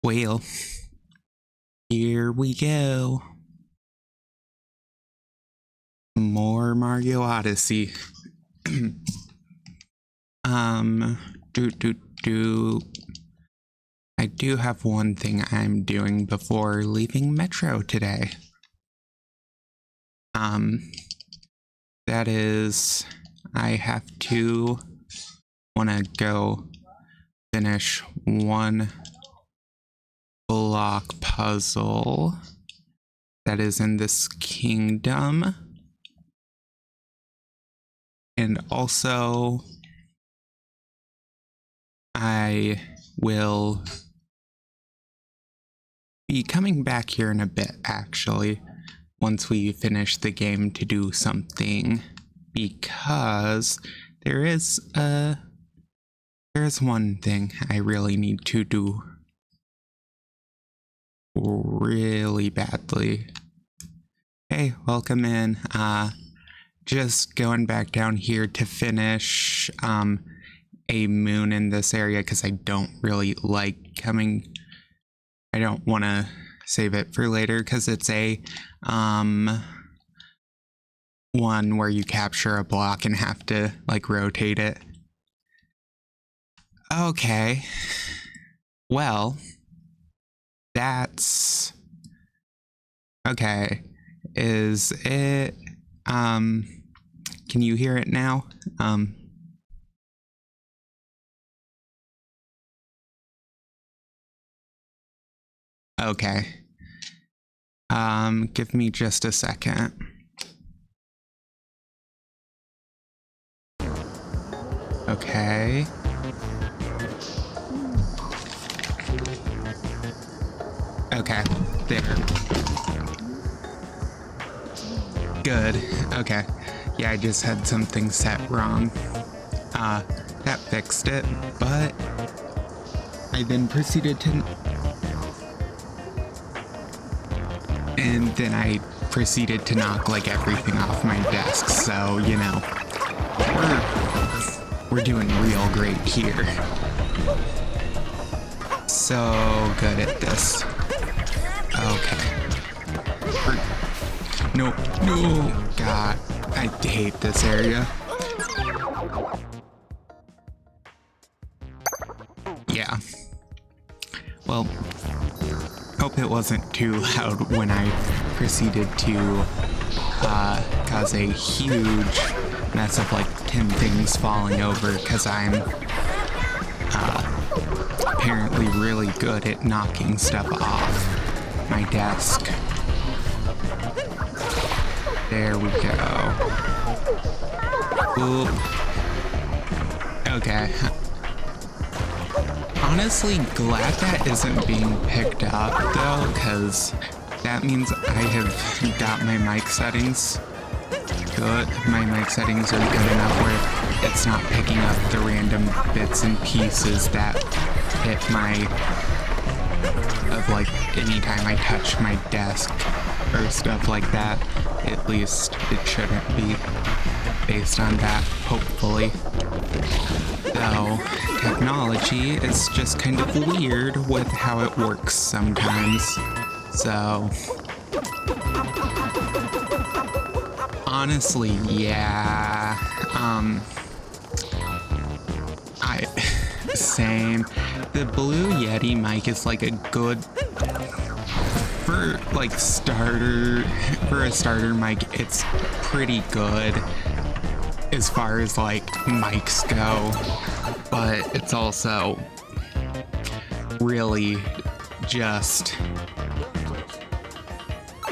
Well, here we go. More Mario Odyssey. I do have one thing I'm doing before leaving Metro today. That is, I wanna go finish one block puzzle that is in this kingdom. And also, I will be coming back here in a bit, actually, once we finish the game to do something, because there's one thing I really need to do really badly. Hey, welcome in. Just going back down here to finish a moon in this area because I don't really like coming. I don't want to save it for later because it's a one where you capture a block and have to like rotate it. Okay. Well, that's okay. Is it can you hear it now? Okay. Give me just a second. Okay. Okay, there. Good. Okay. Yeah, I just had something set wrong. That fixed it, but I then proceeded to... And then I proceeded to knock, like, everything off my desk, so, you know, we're doing real great here. So good at this. Okay. No, God, I hate this area. Yeah. Well, hope it wasn't too loud when I proceeded to cause a huge mess of like 10 things falling over because I'm apparently really good at knocking stuff off my desk. There we go. Ooh. Okay. Honestly, glad that isn't being picked up though, because that means I have got my mic settings good. My mic settings are good enough where it's not picking up the random bits and pieces that hit like anytime I touch my desk or stuff like that. At least it shouldn't be based on that, hopefully. Though, technology is just kind of weird with how it works sometimes. So, honestly, yeah. Same. The Blue Yeti mic is like a good... For a starter mic, it's pretty good as far as like mics go, but it's also really just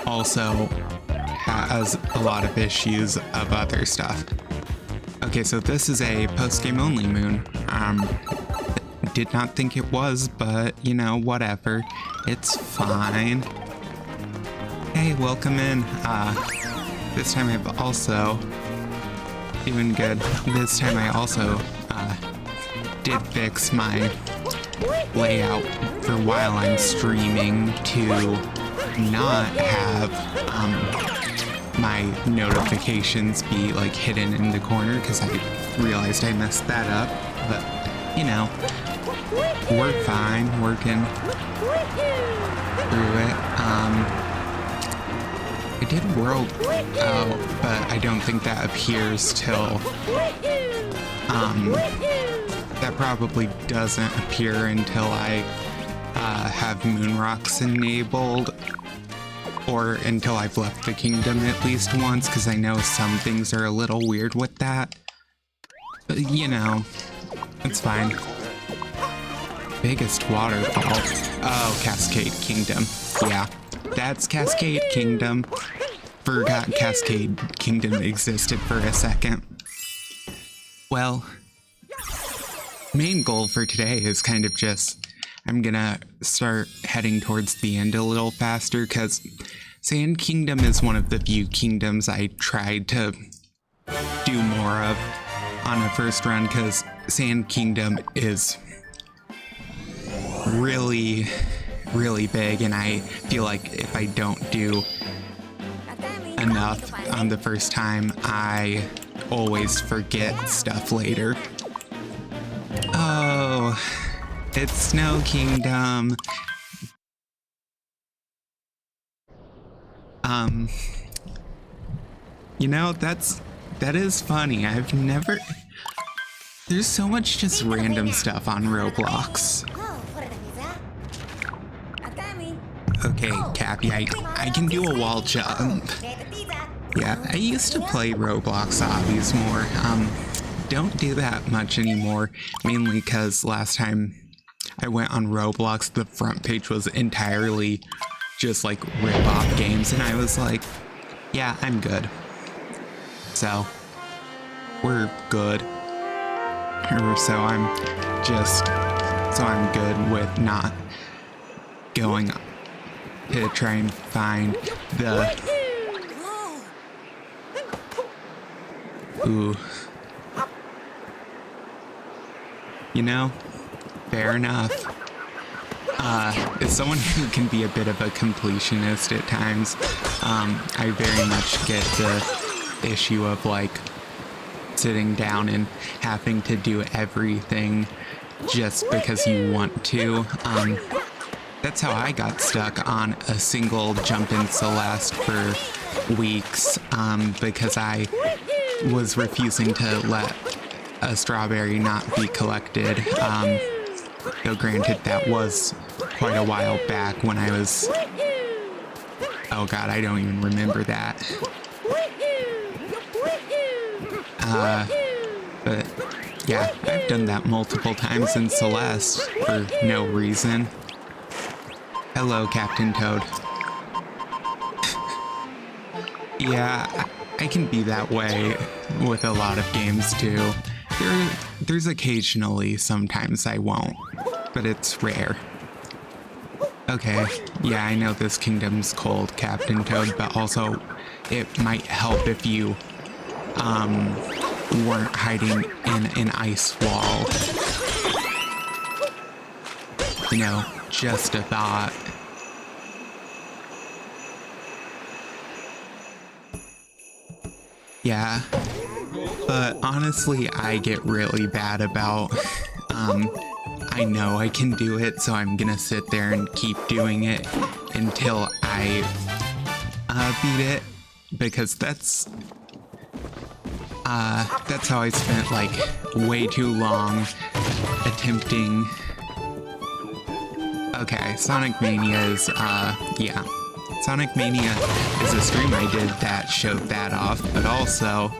also has a lot of issues of other stuff. Okay, so this is a post-game only moon. Did not think it was, but you know, whatever. It's fine. Hey, welcome in. This time I've also doing good. This time I also did fix my layout for while I'm streaming to not have my notifications be like hidden in the corner because I realized I messed that up. But you know, we're fine. Working through it. I did World out, but I don't think that appears till, that probably doesn't appear until I have Moon Rocks enabled, or until I've left the kingdom at least once, because I know some things are a little weird with that. But, you know, it's fine. Biggest waterfall. Oh, Cascade Kingdom. Yeah, that's Cascade Kingdom. Forgot Cascade Kingdom existed for a second. Well, main goal for today is kind of just, I'm gonna start heading towards the end a little faster, because Sand Kingdom is one of the few kingdoms I tried to do more of on a first run, because Sand Kingdom is really, really big, and I feel like if I don't do enough on the first time, I always forget stuff later. Oh, it's Snow Kingdom. You know, that is funny. I've never... There's so much just random stuff on Roblox. Okay, Cappy, I can do a wall jump. Yeah, I used to play Roblox obbies more. Don't do that much anymore, mainly because last time I went on Roblox, the front page was entirely just like rip-off games, and I was like, yeah, I'm good. So, we're good. Or so I'm good with not going to try and find the... Ooh. You know, fair enough. As someone who can be a bit of a completionist at times, I very much get the issue of like sitting down and having to do everything just because you want to. That's how I got stuck on a single jump in Celeste for weeks, because I was refusing to let a strawberry not be collected. Though granted, that was quite a while back when I was... Oh god, I don't even remember that. But yeah, I've done that multiple times in Celeste for no reason. Hello, Captain Toad. Yeah, I can be that way with a lot of games too. There's occasionally, sometimes I won't, but it's rare. Okay, yeah, I know this kingdom's cold, Captain Toad, but also it might help if you weren't hiding in an ice wall. You know, just a thought. Yeah, but honestly, I get really bad about, I know I can do it, so I'm gonna sit there and keep doing it until I beat it, because that's how I spent like way too long attempting. Okay, Sonic Mania is, yeah. Sonic Mania is a stream I did that showed that off, but also,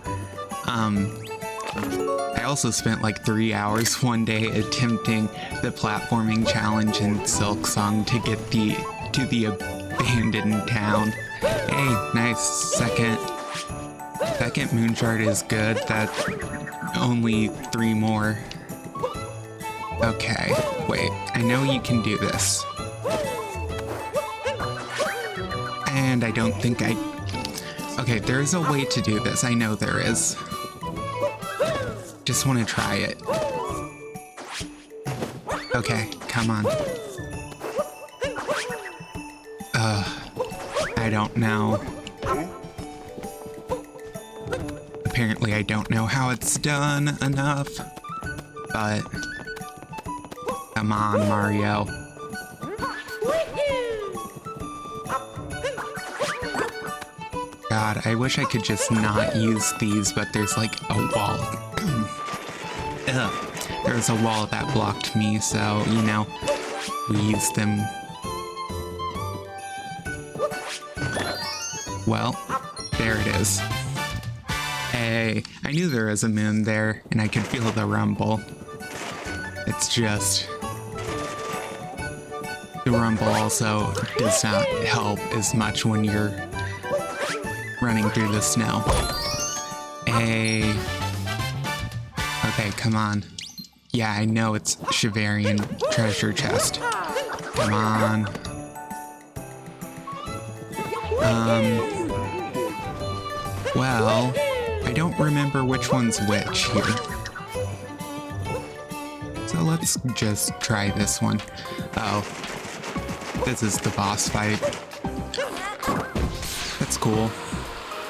I also spent like 3 hours one day attempting the platforming challenge in Silksong to get to the abandoned town. Hey, nice. Second moon shard is good. That's only 3 more. Okay, wait, I know you can do this. And I don't think okay, there's a way to do this. I know there is. Just want to try it. Okay, come on. I don't know. Apparently I don't know how it's done enough, but come on, Mario. God, I wish I could just not use these, but there's like a wall. Ugh. There's a wall that blocked me, so, you know, we use them. Well, there it is. Hey, I knew there was a moon there, and I could feel the rumble. It's just... the rumble also does not help as much when you're running through the snow. Hey... okay, come on. Yeah, I know it's Shivarian treasure chest. Come on. Well, I don't remember which one's which here. So let's just try this one. Oh, this is the boss fight. That's cool.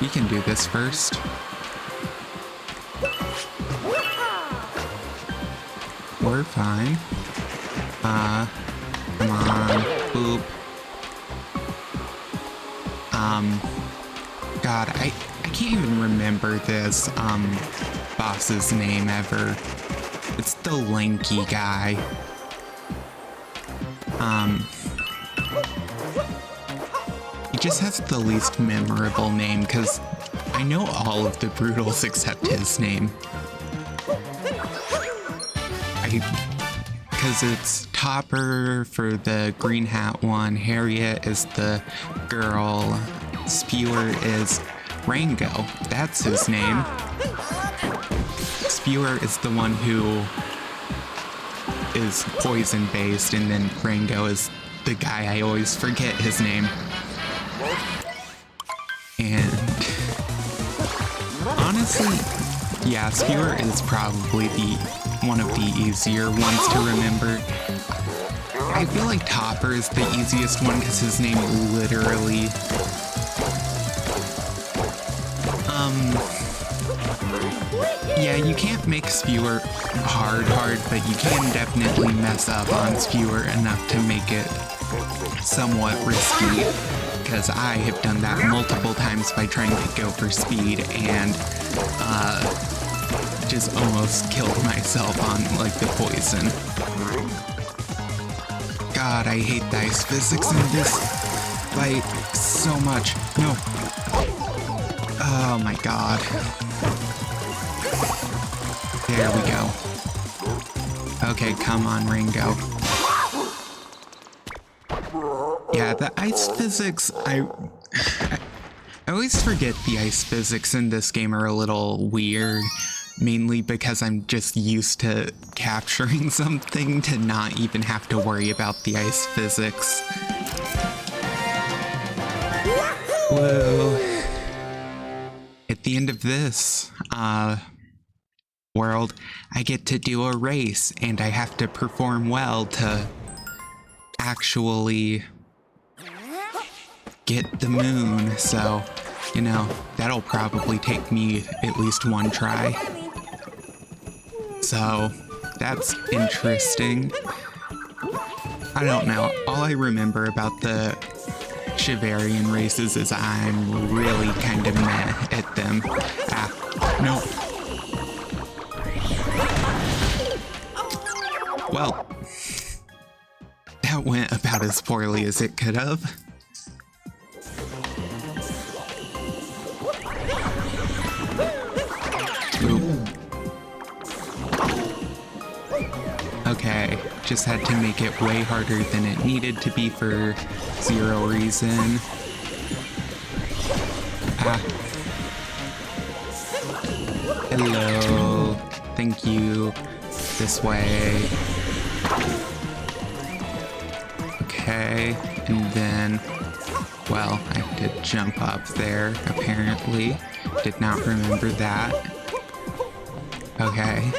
We can do this first. We're fine. Come on. Boop. God, I can't even remember this, boss's name ever. It's the lanky guy. He just has the least memorable name, because I know all of the Brutals except his name. Because it's Topper for the green hat one, Harriet is the girl, Spewer is Rango, that's his name. Spewer is the one who is poison based, and then Rango is the guy I always forget his name. And honestly, yeah, Spewer is probably one of the easier ones to remember. I feel like Topper is the easiest one because his name literally... yeah, you can't make Spewer hard, but you can definitely mess up on Spewer enough to make it somewhat risky. Because I have done that multiple times by trying to go for speed and, just almost killed myself on, like, the poison. God, I hate the ice physics in this fight so much. No. Oh my god. There we go. Okay, come on, Ringo. Yeah, the ice physics, I always forget the ice physics in this game are a little weird. Mainly because I'm just used to capturing something to not even have to worry about the ice physics. Whoa. At the end of this, world, I get to do a race, and I have to perform well to actually get the moon, so, you know, that'll probably take me at least one try. So, that's interesting. I don't know. All I remember about the Shivarian races is I'm really kind of meh at them. Ah, no. Well, that went about as poorly as it could have. Okay, just had to make it way harder than it needed to be for zero reason. Ah. Hello. Thank you. This way. Okay, and then, well, I have to jump up there, apparently. Did not remember that. Okay.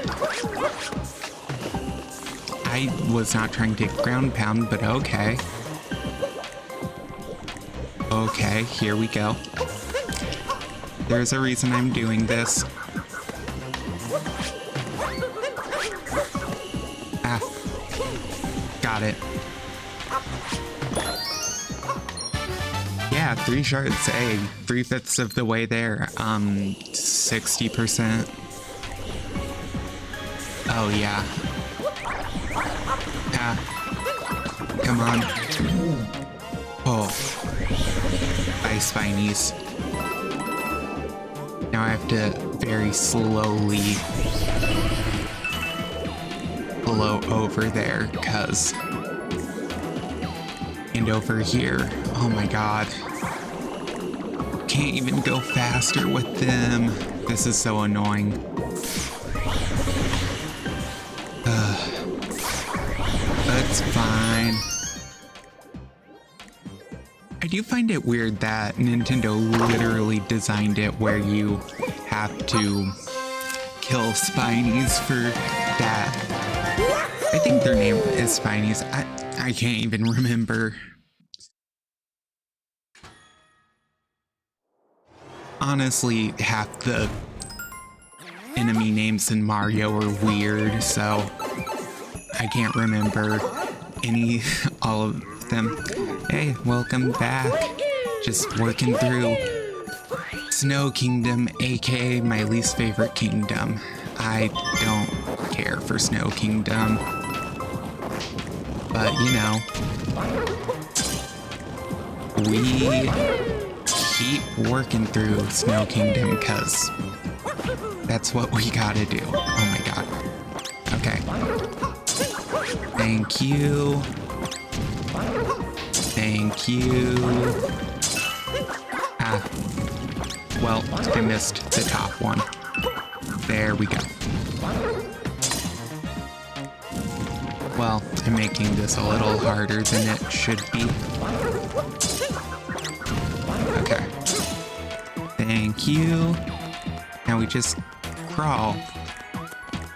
I was not trying to ground pound, but okay. Okay, here we go. There's a reason I'm doing this. Ah. Got it. Yeah, Yeah, 3 shards. Hey, 3/5 of the way there. 60%. Oh, yeah. Yeah. Come on. Oh. Ice Spinies. Now I have to very slowly blow over there, cuz. And over here. Oh my god. Can't even go faster with them. This is so annoying. That's fine. I do find it weird that Nintendo literally designed it where you have to kill Spinies for that. I think their name is Spinies. I can't even remember. Honestly, half the enemy names in Mario are weird, so I can't remember all of them. Hey, welcome back. Just working through Snow Kingdom, aka my least favorite kingdom. I don't care for Snow Kingdom. But, you know, we keep working through Snow Kingdom because that's what we gotta do. Oh my god. Okay. Thank you. Thank you. Ah. Well, I missed the top one. There we go. Well, I'm making this a little harder than it should be. Okay. Thank you. Now we just crawl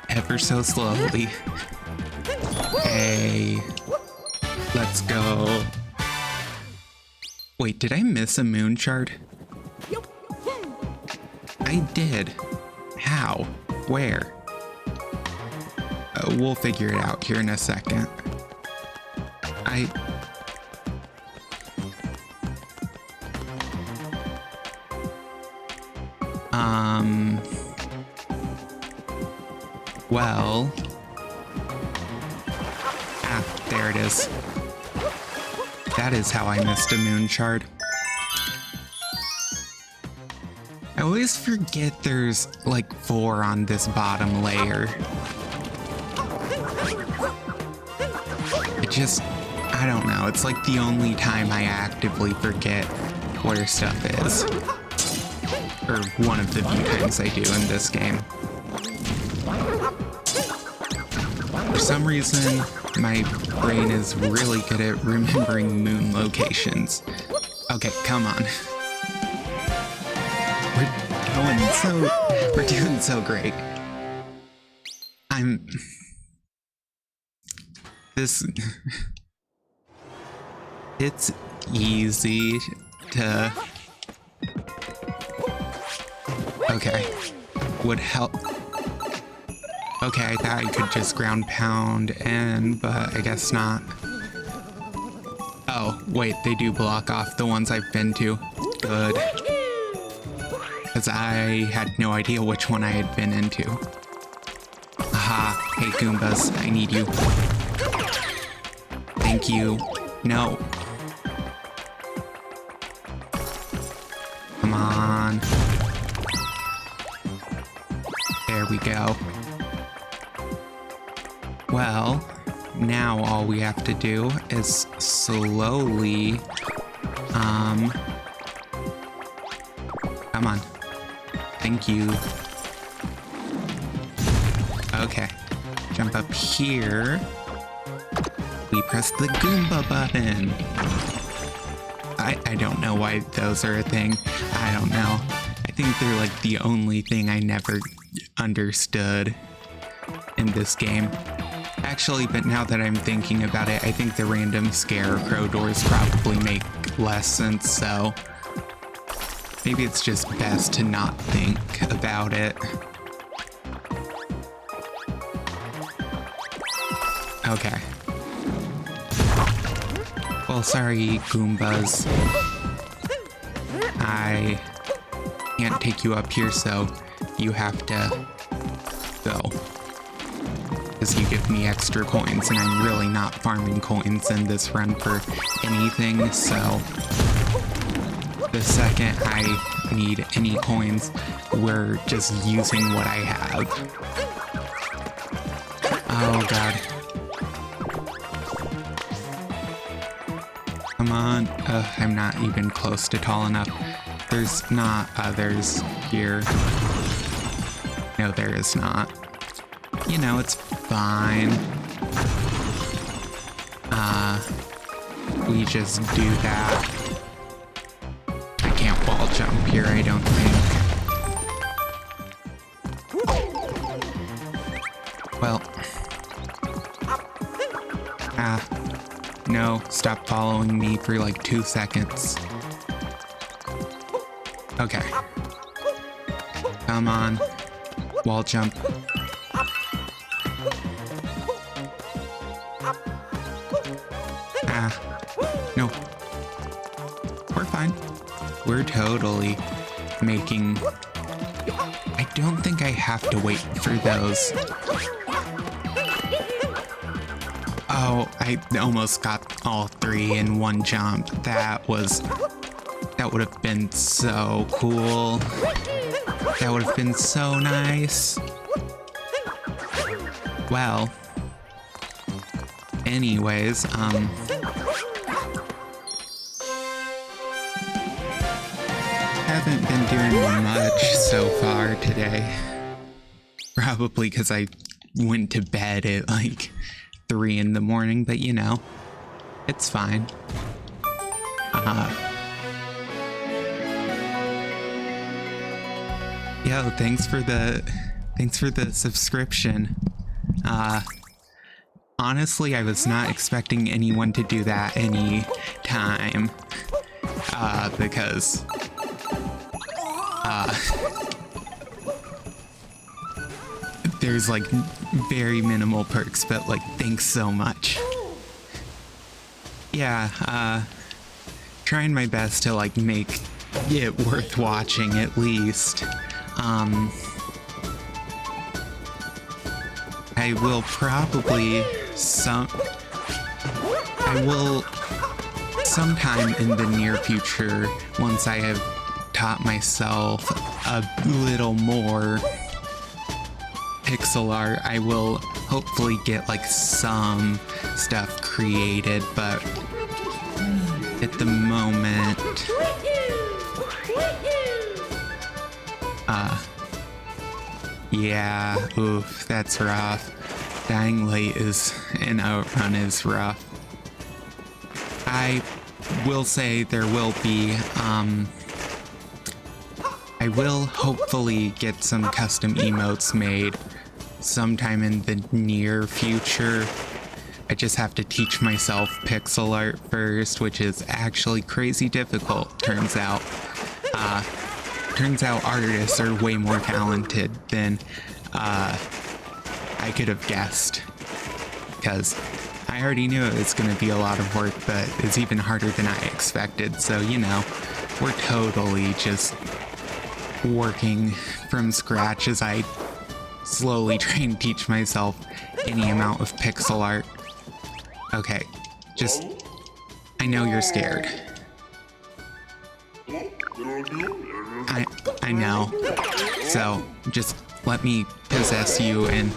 ever so slowly. Hey, let's go. Wait, did I miss a moon shard? I did. How? Where? We'll figure it out here in a second. Well... Ah, there it is. That is how I missed a moon shard. I always forget there's like 4 on this bottom layer. I don't know, it's like the only time I actively forget where stuff is. Or one of the few times I do in this game. For some reason, my brain is really good at remembering moon locations. Okay, come on. We're doing so great. It's easy to... Okay. Would help. Okay, I thought I could just ground pound but I guess not. Oh, wait, they do block off the ones I've been to. Good. Because I had no idea which one I had been into. Aha, hey Goombas, I need you. Thank you. No. Come on. There we go. Well, now all we have to do is slowly, come on. Thank you. Okay. Jump up here. We press the Goomba button. I don't know why those are a thing. I don't know. I think they're like the only thing I never understood in this game. Actually, but now that I'm thinking about it, I think the random scarecrow doors probably make less sense, so maybe it's just best to not think about it. Okay. Well, sorry, Goombas. I can't take you up here, so you have to go. Because you give me extra coins, and I'm really not farming coins in this run for anything, so the second I need any coins, we're just using what I have. Oh god. Come on. I'm not even close to tall enough. There's not others here. No, there is not. You know, it's fine. We just do that. I can't wall jump here, I don't think. Well. No, stop following me for like 2 seconds. Okay. Come on. Wall jump. No. We're fine. We're totally making... I don't think I have to wait for those. Oh, I almost got all 3 in one jump. That would have been so cool. That would have been so nice. Well, anyways, haven't been doing much so far today. Probably because I went to bed at like 3 in the morning, but you know, it's fine. Yo, thanks for the subscription. Honestly, I was not expecting anyone to do that any time. Because there's like very minimal perks, but like thanks so much. Yeah, trying my best to like make it worth watching at least. I will probably sometime in the near future, once I have taught myself a little more pixel art, I will hopefully get like some stuff created, but at the moment, yeah, oof, that's rough. Dying late in Outrun is rough. I will say there will be, I will hopefully get some custom emotes made sometime in the near future. I just have to teach myself pixel art first, which is actually crazy difficult, turns out. Turns out artists are way more talented than I could have guessed. Because I already knew it was going to be a lot of work, but it's even harder than I expected. So, you know, we're totally just working from scratch as I slowly try and teach myself any amount of pixel art. Okay, just... I know you're scared. I know. So, just let me possess you and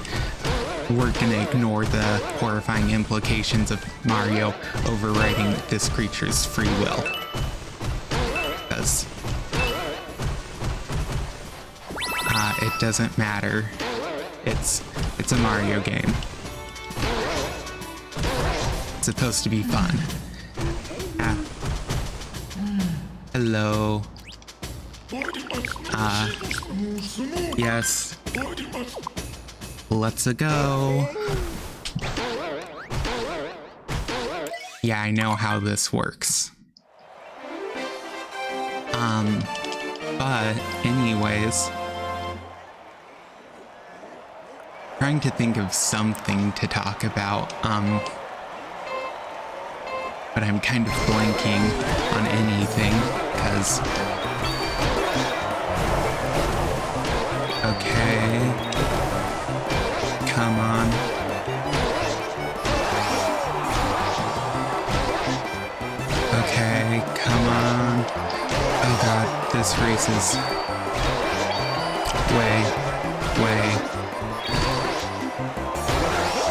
we're gonna ignore the horrifying implications of Mario overriding this creature's free will. Because... it doesn't matter. It's a Mario game. It's supposed to be fun. Hello. Yes. Let's go. Yeah, I know how this works. But anyways, trying to think of something to talk about, but I'm kind of blanking on anything, because Okay, come on. Oh god, this race is way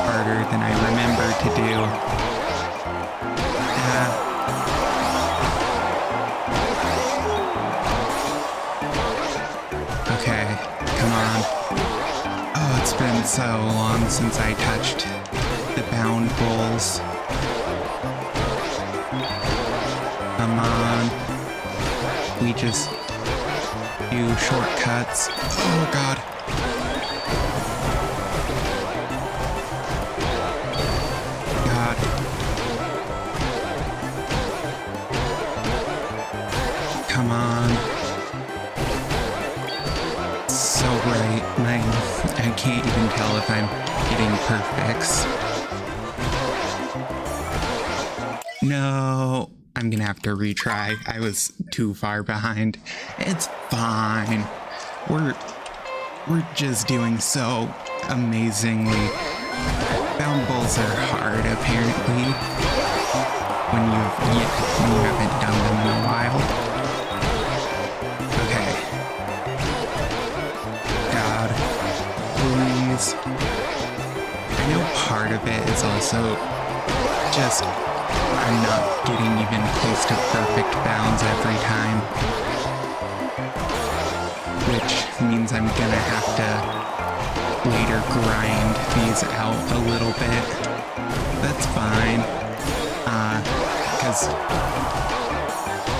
harder than I remember to do. Okay, come on. Oh, it's been so long since I touched the bound bowls. Come on. We just do shortcuts. Oh god. God. Come on. So bright. I can't even tell if I'm getting perfects. No. I'm gonna have to retry. I was too far behind. It's fine. We're just doing so amazingly. Bound bowls are hard, apparently, when you haven't done them in a while. Okay. God, please. I know part of it is also just I'm not getting even close to perfect bounds every time, which means I'm gonna have to later grind these out a little bit. That's fine, because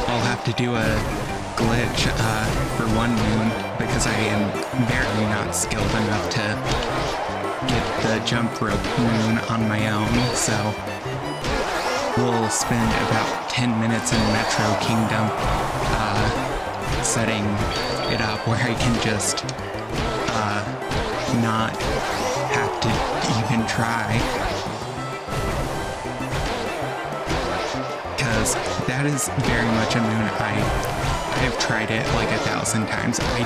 I'll have to do a glitch for one moon because I am barely not skilled enough to get the jump rope moon on my own, so we'll spend about 10 minutes in Metro Kingdom setting it up where I can just not have to even try. Because that is very much a moon I've tried it like 1,000 times. I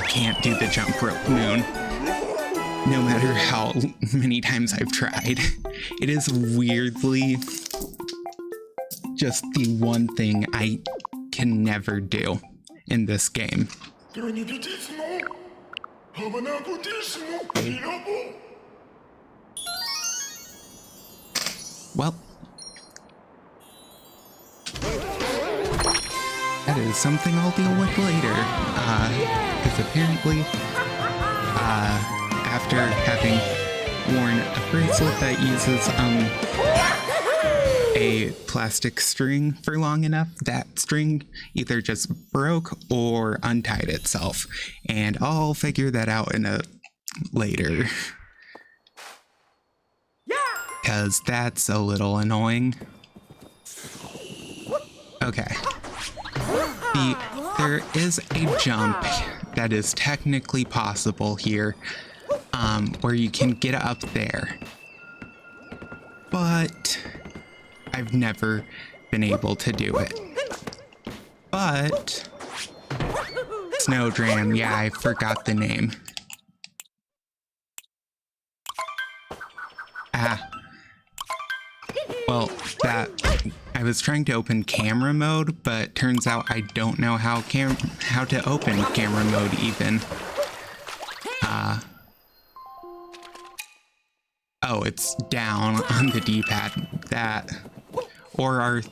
can't do the jump rope moon. No matter how many times I've tried. It is weirdly just the one thing I can never do in this game. Well, that is something I'll deal with later. Because apparently, after having worn a bracelet that uses a plastic string for long enough, that string either just broke or untied itself, and I'll figure that out in a later, because that's a little annoying. Okay, there is a jump that is technically possible here, where you can get up there, but I've never been able to do it. But Snowdram, yeah, I forgot the name. Well, I was trying to open camera mode, but turns out I don't know how to open camera mode even. Oh, it's down on the D-pad. Or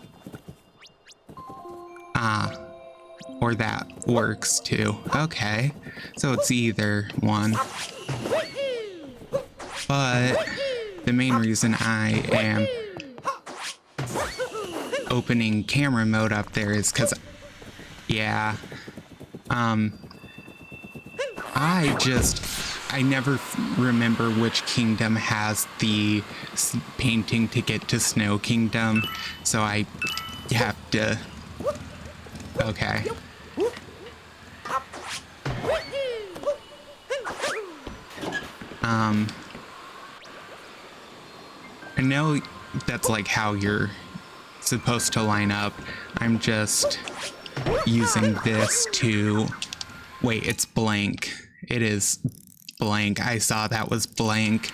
that works too. Okay, so it's either one. But the main reason I am opening camera mode up there is because, yeah, I never remember which kingdom has the painting to get to Snow Kingdom, so I have to, okay. I know that's like how you're supposed to line up. I'm just using this to, wait, it's blank. It is blank. I saw that was blank.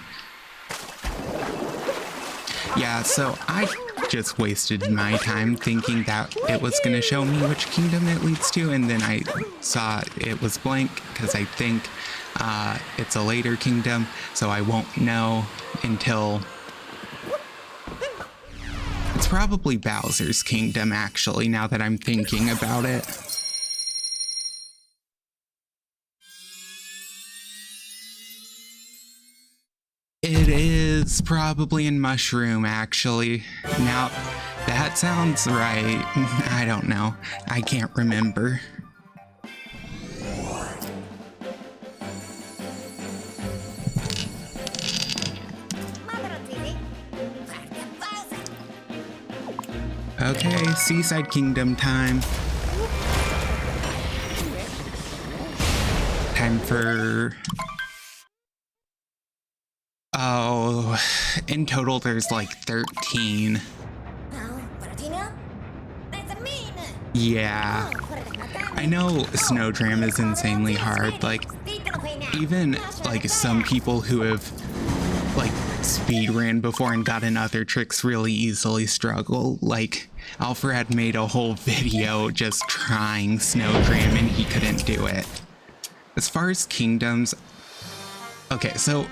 Yeah, so I just wasted my time thinking that it was going to show me which kingdom it leads to, and then I saw it was blank because I think it's a later kingdom, so I won't know until... It's probably Bowser's Kingdom, actually, now that I'm thinking about it. It is probably in Mushroom, actually. Now, that sounds right. I don't know. I can't remember. Okay, Seaside Kingdom time. Time for... Oh, in total there's like 13. Yeah. I know Snowdram is insanely hard. Like, even like some people who have like speedran before and gotten other tricks really easily struggle. Like, Alfred made a whole video just trying Snowdram and he couldn't do it. As far as kingdoms, okay, so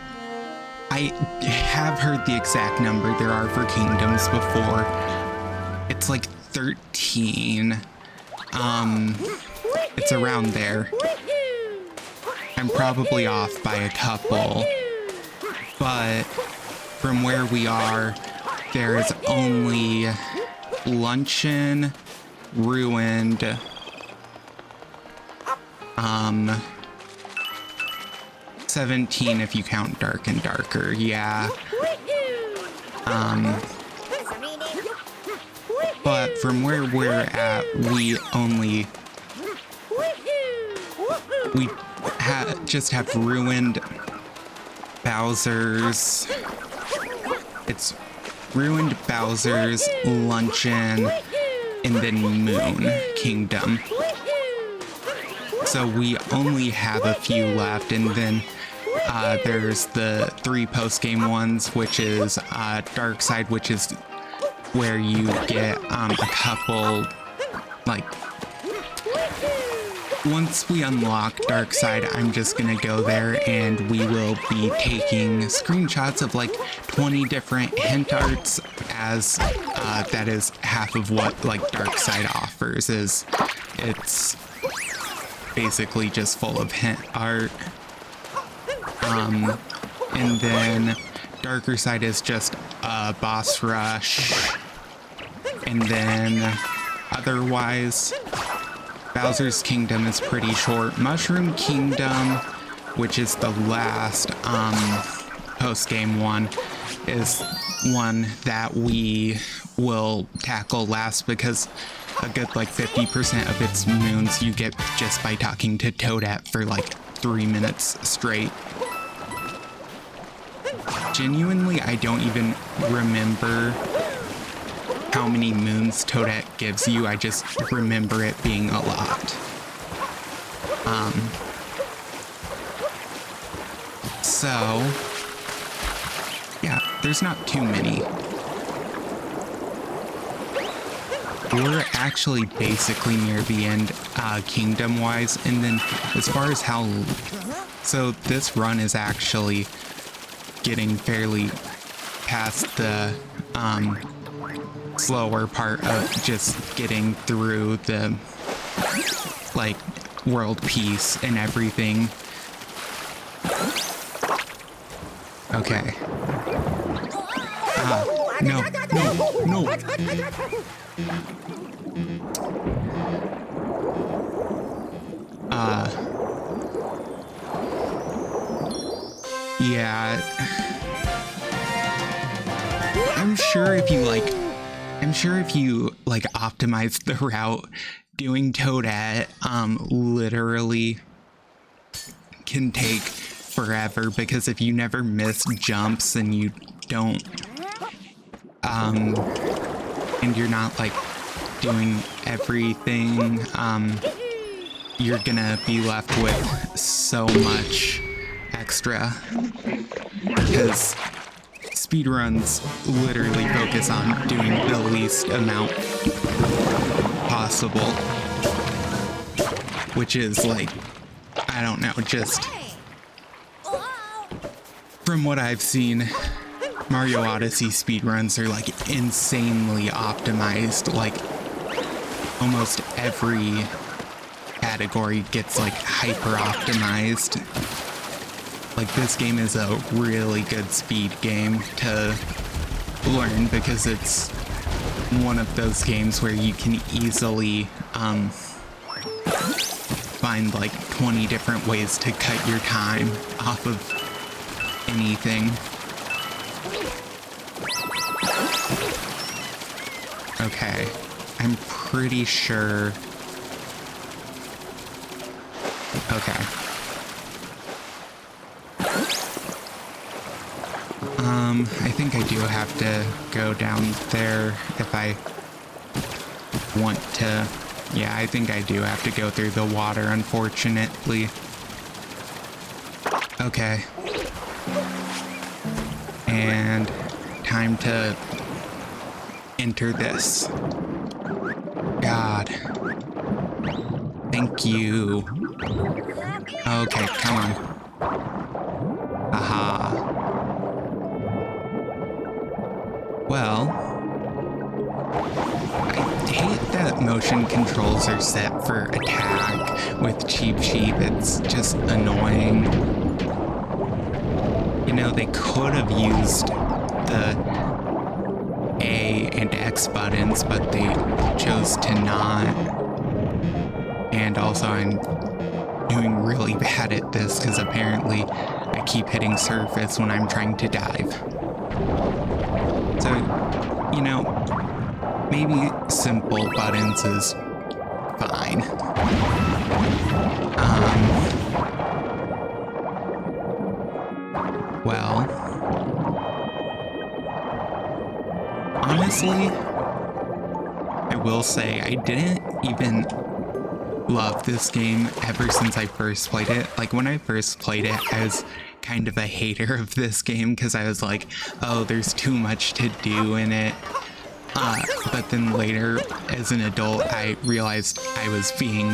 I have heard the exact number there are for kingdoms before. It's like 13. It's around there. I'm probably off by a couple, but from where we are, there's only Luncheon, Ruined, 17 if you count Dark and Darker, yeah. But from where we're at, we just have Ruined, Bowser's. It's Ruined, Bowser's, Luncheon, and then Moon Kingdom. So we only have a few left, and then there's the 3 post-game ones, which is Dark Side, which is where you get a couple, like, once we unlock Dark Side, I'm just gonna go there and we will be taking screenshots of like 20 different hint arts, as that is half of what like Dark Side offers. Is it's basically just full of hint art. And then Darker Side is just a boss rush. And then otherwise, Bowser's Kingdom is pretty short. Mushroom Kingdom, which is the last post-game one, is one that we will tackle last because a good like 50% of its moons you get just by talking to Toadette for like 3 minutes straight. Genuinely, I don't even remember how many moons Toadette gives you. I just remember it being a lot. So yeah, there's not too many. We're actually basically near the end, kingdom-wise, and then as far as how... So this run is actually getting fairly past the, slower part of just getting through the, like, world peace and everything. Okay. No. Yeah. I'm sure if you optimize the route, doing Toadette, literally can take forever, because if you never miss jumps and you don't, and you're not, like, doing everything, you're gonna be left with so much extra, because speedruns literally focus on doing the least amount possible, which is like, I don't know, just from what I've seen, Mario Odyssey speedruns are like insanely optimized. Like almost every category gets like hyper optimized. Like this game is a really good speed game to learn because it's one of those games where you can easily find like 20 different ways to cut your time off of anything. Okay, I'm pretty sure. Okay. I think I do have to go down there if I want to. Yeah, I think I do have to go through the water, unfortunately. Okay. And time to enter this. God. Thank you. Okay, come on. Aha. Well, I hate that motion controls are set for attack with Cheep Cheep. It's just annoying. You know, they could have used the A and X buttons, but they chose to not. And also, I'm doing really bad at this because apparently I keep hitting surface when I'm trying to dive. So, you know, maybe simple buttons is fine. Well, honestly, I will say I didn't even love this game ever since I first played it. Like when I first played it, I was kind of a hater of this game because I was like, oh, there's too much to do in it. But then later, as an adult, I realized I was being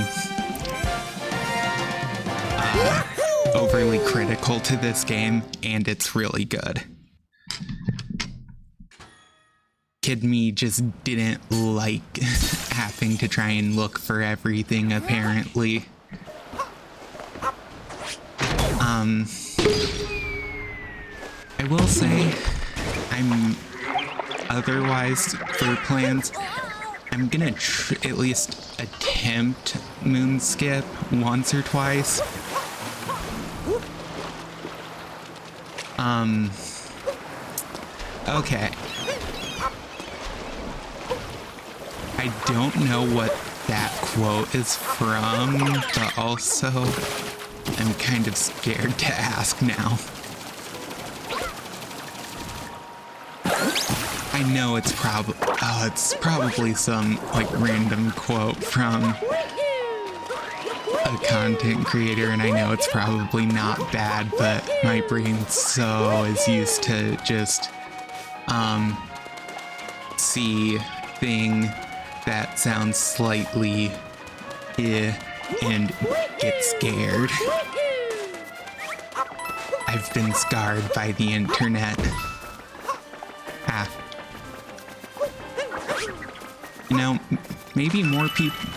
overly critical to this game, and it's really good. Kid me just didn't like having to try and look for everything, apparently. I will say, I'm otherwise for plans, I'm gonna at least attempt Moonskip once or twice. Okay. I don't know what that quote is from, but also I'm kind of scared to ask now. I know it's probably some like random quote from a content creator, and I know it's probably not bad, but my brain so is used to just see thing that sounds slightly and get scared. I've been scarred by the internet. You know, maybe more people.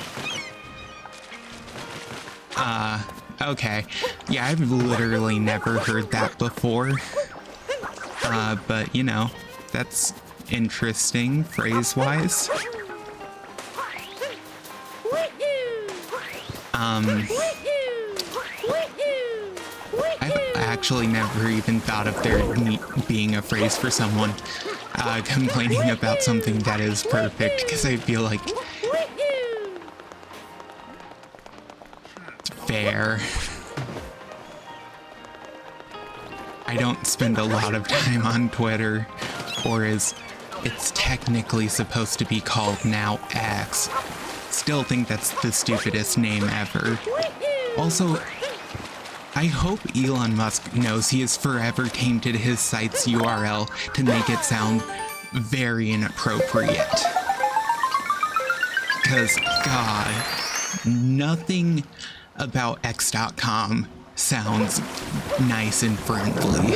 Okay. Yeah, I've literally never heard that before. But you know, that's interesting phrase-wise. I've actually never even thought of there being a phrase for someone complaining about something that is perfect, because I feel like it's fair. I don't spend a lot of time on Twitter, or as it's technically supposed to be called now, X. Still think that's the stupidest name ever. Also, I hope Elon Musk knows he has forever tainted his site's URL to make it sound very inappropriate. Because, God, nothing about X.com sounds nice and friendly.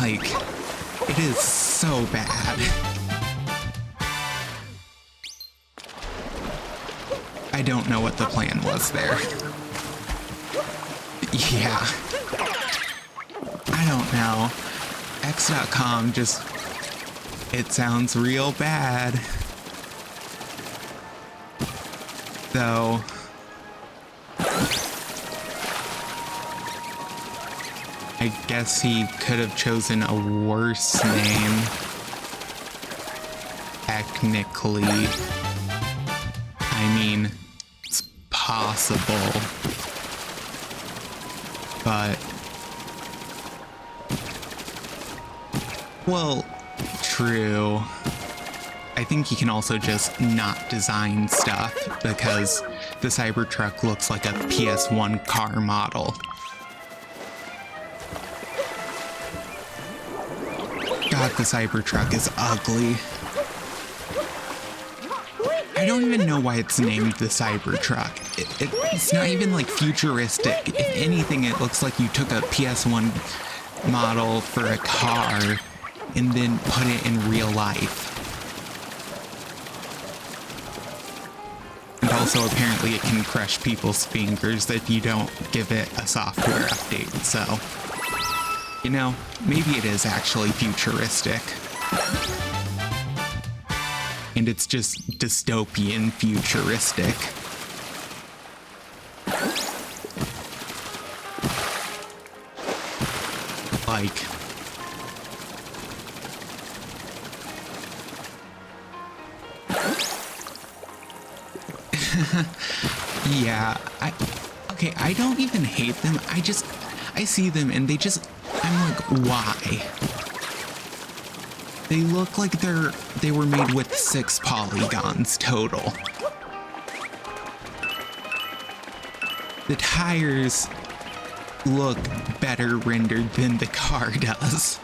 Like, it is so bad. I don't know what the plan was there. Yeah. I don't know. X.com just... it sounds real bad. Though... I guess he could have chosen a worse name. Technically. I mean, it's possible. But... well, true. I think he can also just not design stuff because the Cybertruck looks like a PS1 car model. God, the Cybertruck is ugly. I don't even know why it's named the Cybertruck. It's not even like futuristic. If anything, it looks like you took a PS1 model for a car and then put it in real life. And also, apparently, it can crush people's fingers if you don't give it a software update, so... you know, maybe it is actually futuristic. And it's just dystopian futuristic. Like... yeah, okay, I don't even hate them. I see them and I'm like, why? They look like they were made with 6 polygons total. The tires look better rendered than the car does.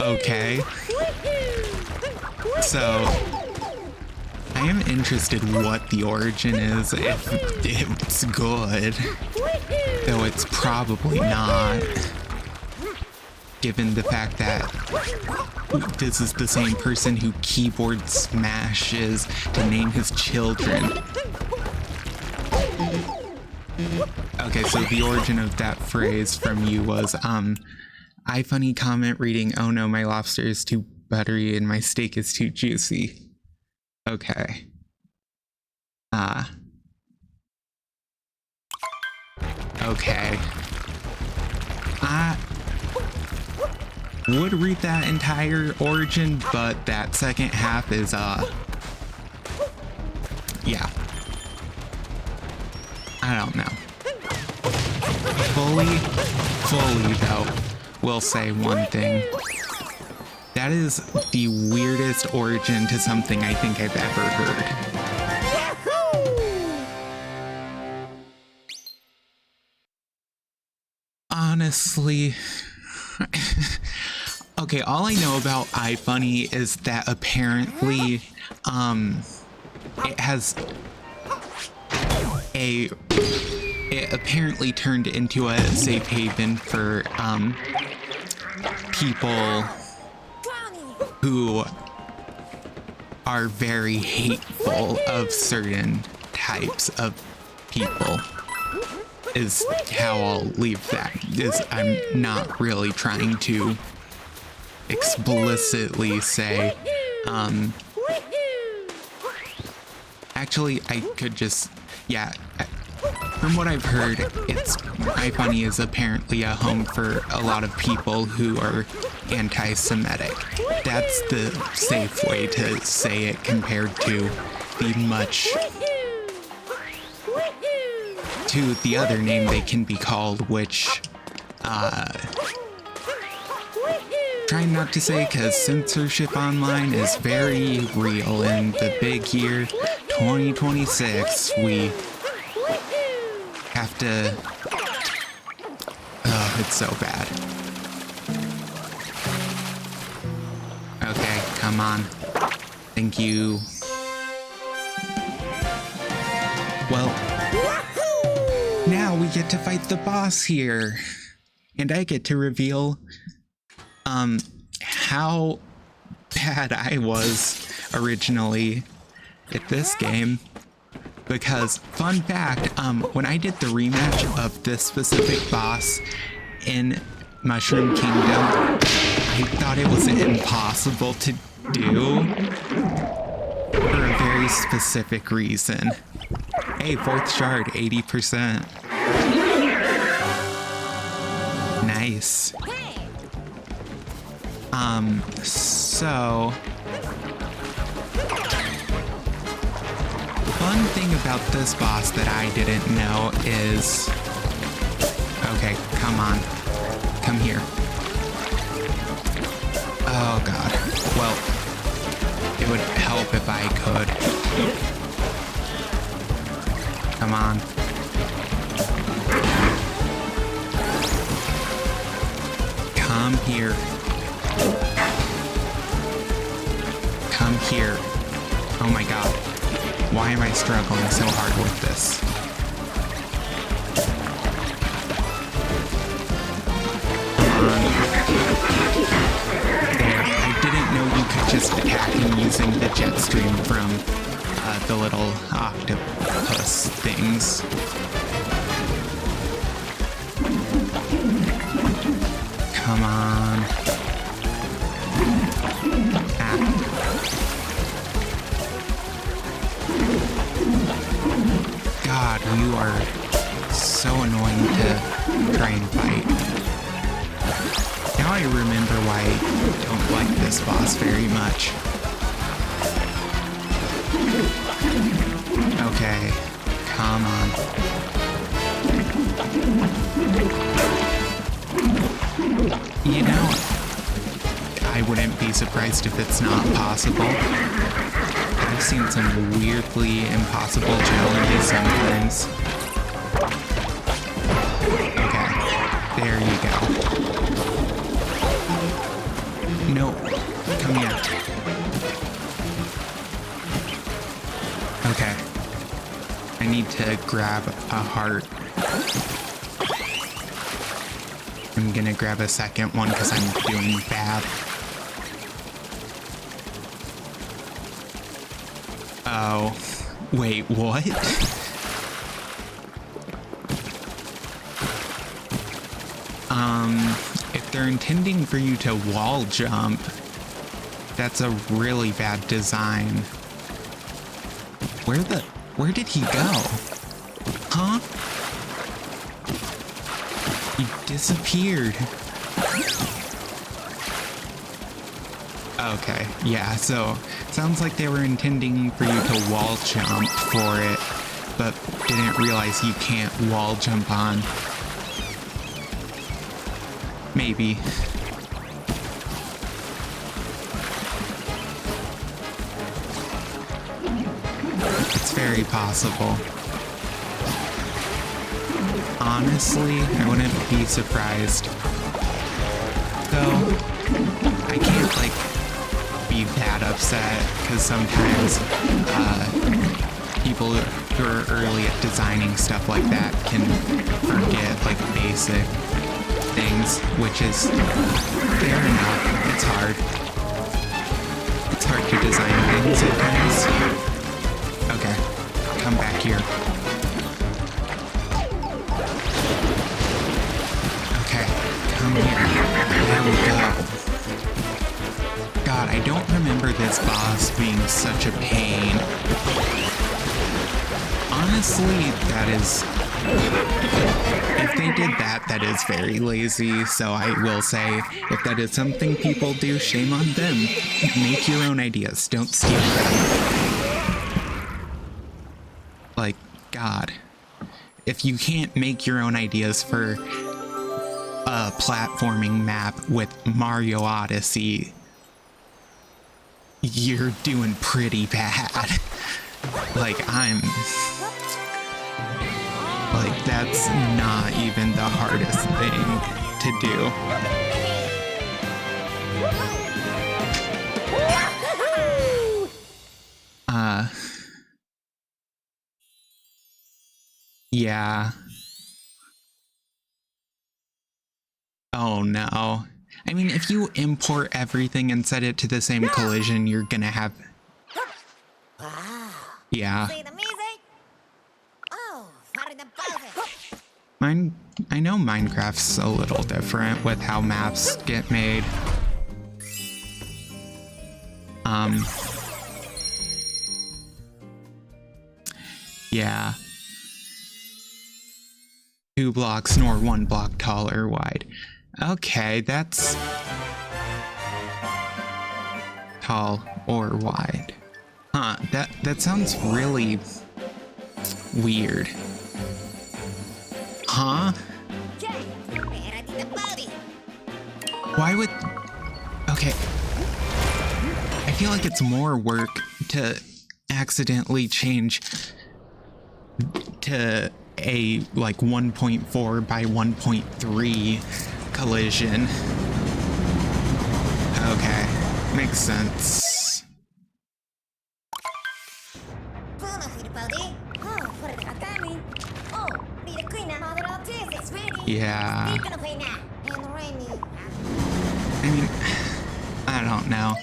Okay. So, I am interested what the origin is, if it's good. Though it's probably not. Given the fact that this is the same person who keyboard smashes to name his children. Okay, so the origin of that phrase from you was, iFunny comment reading, "Oh no, my lobster is too buttery and my steak is too juicy." Okay. Okay. I would read that entire origin, but that second half is, yeah. I don't know. Fully, though, will say one thing. That is the weirdest origin to something I think I've ever heard. Honestly, okay, all I know about iFunny is that apparently, it apparently turned into a safe haven for, people who are very hateful of certain types of people. Is how I'll leave that. I'm not really trying to explicitly say, actually, I could just, yeah, from what I've heard, iFunny is apparently a home for a lot of people who are anti-Semitic. That's the safe way to say it compared to the much... to the other name they can be called, which, trying not to say because censorship online is very real in the big year 2026, we have to... Oh, it's so bad. Okay, come on. Thank you. Well, now we get to fight the boss here. And I get to reveal, how bad I was originally at this game. Because, fun fact, when I did the rematch of this specific boss in Mushroom Kingdom, I thought it was impossible to do for a very specific reason. Hey, fourth shard, 80%. Nice. So... Fun thing about this boss that I didn't know is... Okay, come on. Come here. Oh god. Well, it would help if I could. Come on. Come here. Come here. Oh my god. Why am I struggling so hard with this? There, I didn't know you could just attack him using the jet stream from the little octopus things. Come on. God, you are so annoying to try and fight. Now I remember why I don't like this boss very much. Okay, come on. You know, I wouldn't be surprised if it's not possible. I've seen some weirdly impossible challenges sometimes. Okay, there you go. No, come here. Okay. I need to grab a heart. I'm gonna grab a second one because I'm doing bad. Oh, wait, what? If they're intending for you to wall jump, that's a really bad design. Where did he go? Huh? He disappeared. Okay, yeah, so sounds like they were intending for you to wall jump for it, but didn't realize you can't wall jump on. Maybe. It's very possible. Honestly, I wouldn't be surprised. Though, I can't, like, be that upset, because sometimes, people who are early at designing stuff like that can forget, like, basic things, which is fair enough. It's hard. It's hard to design things at times. Okay, come back here. Okay, come here. There we go. God, I don't remember this boss being such a pain. Honestly, that is... If they did that, that is very lazy, so I will say, if that is something people do, shame on them. Make your own ideas, don't steal them. Like, God. If you can't make your own ideas for a platforming map with Mario Odyssey, you're doing pretty bad. Like, that's not even the hardest thing to do. Yeah. Oh no. I mean, if you import everything and set it to the same collision, you're gonna have... Yeah. I know Minecraft's a little different with how maps get made. Yeah. 2 blocks nor 1 block tall or wide. Okay, that's tall or wide. Huh, that sounds really weird. Huh? Why would... Okay. I feel like it's more work to accidentally change to a like 1.4 by 1.3 collision. Okay, makes sense. Yeah. I mean, I don't know.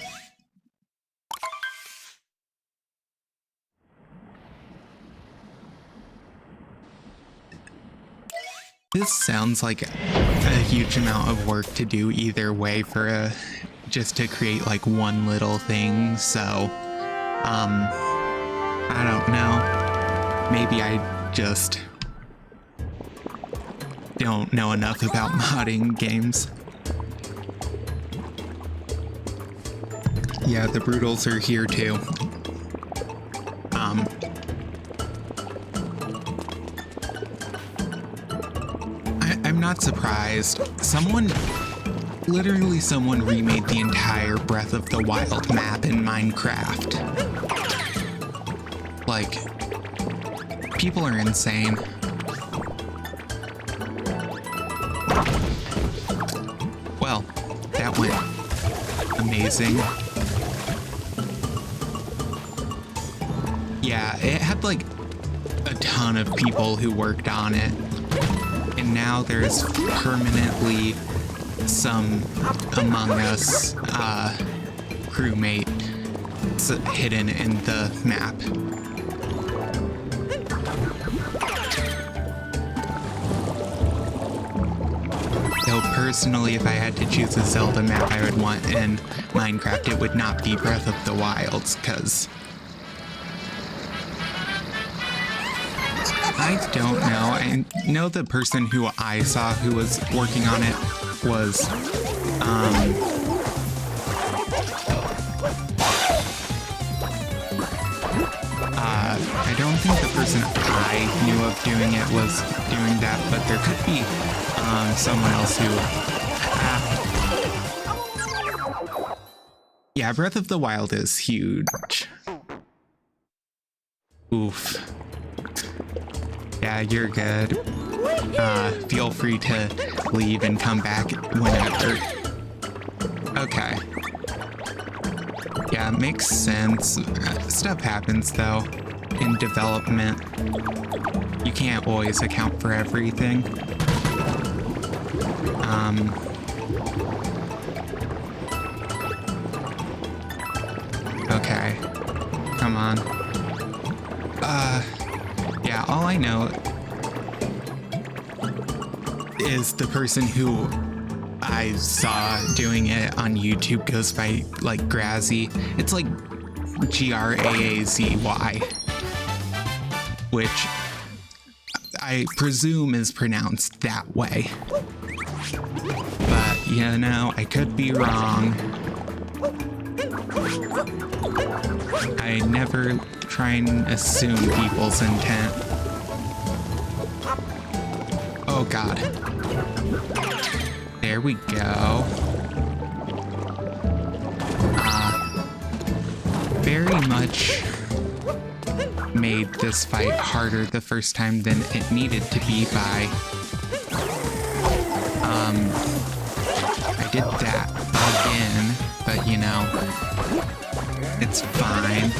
This sounds like a huge amount of work to do either way for just to create like one little thing, so I don't know. Maybe I just don't know enough about modding games. Yeah, the Brutals are here too. I'm not surprised. Literally someone remade the entire Breath of the Wild map in Minecraft. Like, people are insane. Well, that went amazing. Yeah, it had like a ton of people who worked on it. And now there's permanently some Among Us crewmate hidden in the map. Though personally, if I had to choose a Zelda map I would want in Minecraft, it would not be Breath of the Wild, because I don't know. I know the person who I saw who was working on it was, I don't think the person I knew of doing it was doing that, but there could be, someone else who, yeah, Breath of the Wild is huge. Oof. Yeah, you're good. Feel free to leave and come back whenever. Okay. Yeah, makes sense. Stuff happens though in development. You can't always account for everything. Okay. Come on. Yeah, all I know is the person who I saw doing it on YouTube goes by like Grazzy. It's like Graazy, which I presume is pronounced that way. But you know, I could be wrong. I never try and assume people's intent. Oh god. There we go. Very much made this fight harder the first time than it needed to be by, I did that again, but you know, it's fine.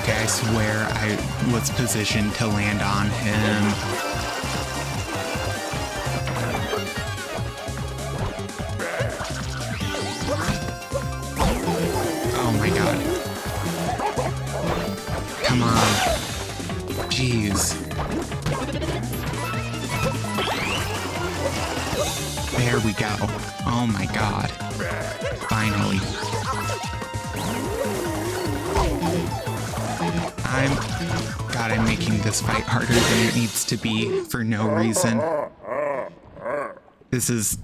Okay, I swear I was positioned to land on him. Oh my god. Come on. Jeez. There we go. Oh my god. Finally. I'm making this fight harder than it needs to be for no reason. This is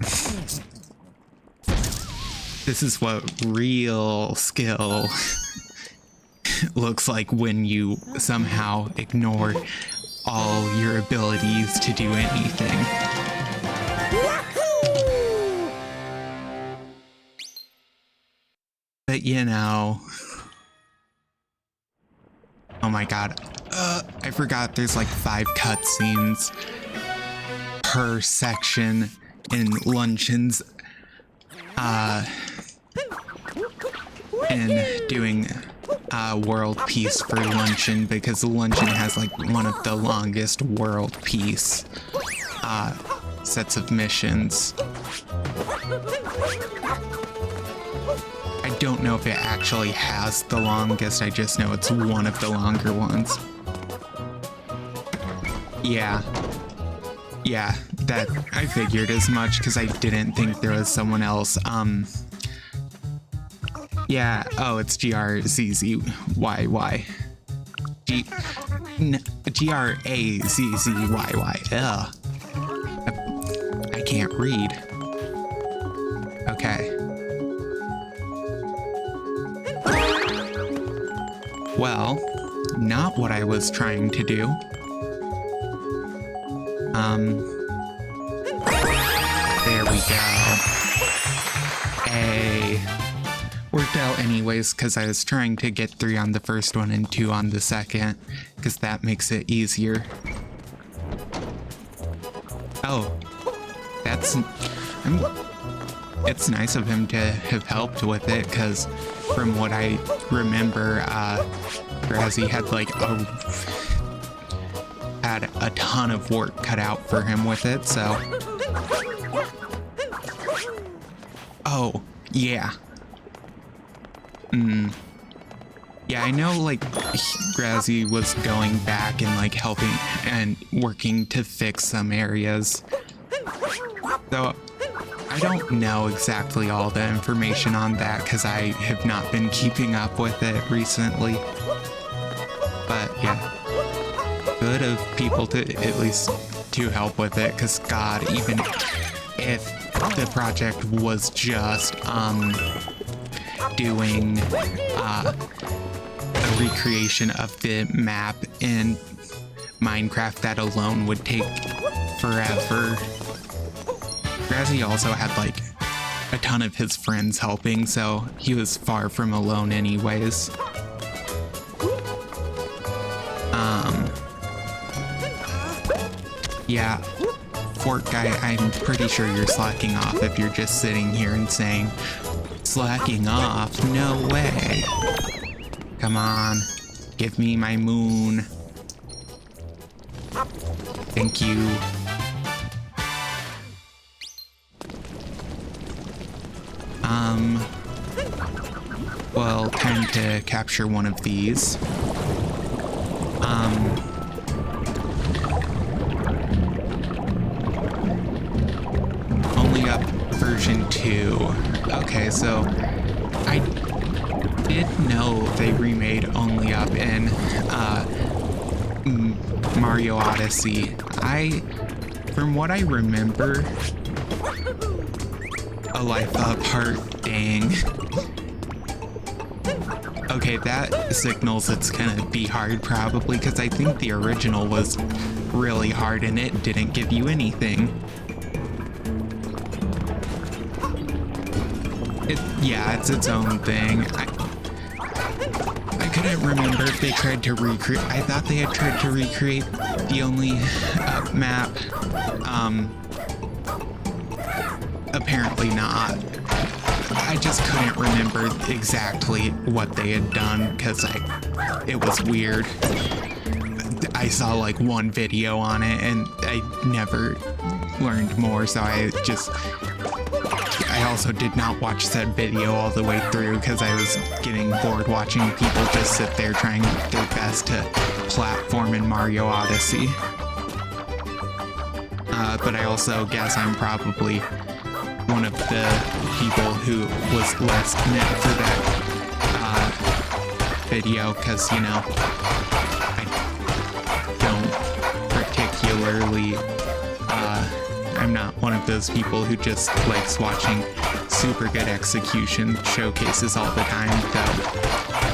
what real skill looks like when you somehow ignore all your abilities to do anything. But you know... Oh my god. I forgot there's like 5 cutscenes per section in Luncheon's in doing world peace for Luncheon, because Luncheon has like one of the longest world peace sets of missions. I don't know if it actually has the longest, I just know it's one of the longer ones. Yeah, that I figured as much because I didn't think there was someone else. Yeah, oh, it's GRZZYY. GRAZZYY. Ugh. I can't read. Okay. Well, not what I was trying to do. There we go. Hey. Worked out anyways, because I was trying to get 3 on the first one and 2 on the second, because that makes it easier. Oh. It's nice of him to have helped with it, because from what I remember, Grazzy had had a ton of work cut out for him with it, so... Oh, yeah. Yeah, I know, Grazzy was going back and, helping and working to fix some areas. Though, I don't know exactly all the information on that because I have not been keeping up with it recently. But, yeah. Good of people to, at least, to help with it, because, God, even if the project was just, doing a recreation of the map in Minecraft, that alone would take forever. Grazzy also had a ton of his friends helping, so he was far from alone anyways. Yeah, Fort Guy, I'm pretty sure you're slacking off if you're just sitting here and saying, slacking off? No way. Come on, give me my moon. Thank you. Well, time to capture one of these. Only up version 2. Okay, so I did know they remade Only Up in Mario Odyssey. From what I remember, A Life Up Heart, dang. Okay, that signals it's gonna be hard probably, because I think the original was really hard and it didn't give you anything. Yeah, it's its own thing. couldn't remember if they tried to recreate. I thought they had tried to recreate the only map. Apparently not. I just couldn't remember exactly what they had done because it was weird. I saw like one video on it and I never learned more, so I also did not watch said video all the way through because I was getting bored watching people just sit there trying their best to platform in Mario Odyssey. But I also guess I'm probably one of the people who was less meant for that video because, you know, I don't particularly, I'm not one of those people who just likes watching super good execution showcases all the time, though.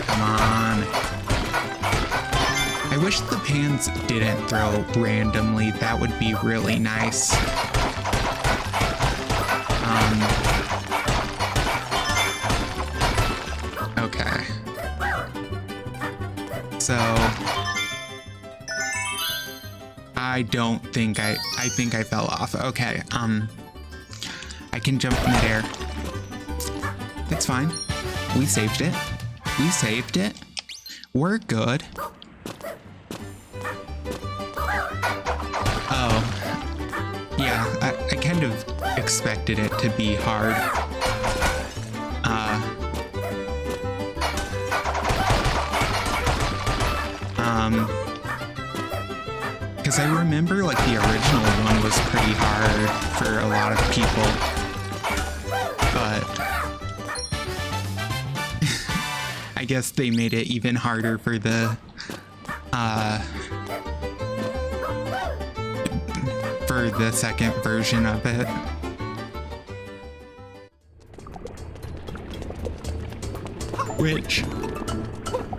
Come on. I wish the pans didn't throw randomly. That would be really nice. Okay. So I don't think I think I fell off. Okay, I can jump midair. It's fine. We saved it. We saved it. We're good. Oh. Yeah, I kind of expected it to be hard. Because I remember like the original one was pretty hard for a lot of people, but I guess they made it even harder for the second version of it. Which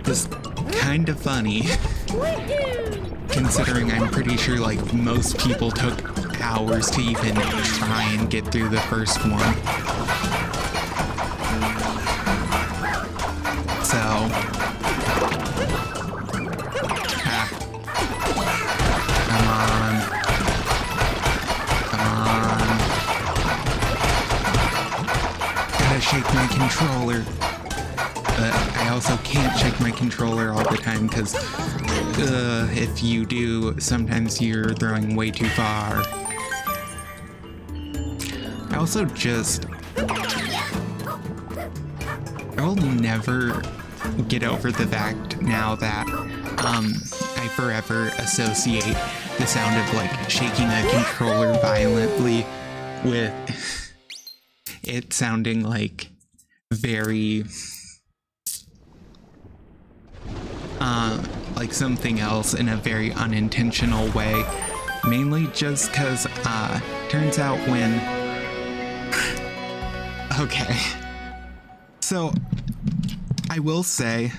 is kind of funny. Considering I'm pretty sure like most people took hours to even try and get through the first one. So come on. Gotta shake my controller. But I also can't shake my controller all the time because if you do, sometimes you're throwing way too far. I also I'll never get over the fact now that I forever associate the sound of like shaking a controller violently with it sounding like very like something else in a very unintentional way, mainly just because turns out when okay, so I will say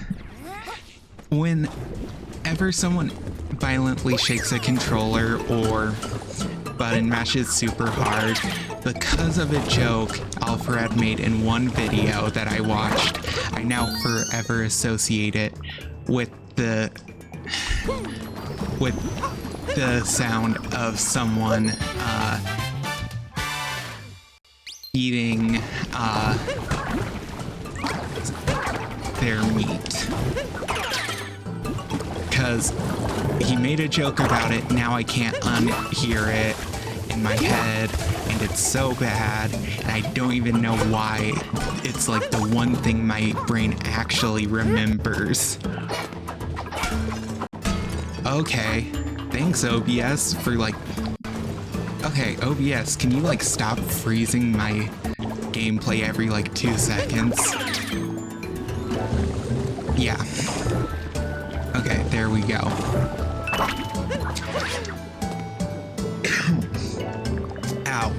whenever someone violently shakes a controller or button mashes super hard because of a joke Alfred made in one video that I watched, I now forever associate it with the sound of someone eating their meat. Because he made a joke about it, now I can't unhear it in my head, and it's so bad, and I don't even know why. It's like the one thing my brain actually remembers. Okay, thanks OBS for like... Okay, OBS, can you like stop freezing my gameplay every like 2 seconds? Yeah. Okay, there we go. Ow.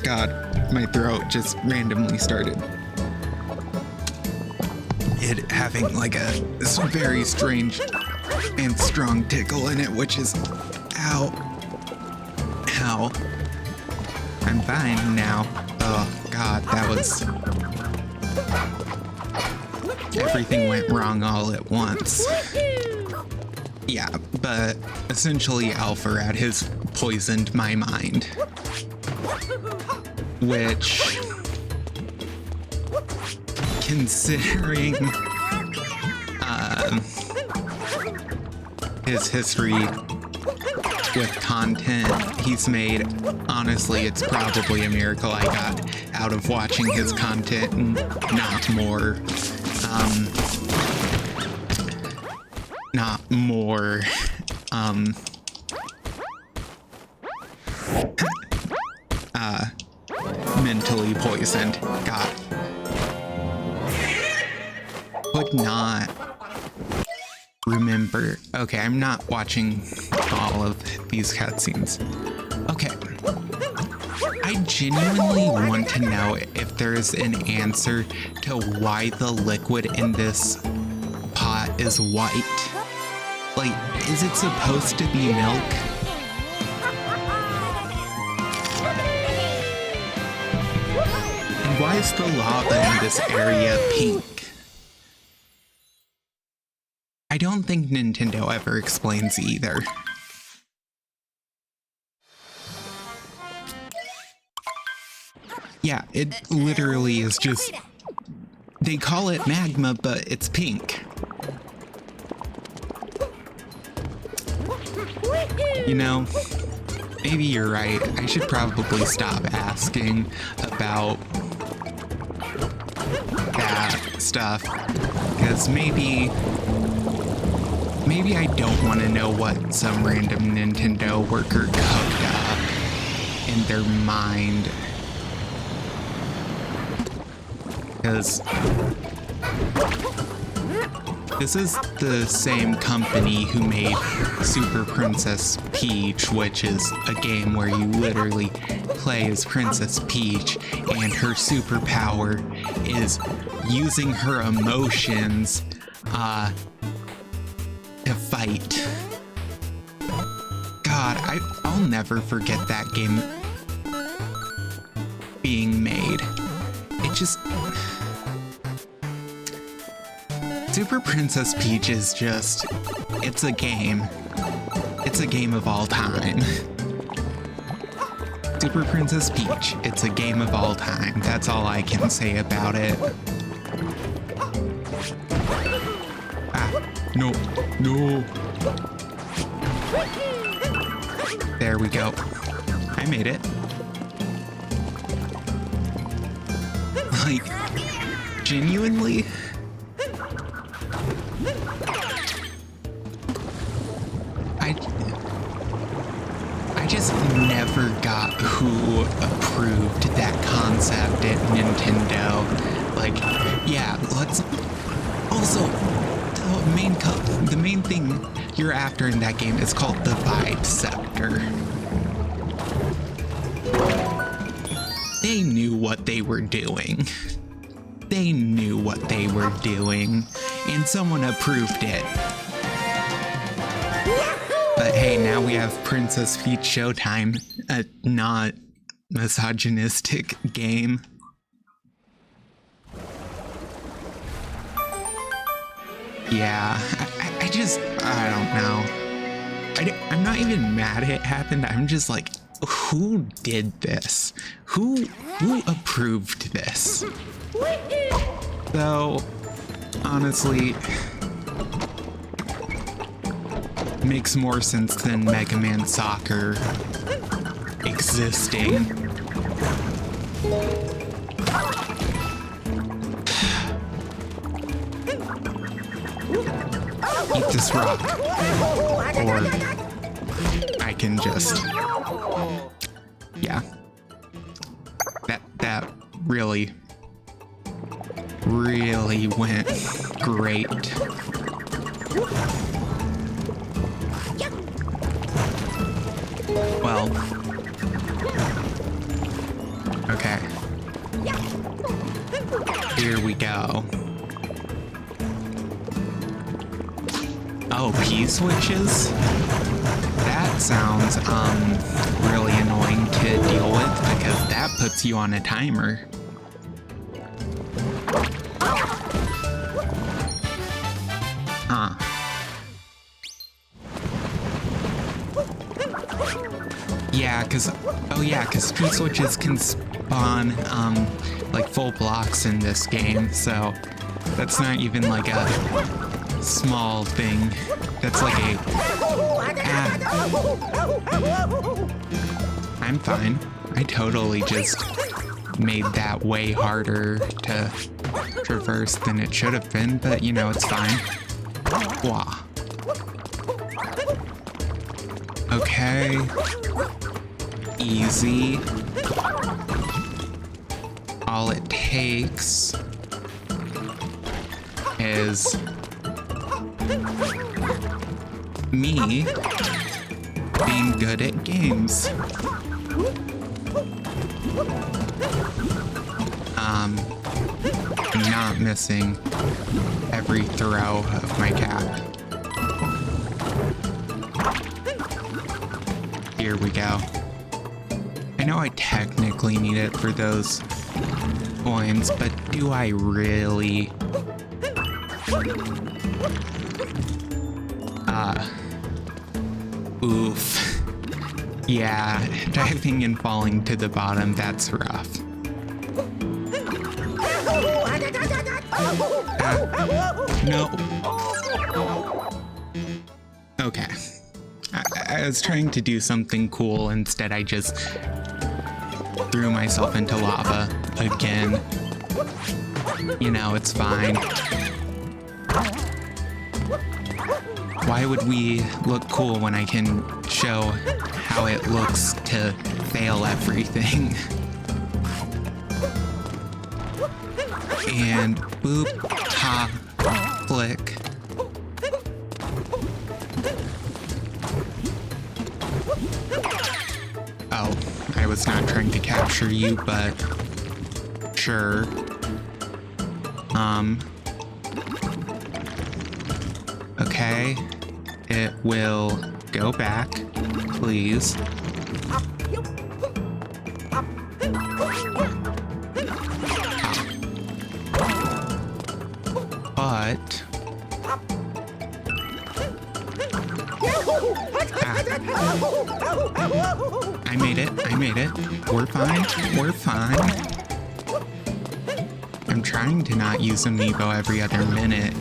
God, my throat just randomly started having like this very strange and strong tickle in it, which is ow. Ow. I'm fine now. Oh God, that was... I everything went wrong all at once. Yeah, but essentially Alpharad has poisoned my mind. Which, considering his history with content he's made, honestly, it's probably a miracle I got out of watching his content and not more mentally poisoned. God. Could not remember. Okay, I'm not watching all of these cutscenes. Okay. I genuinely want to know if there's an answer to why the liquid in this pot is white. Like, is it supposed to be milk? And why is the lava in this area pink? I don't think Nintendo ever explains either. Yeah, it literally is just... They call it magma, but it's pink. You know, maybe you're right. I should probably stop asking about that stuff. Because maybe I don't want to know what some random Nintendo worker cooked up in their mind. Because this is the same company who made Super Princess Peach, which is a game where you literally play as Princess Peach, and her superpower is using her emotions to fight. God, I'll never forget that game being made. It just... Super Princess Peach is just... It's a game. It's a game of all time. Super Princess Peach, it's a game of all time. That's all I can say about it. Ah, no, no. There we go. I made it. Like, genuinely? I just never got who approved that concept at Nintendo. Like, yeah, let's... Also, the main thing you're after in that game is called the Vibe Scepter. They knew what they were doing. They knew what they were doing, and someone approved it. But hey, now we have Princess Peach Showtime, a not misogynistic game. Yeah, I don't know. I'm not even mad it happened, I'm just like, who did this? Who approved this? Though, honestly, makes more sense than Mega Man Soccer existing. Eat this rock. Or I can just... Yeah. That really went great. Well, okay. Here we go. Oh, P-switches? That sounds, really annoying to deal with because that puts you on a timer. because P-switches can spawn, like full blocks in this game, so that's not even like a small thing. That's like a... I'm fine. I totally just made that way harder to traverse than it should have been, but you know, it's fine. Wah. Okay. Easy. All it takes is me being good at games. Not missing every throw of my cap. Here we go. I know I technically need it for those coins, but do I really? Oof. Yeah, diving and falling to the bottom, that's rough. No. Okay. I was trying to do something cool, instead I just threw myself into lava again. You know, it's fine. Why would we look cool when I can show how it looks to fail everything? And boop, ha, flick. Oh, I was not trying to capture you, but sure. Okay, it will go back, please. But I made it. We're fine. I'm trying to not use Amiibo every other minute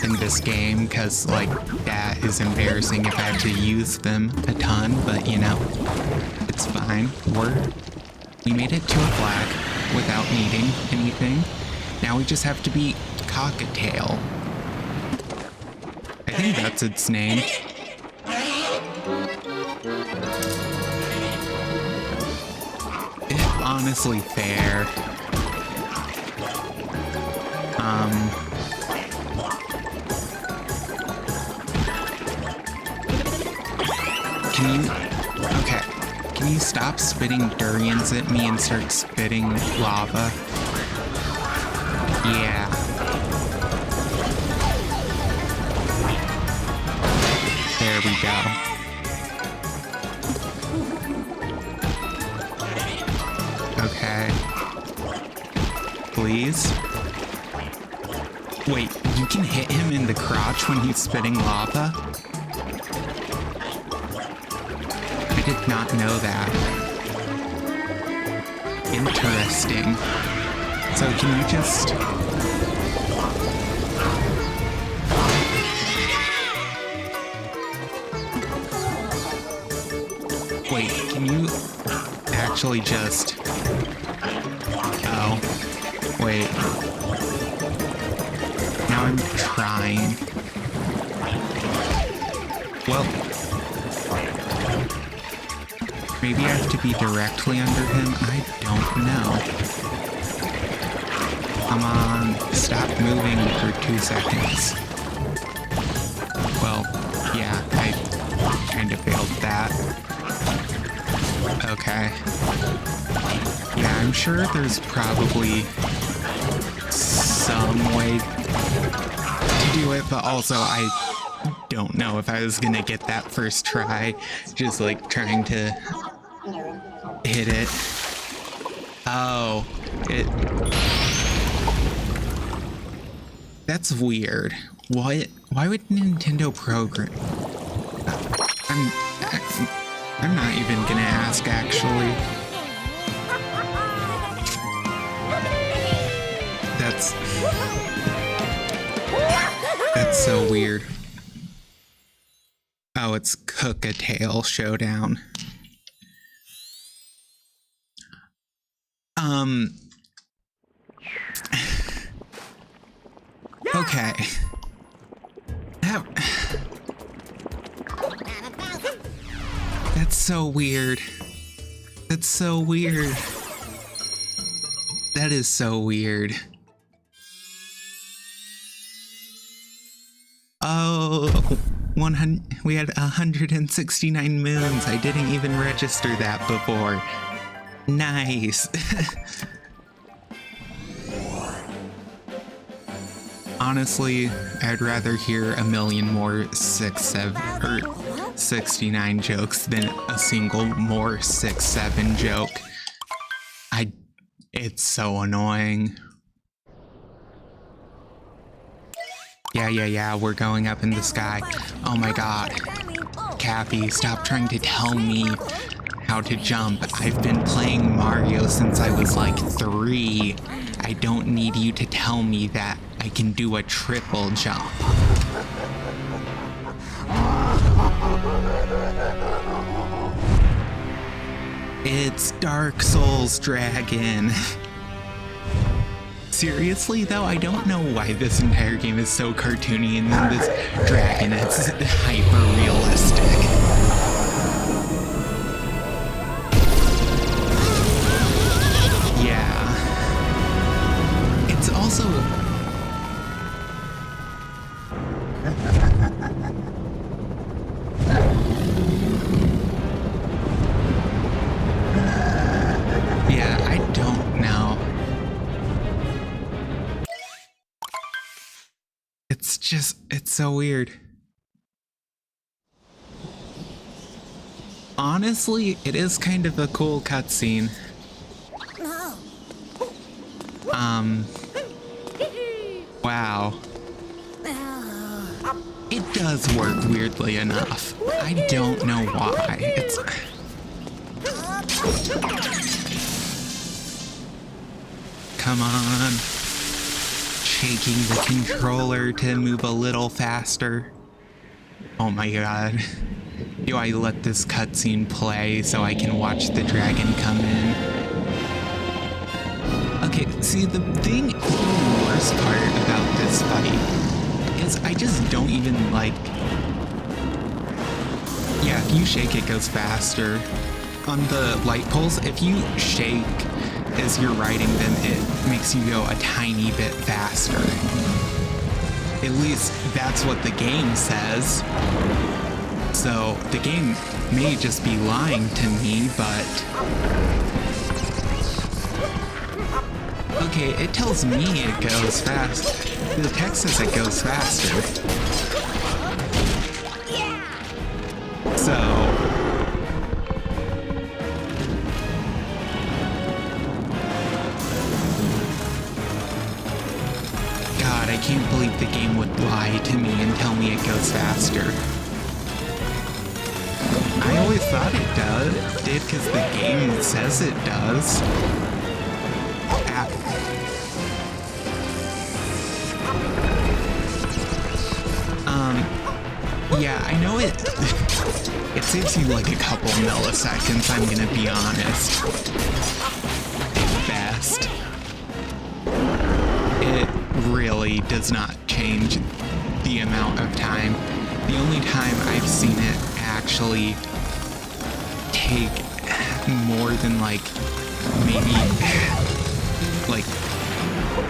in this game, because, like, that is embarrassing if I have to use them a ton, but, you know, it's fine. We made it to a flag without needing anything. Now we just have to beat Cockatail. I think that's its name. It's honestly fair. Can you stop spitting durians at me and start spitting lava? Yeah. There we go. Okay. Please? Wait, you can hit him in the crotch when he's spitting lava? I did not know that. Interesting. So can you just... Wait, can you actually just... Oh. Wait. Now I'm trying. Well... Maybe I have to be directly under him? I don't know. Come on, stop moving for 2 seconds. Well, yeah, I kind of failed that. Okay. Yeah, I'm sure there's probably some way to do it, but also I don't know if I was gonna get that first try, just like trying to hit it. Oh, that's weird. Why would Nintendo program? I'm not even gonna ask, actually. That's so weird. Oh, it's Cook-a-Tale Showdown. Okay. That's so weird. That's so weird. That is so weird. Oh, 100. We had 169 moons. I didn't even register that before. Nice. Honestly, I'd rather hear a million more 69 jokes than a single more 6-7 joke. It's so annoying. Yeah, we're going up in the sky. Oh my god. Cappy, stop trying to tell me how to jump. I've been playing Mario since I was like 3. I don't need you to tell me that I can do a triple jump. It's Dark Souls Dragon. Seriously though, I don't know why this entire game is so cartoony and then this dragon is hyper realistic. Yeah. It's also... Yeah, I don't know. It's so weird. Honestly, it is kind of a cool cutscene. Wow. It does work weirdly enough. I don't know why. It's... Come on. Shaking the controller to move a little faster. Oh my god. Do I let this cutscene play so I can watch the dragon come in? Okay, see the worst part about this fight is I just don't even like... Yeah, if you shake it goes faster. On the light poles, if you shake as you're riding them, it makes you go a tiny bit faster. At least that's what the game says. So the game may just be lying to me, but... Okay, it tells me it goes fast. The text says it goes faster. So... God, I can't believe the game would lie to me and tell me it goes faster. I always thought it did because the game says it does. Yeah, I know it saves you like a couple milliseconds, I'm gonna be honest. At best. It really does not change the amount of time. The only time I've seen it actually take more than like maybe like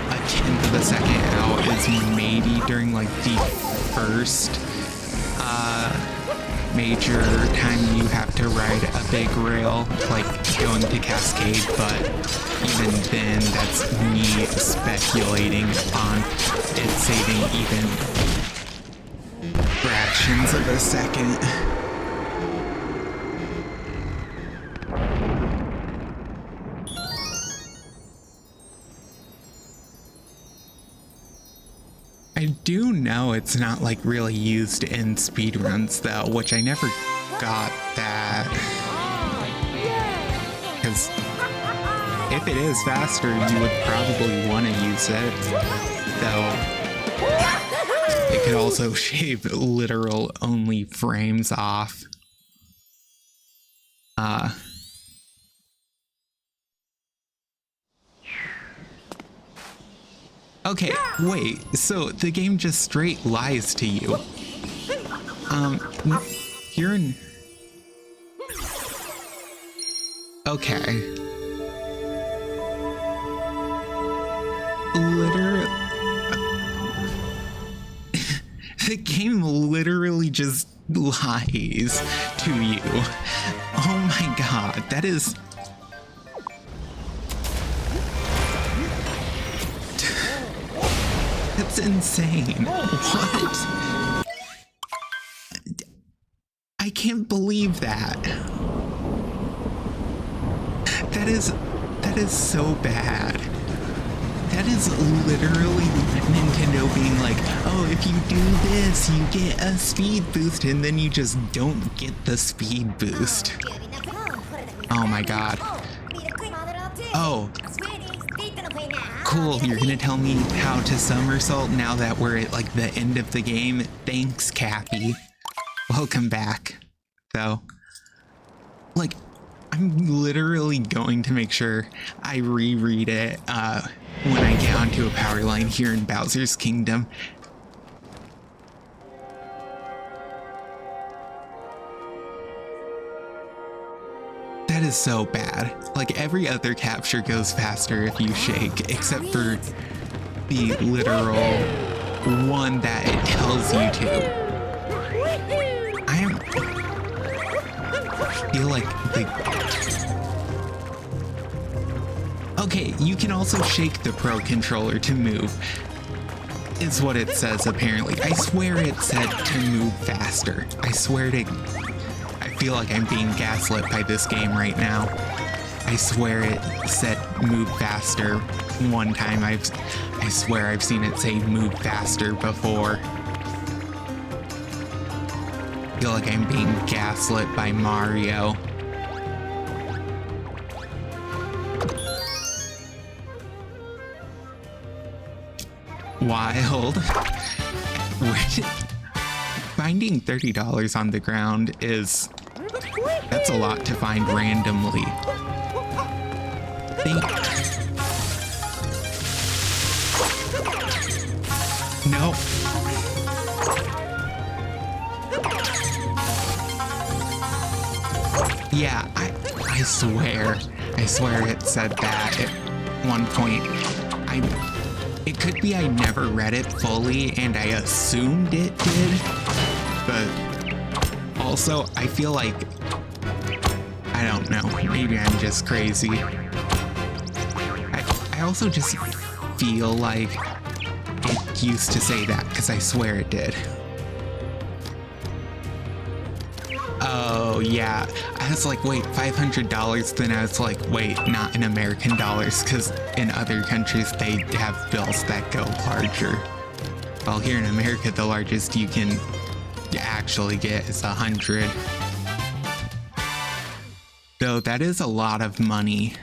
a tenth of a second out is maybe during like the first major time you have to ride a big rail, like going to Cascade, but even then that's me speculating on it saving even fractions of a second. I do know it's not like really used in speedruns though, which I never got that. Because if it is faster, you would probably want to use it. Though it could also shave literal only frames off. Okay, wait, so the game just straight lies to you. You're in... Okay. The game literally just lies to you. Oh my god, that is... That's insane. What? I can't believe that. That is so bad. That is literally Nintendo being like, oh, if you do this, you get a speed boost, and then you just don't get the speed boost. Oh my god. Oh. Cool, you're gonna tell me how to somersault now that we're at like the end of the game? Thanks, Cappy. Welcome back. Though, like, I'm literally going to make sure I reread it when I get onto a power line here in Bowser's Kingdom. That is so bad. Like, every other capture goes faster if you shake, except for the literal one that it tells you to. I feel like Okay, you can also shake the Pro Controller to move, is what it says apparently. I swear it said to move faster. I swear to... I feel like I'm being gaslit by this game right now. I swear it said move faster one time. I swear I've seen it say move faster before. I feel like I'm being gaslit by Mario. Wild. Finding $30 on the ground is... That's a lot to find randomly. No. Yeah, I swear it said that at one point. It could be I never read it fully and I assumed it did, but also I feel like, I don't know, maybe I'm just crazy. I also just feel like it used to say that because I swear it did. Oh yeah, I was like, wait, $500? Then I was like, wait, not in American dollars, because in other countries they have bills that go larger. Well, here in America, the largest you can actually get is 100. Though that is a lot of money,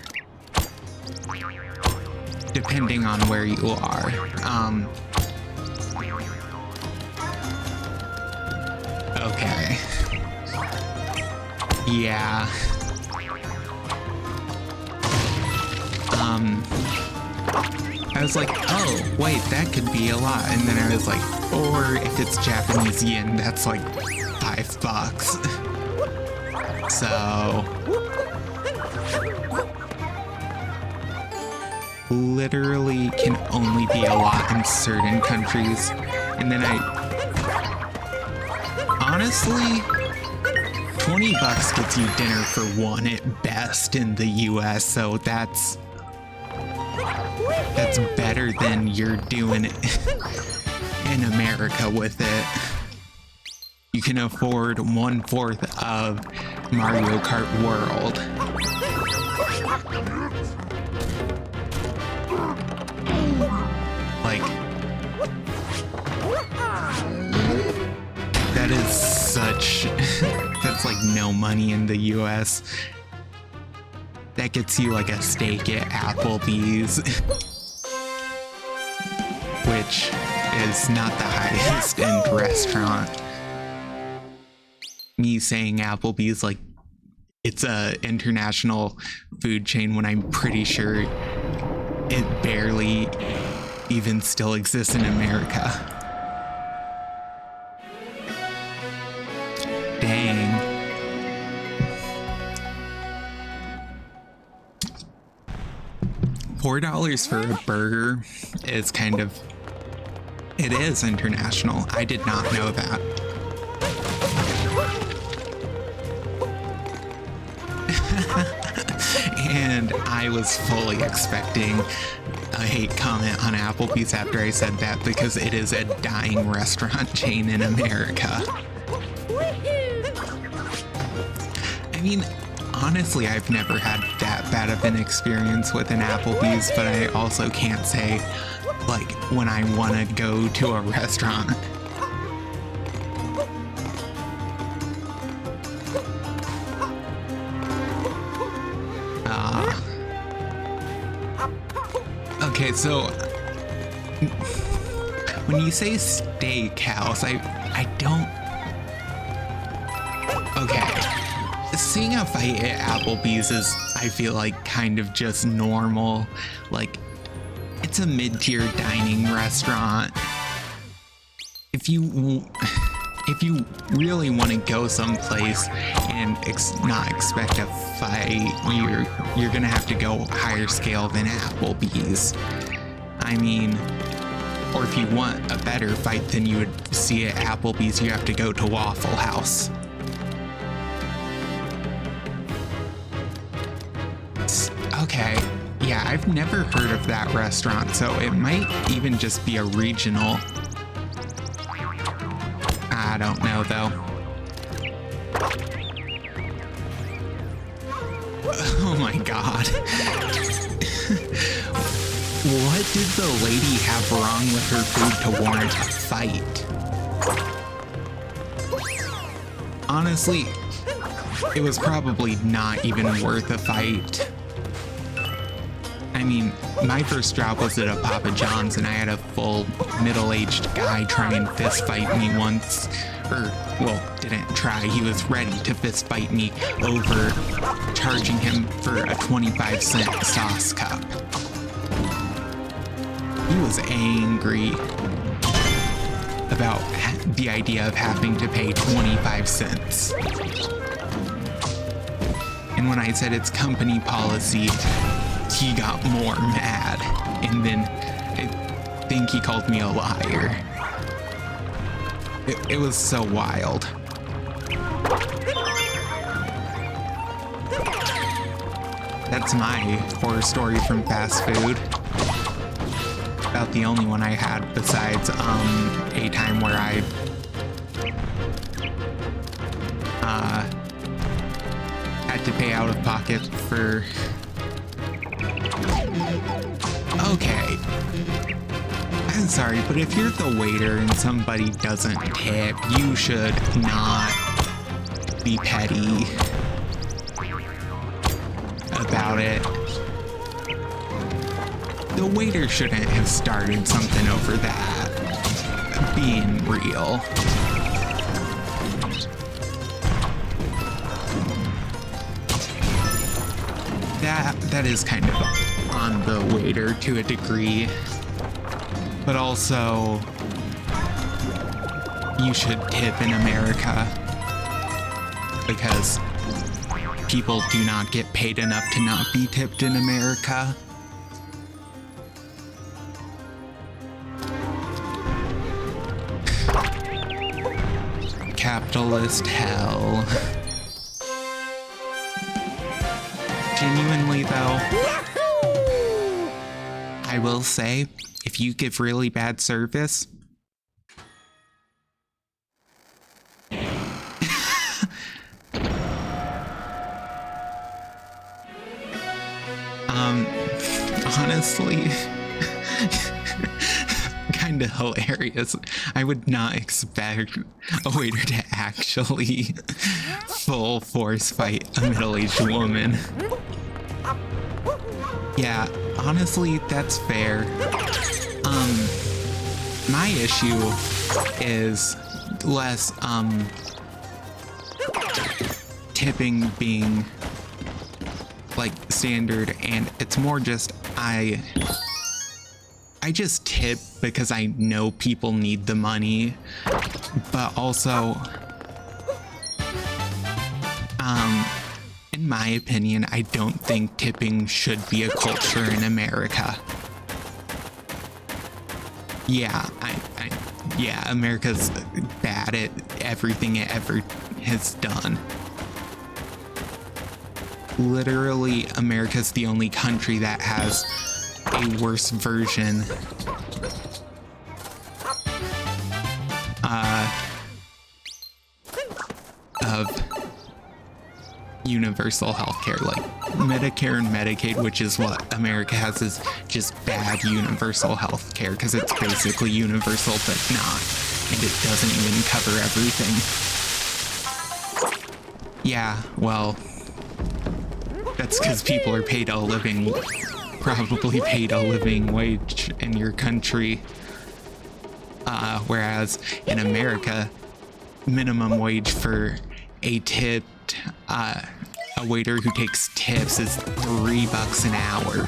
depending on where you are. Okay. Yeah. I was like, oh, wait, that could be a lot. And then I was like, or if it's Japanese yen, that's like $5. So... literally can only be a lot in certain countries. And then honestly, $20 gets you dinner for one at best in the US, so that's better than you're doing in America with it. You can afford 1/4 of Mario Kart World. Like, That is such... That's like no money in the US. That gets you like a steak at Applebee's. Which is not the highest end restaurant. Me saying Applebee's like it's a international food chain when I'm pretty sure it barely even still exists in America. Dang. $4 for a burger is kind of... It is international. I did not know that. And I was fully expecting a hate comment on Applebee's after I said that because it is a dying restaurant chain in America. I mean, honestly, I've never had that bad of an experience with an Applebee's, but I also can't say, like, when I want to go to a restaurant. Okay, so when you say steakhouse, I don't... Okay, seeing a fight at Applebee's is, I feel like, kind of just normal. Like, it's a mid-tier dining restaurant. If you really want to go someplace and not expect a fight, you're gonna have to go higher scale than Applebee's. I mean, or if you want a better fight than you would see at Applebee's, you have to go to Waffle House. Okay, yeah, I've never heard of that restaurant, so it might even just be a regional. I don't know, though. Oh my god. What did the lady have wrong with her food to warrant a fight? Honestly, it was probably not even worth a fight. I mean, my first job was at a Papa John's and I had a full middle-aged guy try and fist fight me once. Well, didn't try, he was ready to fist fight me over charging him for a 25-cent sauce cup. He was angry about the idea of having to pay 25 cents. And when I said it's company policy, he got more mad, and then I think he called me a liar. It was so wild. That's my horror story from fast food. About the only one I had besides a time where I had to pay out of pocket for... Okay, I'm sorry, but if you're the waiter and somebody doesn't tip, you should not be petty about it. The waiter shouldn't have started something over that. Being real. That is kind of on the waiter to a degree, but also you should tip in America because people do not get paid enough to not be tipped in America. Capitalist hell. Genuinely though, I will say, if you give really bad service, honestly, kind of hilarious. I would not expect a waiter to actually full force fight a middle-aged woman. Yeah, honestly, that's fair. My issue is less, tipping being, like, standard, and it's more just, I just tip because I know people need the money, but also, in my opinion, I don't think tipping should be a culture in America. Yeah, yeah, America's bad at everything it ever has done. Literally, America's the only country that has a worse version of universal healthcare. Like Medicare and Medicaid, which is what America has, is just bad universal healthcare because it's basically universal but not, and it doesn't even cover everything. Yeah, well, that's because people are paid a living, probably paid a living wage in your country, whereas in America, minimum wage for a tipped a waiter who takes tips is $3 an hour.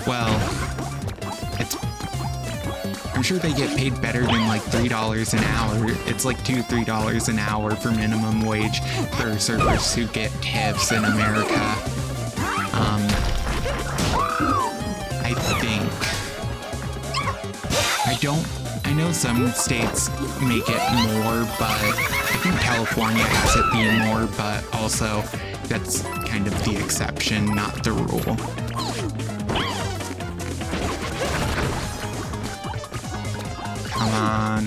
Well, I'm sure they get paid better than like $3 an hour. It's like $2-3 an hour for minimum wage for servers who get tips in America. I know some states make it more, but I think California has it be more, but also that's kind of the exception, not the rule. Come on.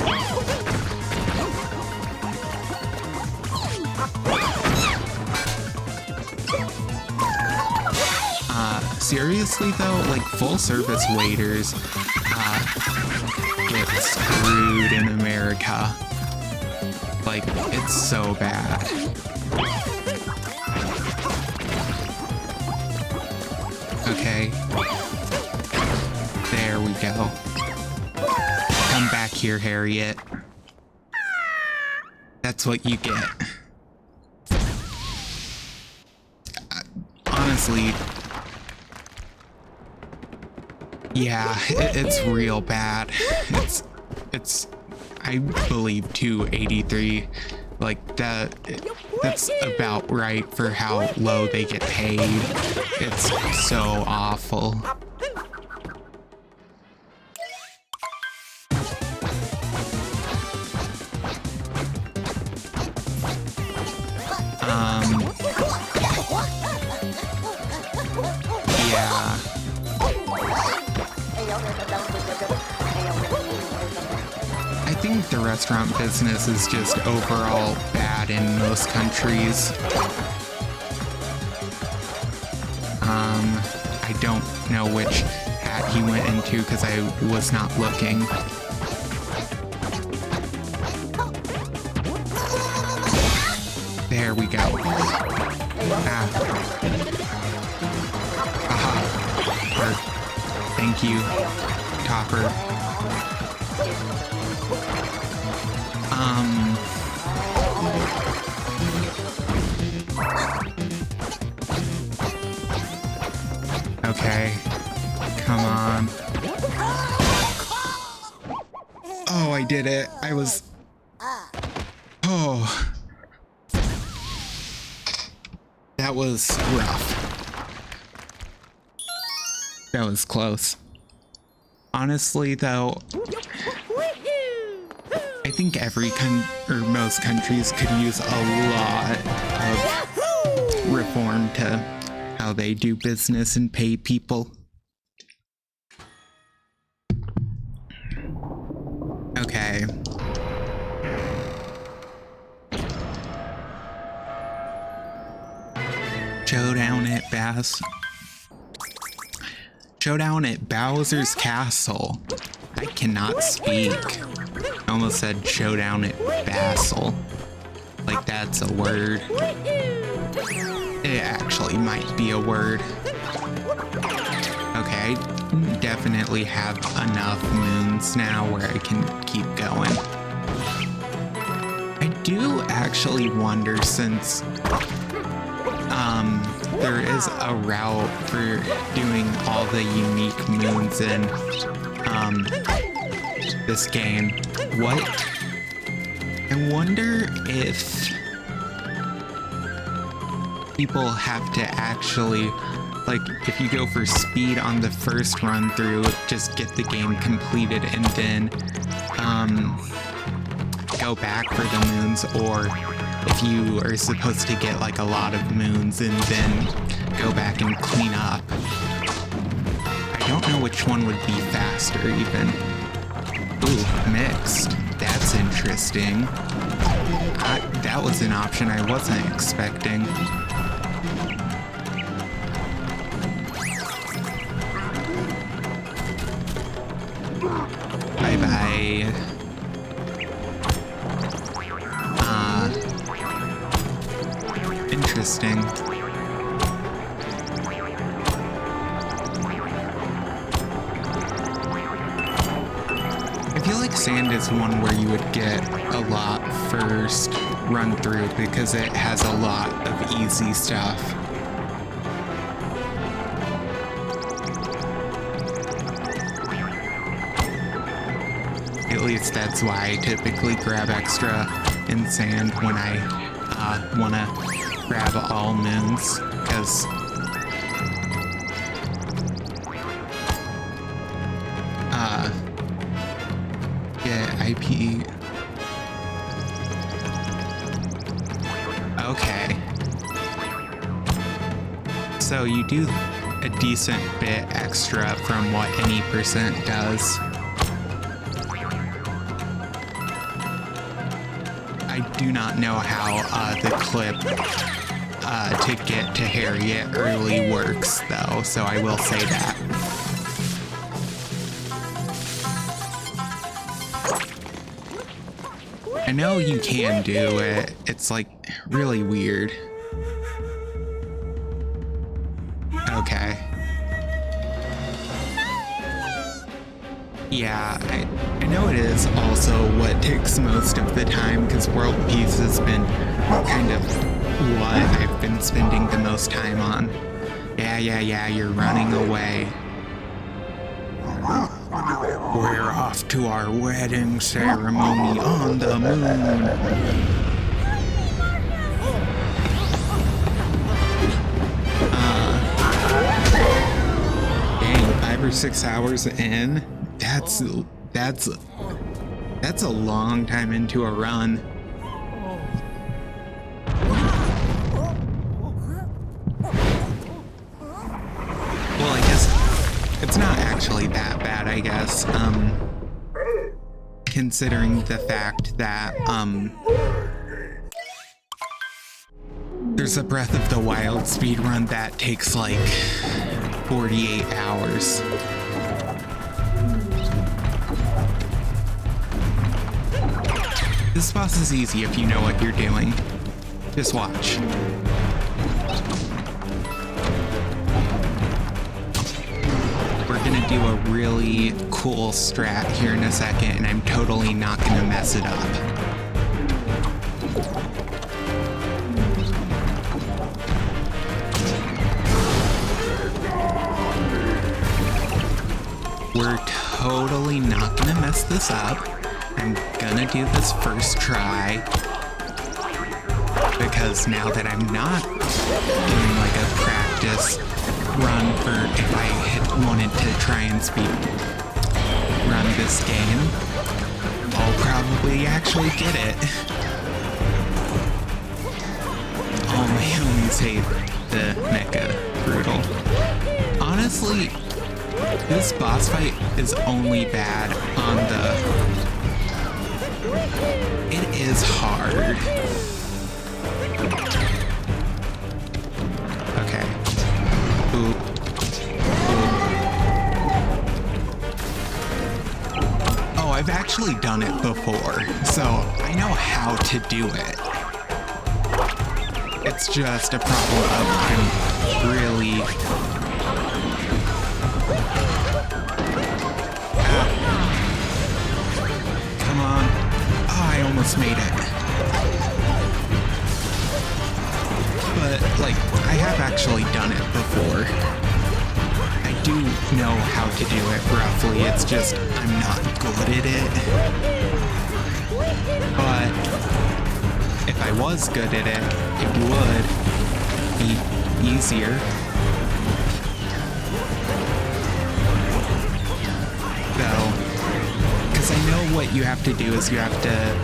Seriously though, like full service waiters, get screwed in America. Like, it's so bad. Okay. There we go. Come back here, Harriet. That's what you get. Honestly, yeah, it's real bad. It's I believe 283, like that's about right for how low they get paid. It's so awful. Yeah. I think the restaurant business is just overall bad in most countries. I don't know which hat he went into because I was not looking. There we go. Aha. Thank you, Topper. Okay. Come on. Oh, I did it. I was... Oh. That was rough. That was close. Honestly, though, I think most countries could use a lot of reform to how they do business and pay people. Okay. Showdown at Bass. Showdown at Bowser's Castle. I cannot speak. I almost said showdown at Bassel. Like that's a word. It actually might be a word. Okay, I definitely have enough moons now where I can keep going. I do actually wonder, since there is a route for doing all the unique moons in this game. I wonder if people have to actually, like, if you go for speed on the first run through, just get the game completed and then go back for the moons, or if you are supposed to get like a lot of moons and then go back and clean up. I don't know which one would be faster even. Ooh, mixed. That's interesting. That was an option I wasn't expecting. Bye-bye. Interesting. I feel like sand is one where you would get a lot first run through because it has a lot of easy stuff. At least that's why I typically grab extra in sand when I want to grab all moons, because yeah, IP. Okay. So you do a decent bit extra from what any percent does. I do not know how the clip to get to Harriet early works, though, so I will say that. I know you can do it. It's like really weird. Okay. Yeah, I know it is also what takes most of the time, because World Peace has been kind of what I've been spending the most time on. Yeah, you're running away. We're off to our wedding ceremony on the moon. Dang, 5 or 6 hours in? That's a long time into a run. Well, I guess it's not actually that bad, I guess, considering the fact that, there's a Breath of the Wild speedrun that takes like 48 hours. This boss is easy if you know what you're doing. Just watch. We're gonna do a really cool strat here in a second, and I'm totally not gonna mess it up. We're totally not gonna mess this up. I'm gonna do this first try, because now that I'm not doing like a practice run for if I wanted to try and run this game, I'll probably actually get it. All my homies hate the Mecha Brutal. Honestly, this boss fight is only bad on the... It is hard. Okay. Boop. Boop. I've actually done it before, so I know how to do it. It's just a problem of I'm really... Come on. Oh, I almost made it. But, like, I have actually done it before. I do know how to do it roughly, it's just I'm not good at it. But if I was good at it, it would be easier. Though, because I know what you have to do is you have to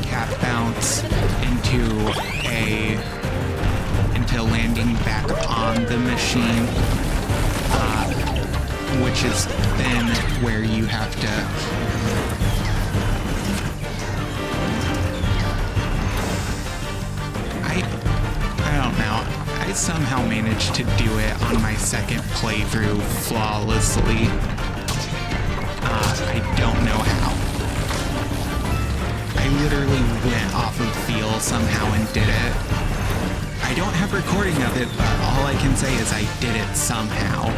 cap bounce into landing back on the machine, which is then where you have to I don't know. I somehow managed to do it on my second playthrough flawlessly. I don't know how. I literally went off of feel somehow and did it. I don't have recording of it, but all I can say is I did it somehow.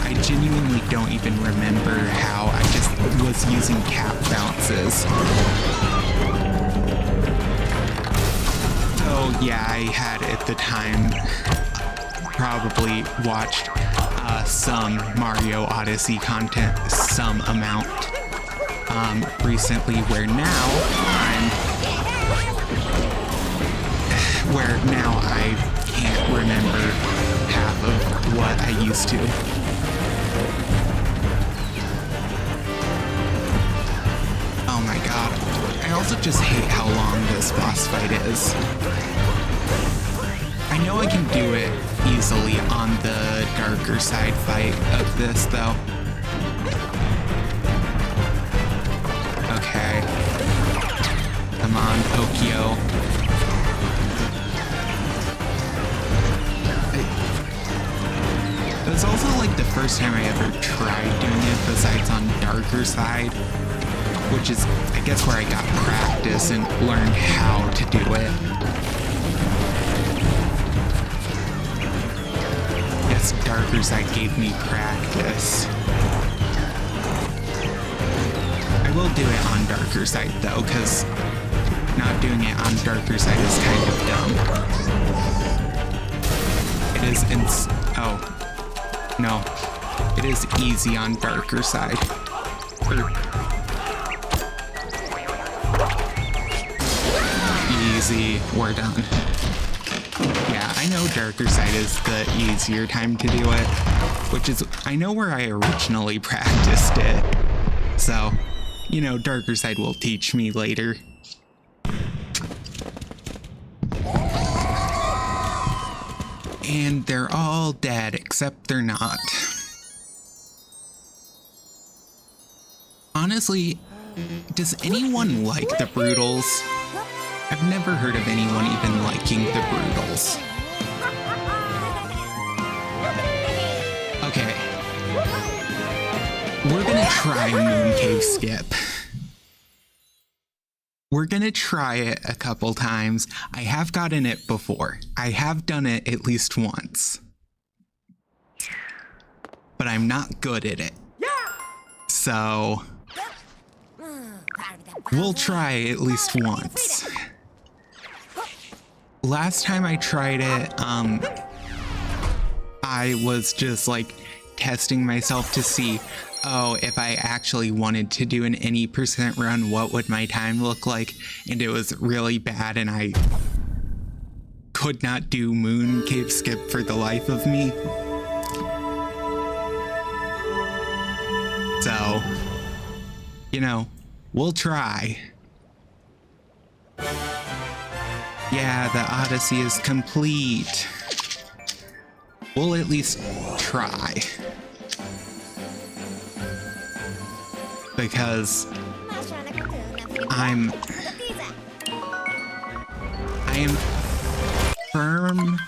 I genuinely don't even remember how. I just was using cap bounces. So yeah, I had at the time probably watched some Mario Odyssey content, some amount, recently, where now I can't remember half of what I used to. Oh my god. I also just hate how long this boss fight is. I know I can do it easily on the darker side fight of this, though. Okay. Come on, Tokyo. It was also like the first time I ever tried doing it besides on darker side, which is, I guess, where I got practice and learned how to do it. Yes, darker side gave me practice. I will do it on darker side though, because not doing it on darker side is kind of dumb. It is oh. No. It is easy on darker side. Easy. We're done. Yeah, I know darker side is the easier time to do it, which is, I know where I originally practiced it. So, you know, darker side will teach me later. And they're all dead, except they're not. Honestly, does anyone like the Broodals? I've never heard of anyone even liking the Broodals. Okay. We're gonna try Moon Cave Skip. We're gonna try it a couple times. I have gotten it before. I have done it at least once. But I'm not good at it. So we'll try at least once. Last time I tried it, I was just like testing myself to see, oh, if I actually wanted to do an any % run, what would my time look like? And it was really bad, and I could not do Moon Cave Skip for the life of me. So, you know, we'll try. Yeah, the Odyssey is complete. We'll at least try. Because I am firm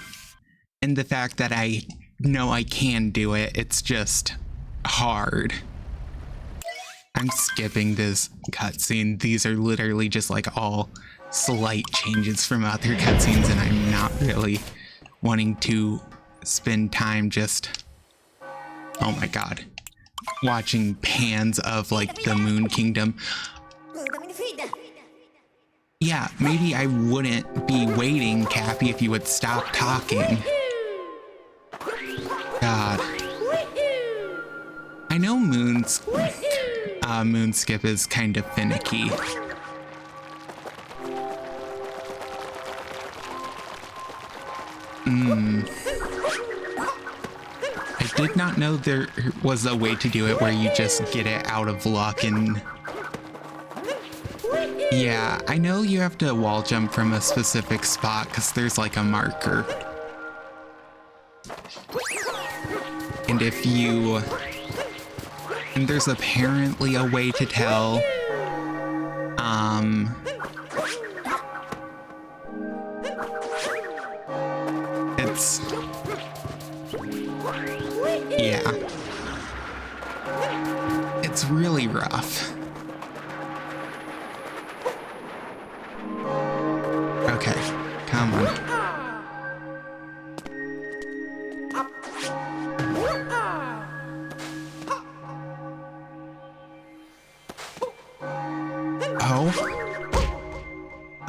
in the fact that I know I can do it. It's just hard. I'm skipping this cutscene. These are literally just like all slight changes from other cutscenes, and I'm not really wanting to spend time just, oh my god, watching pans of like the Moon Kingdom. Yeah, maybe I wouldn't be waiting, Cappy, if you would stop talking. God. I know Moonskip is kind of finicky. I did not know there was a way to do it where you just get it out of luck and... Yeah, I know you have to wall jump from a specific spot because there's like a marker. And if you... And there's apparently a way to tell. It's... Yeah. It's really rough. Okay, come on.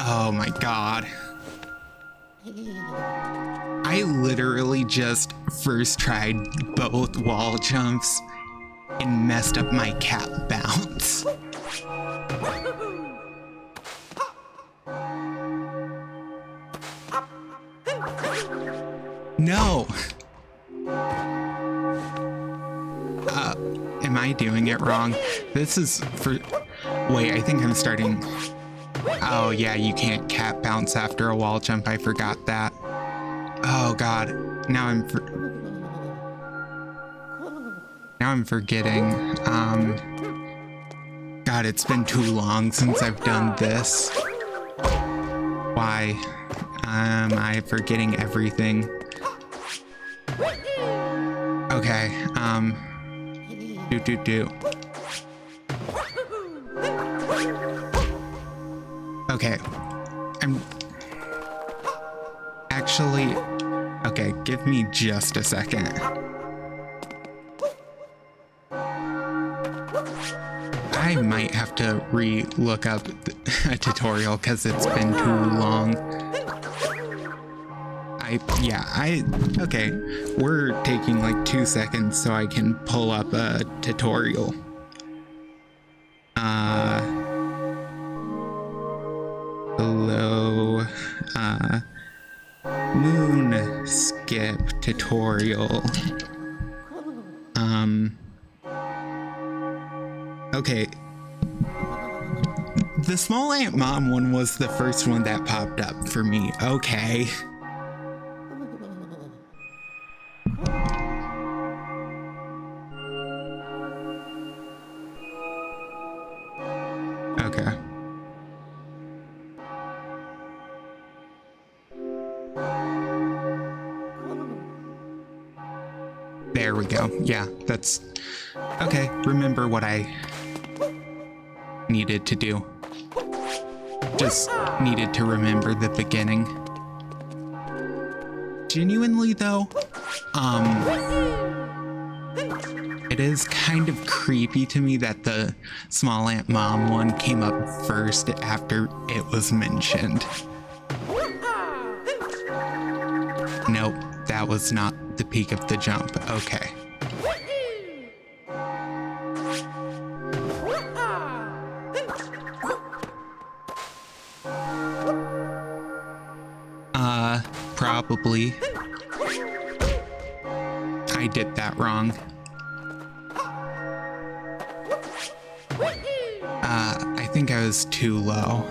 Oh my god. I literally just first tried both wall jumps and messed up my cat bounce. No! Am I doing it wrong? This is for... Wait, I think I'm starting... Oh yeah, you can't cat bounce after a wall jump. I forgot that. Oh god. Now I'm forgetting. God, it's been too long since I've done this. Why am I forgetting everything? Okay, Okay, actually, okay, give me just a second. I might have to re-look up a tutorial because it's been too long. Okay, we're taking like 2 seconds so I can pull up a tutorial. Hello, Moonskip tutorial. Okay. The Small Ant Mom one was the first one that popped up for me. Okay. Okay. There we go. Yeah, that's... Okay, remember what I needed to do. Just needed to remember the beginning. Genuinely though, it is kind of creepy to me that the Small Ant Mom one came up first after it was mentioned. Nope, that was not the peak of the jump. Okay. Probably. I did that wrong. I think I was too low.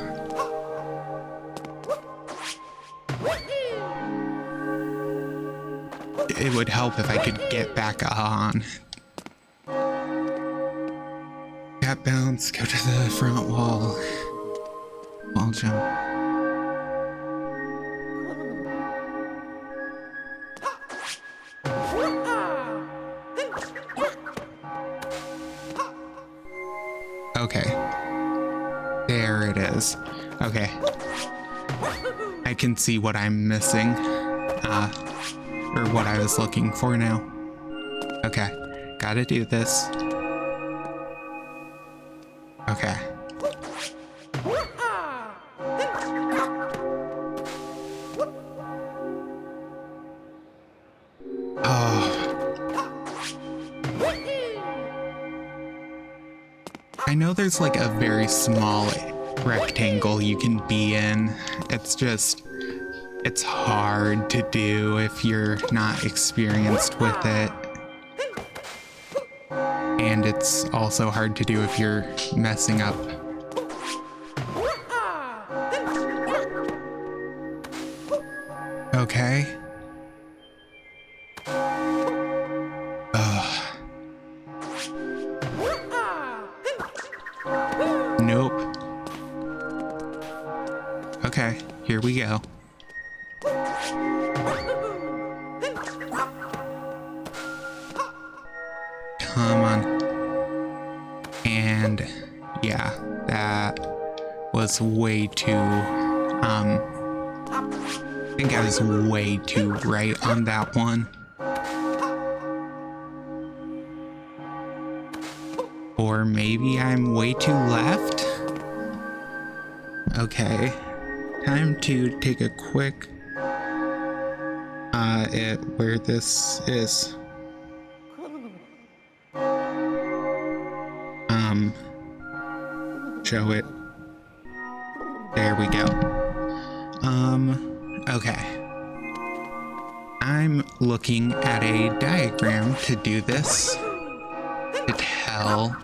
It would help if I could get back on. Cat bounce, go to the front wall. Wall jump. Okay. There it is. Okay. I can see what I'm missing. Or what I was looking for now. Okay. Gotta do this. Okay. I know there's like a very small rectangle you can be in. It's hard to do if you're not experienced with it. And it's also hard to do if you're messing up. Okay. Nope. Okay, here we go. Come on. And yeah, that was way too, I think I was way too right on that one. Or maybe I'm way too left? Okay, time to take a quick at where this is. Show it. There we go. Okay. I'm looking at a diagram to do this. To tell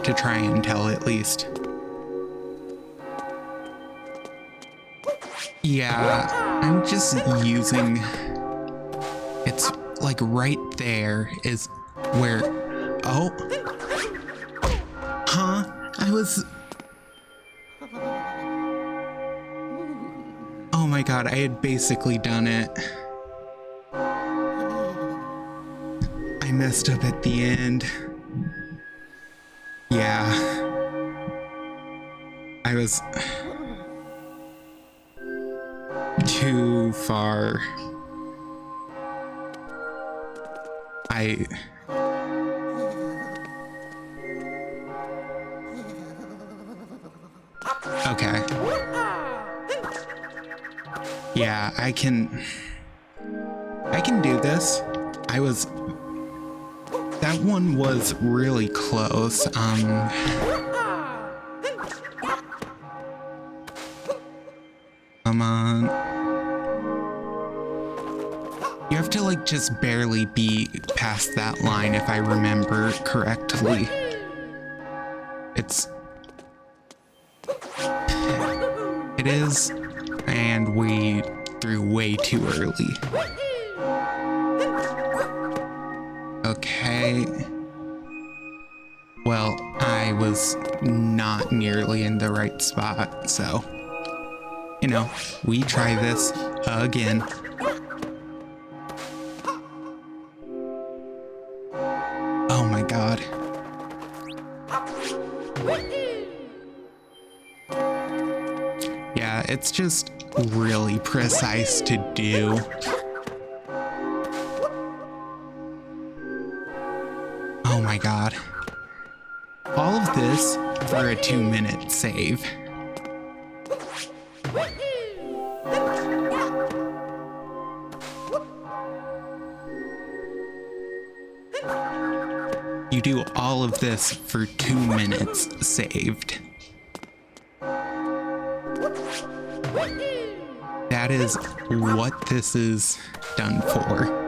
to try and tell at least. Yeah, I'm just using, it's like right there is where, oh, huh? Oh my god, I had basically done it. I messed up at the end. Yeah. I was too far. Okay. Yeah, I can do this. That one was really close. Come on. You have to like just barely be past that line if I remember correctly. It is, and we threw way too early. Okay. Well, I was not nearly in the right spot, so, you know, we try this again. Oh my god. Yeah, it's just really precise to do. Oh my god. All of this for a 2-minute save. You do all of this for 2 minutes saved. That is what this is done for.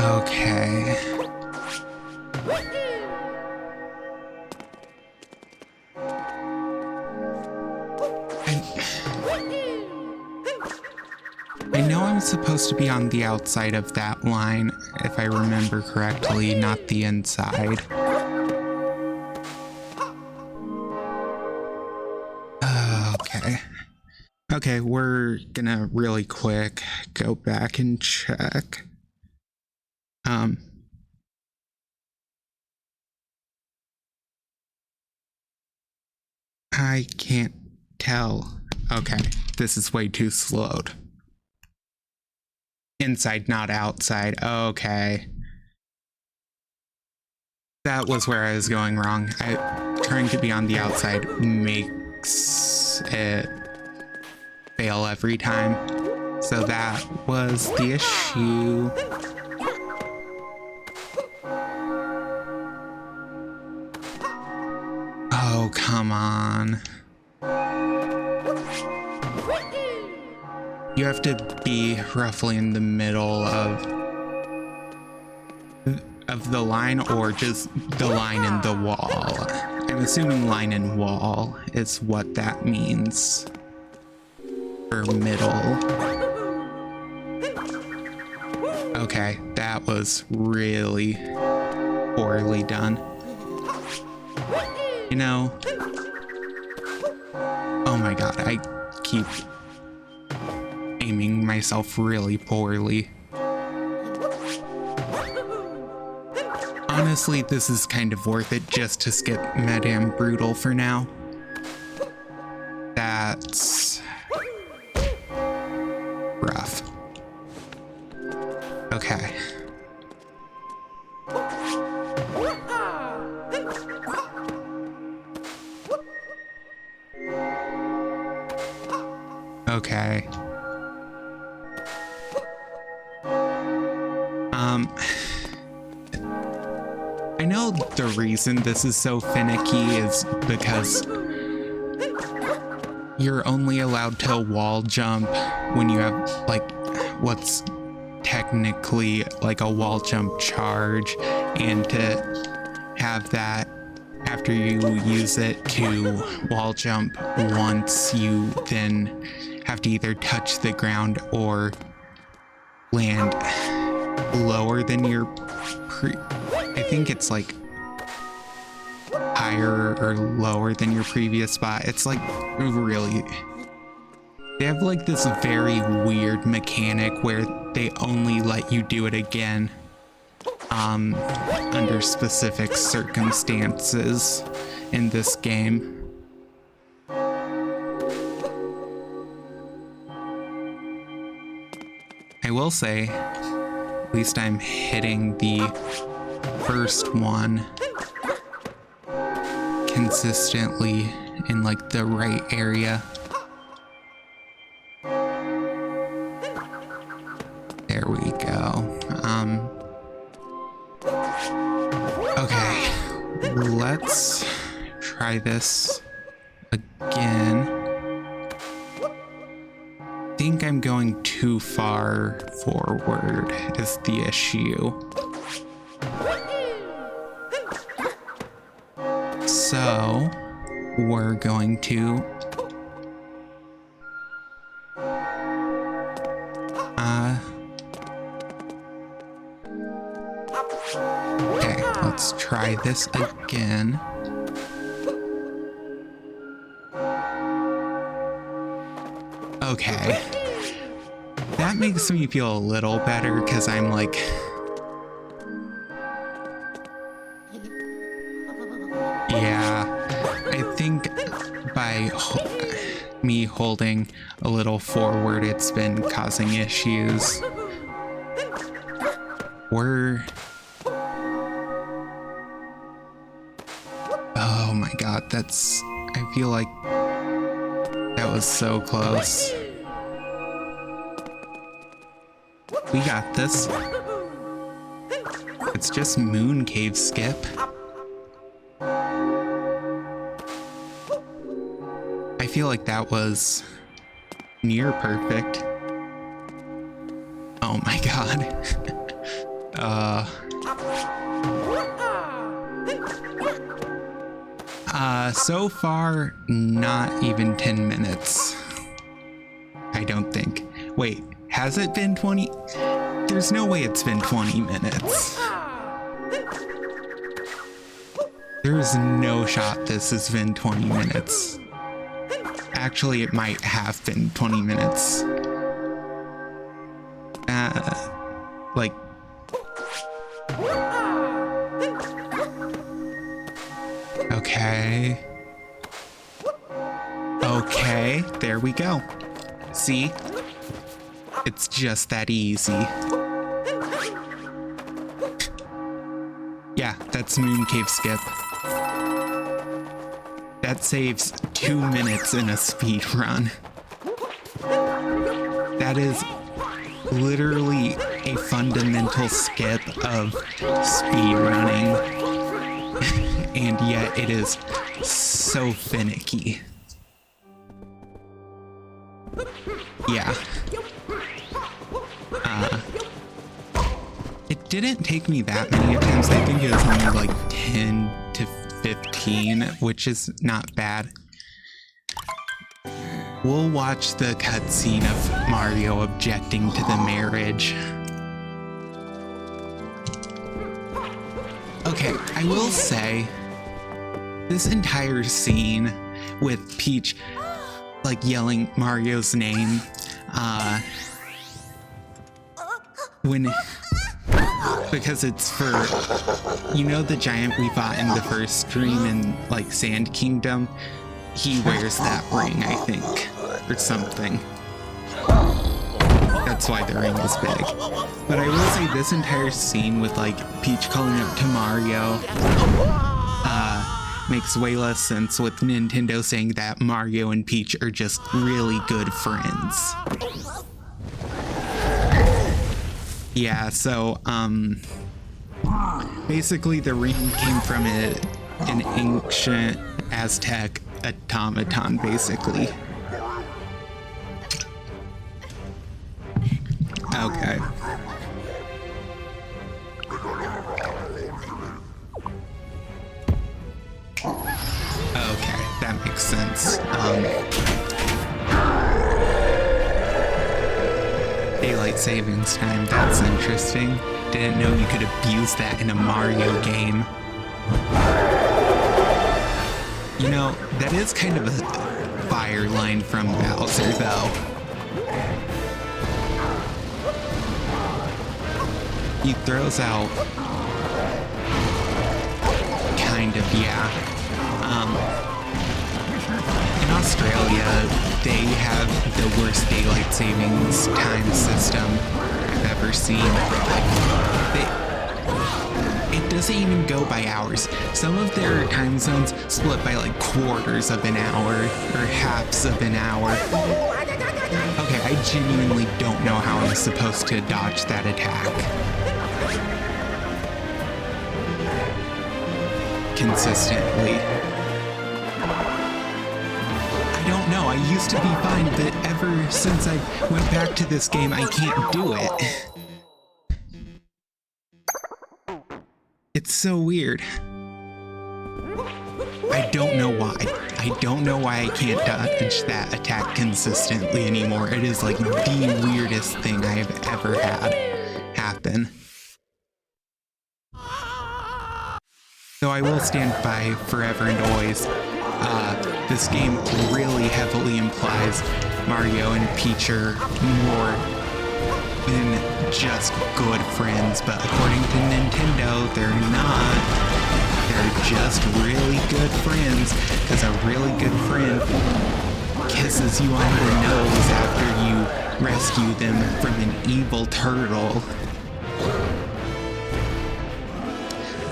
Okay. I know I'm supposed to be on the outside of that line, if I remember correctly, not the inside. Okay. Okay, we're gonna really quick go back and check. I can't tell. Okay, this is way too slowed. Inside, not outside. Okay. That was where I was going wrong. Trying to be on the outside makes it fail every time. So that was the issue. Oh, come on. You have to be roughly in the middle of the line, or just the line in the wall. I'm assuming line and wall is what that means for middle. Okay, that was really poorly done. You know, oh my god, I keep aiming myself really poorly. Honestly, this is kind of worth it just to skip Madame Brutal for now. That's rough. Okay. Okay. I know the reason this is so finicky is because you're only allowed to wall jump when you have like what's technically like a wall jump charge, and to have that after you use it to wall jump once, you then have to either touch the ground or land lower than your I think it's like higher or lower than your previous spot. It's like really, they have like this very weird mechanic where they only let you do it again under specific circumstances in this game. I will say, at least I'm hitting the first one consistently in like the right area. There we go. Okay, let's try this again. I think I'm going too far forward is the issue. So we're going to okay, let's try this again. Okay, that makes me feel a little better because I'm like, yeah, I think by me holding a little forward, it's been causing issues. Oh my god, I feel like that was so close. We got this. It's just Moon Cave skip. I feel like that was near perfect. Oh my god. So far, not even 10 minutes. I don't think. Wait, has it been 20? There's no way it's been 20 minutes. There's no shot this has been 20 minutes. Actually, it might have been 20 minutes. Like... Okay. Okay, there we go. See? It's just that easy. Yeah, that's Moon Cave Skip. That saves 2 minutes in a speed run. That is literally a fundamental skip of speed running. And yet it is so finicky. Yeah. It didn't take me that many attempts. I think it was only like 10 to 15, which is not bad. We'll watch the cutscene of Mario objecting to the marriage. Okay, I will say, this entire scene with Peach, like, yelling Mario's name, because it's for, you know, the giant we fought in the first stream in, like, Sand Kingdom? He wears that ring, I think, or something. That's why the ring is big. But I will say this entire scene with, like, Peach calling up to Mario, makes way less sense with Nintendo saying that Mario and Peach are just really good friends. Yeah, so, basically the ring came from an ancient Aztec automaton, basically. Okay. Okay, that makes sense. Daylight savings time, that's interesting. Didn't know you could abuse that in a Mario game. You know, that is kind of a fire line from Bowser, though. He throws out... kind of, yeah. In Australia, they have the worst daylight savings time system I've ever seen. It doesn't even go by hours. Some of their time zones split by like quarters of an hour or halves of an hour. Okay, I genuinely don't know how I'm supposed to dodge that attack consistently. I don't know, I used to be fine, but ever since I went back to this game, I can't do it. It's so weird. I don't know why. I don't know why I can't dodge that attack consistently anymore. It is like the weirdest thing I have ever had happen. So I will stand by forever and always. This game really heavily implies Mario and Peach are more than just good friends, but according to Nintendo, they're not. They're just really good friends, because a really good friend kisses you on the nose after you rescue them from an evil turtle.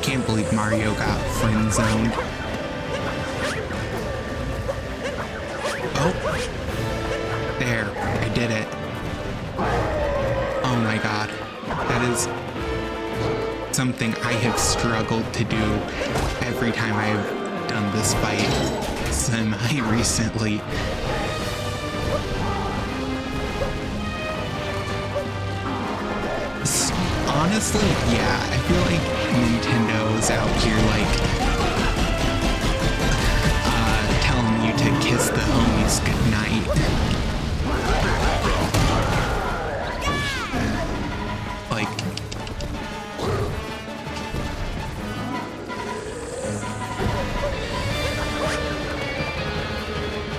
Can't believe Mario got friend zoned. Oh, there, I did it. Oh my god, that is something I have struggled to do every time I've done this fight semi-recently. Honestly, yeah, I feel like Nintendo's out here, like, telling you to kiss the homies goodnight. Like,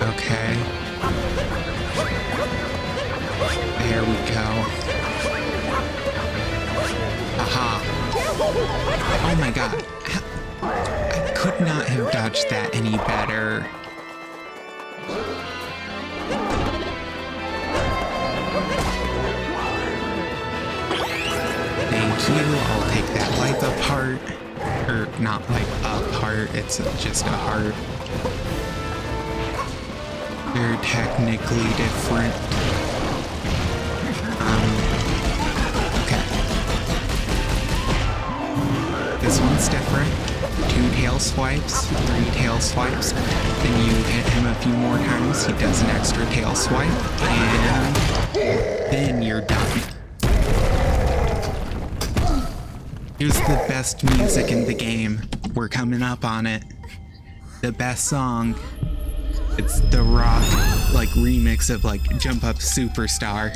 okay. my god. I could not have dodged that any better. Thank you. I'll take that life apart. Or not like a heart, it's just a heart. They're technically different. Okay. This one's different. 2 tail swipes, 3 tail swipes. Then you hit him a few more times, he does an extra tail swipe, and then you're done. Here's the best music in the game. We're coming up on it. The best song. It's the rock, like, remix of, like, Jump Up Superstar.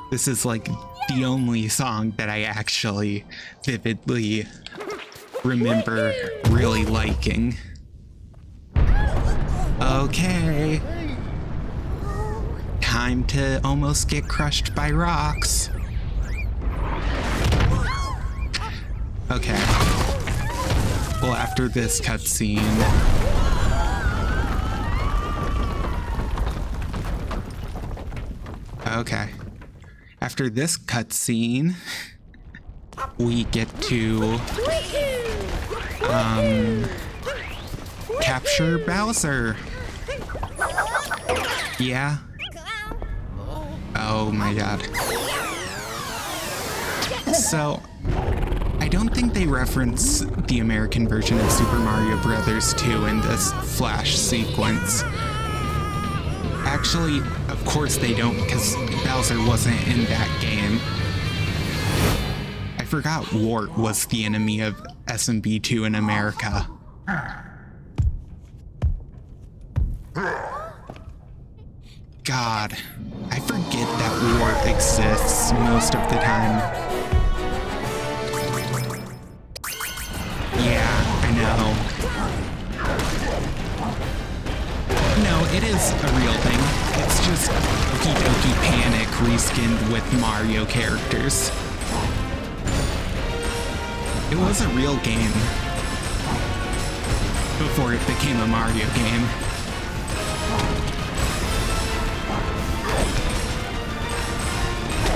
This is, like, the only song that I actually vividly remember really liking. Okay. Time to almost get crushed by rocks. Okay. Well, after this cutscene... Okay. After this cutscene, we get to... capture Bowser. Yeah. Oh my god. So, I don't think they reference the American version of Super Mario Bros. 2 in this flash sequence. Actually, of course they don't, because Bowser wasn't in that game. I forgot Wart was the enemy of SMB2 in America. God, I forget that Wart exists most of the time. Yeah, I know. No, it is a real thing. It's just Doki Doki Panic reskinned with Mario characters. It was a real game before it became a Mario game.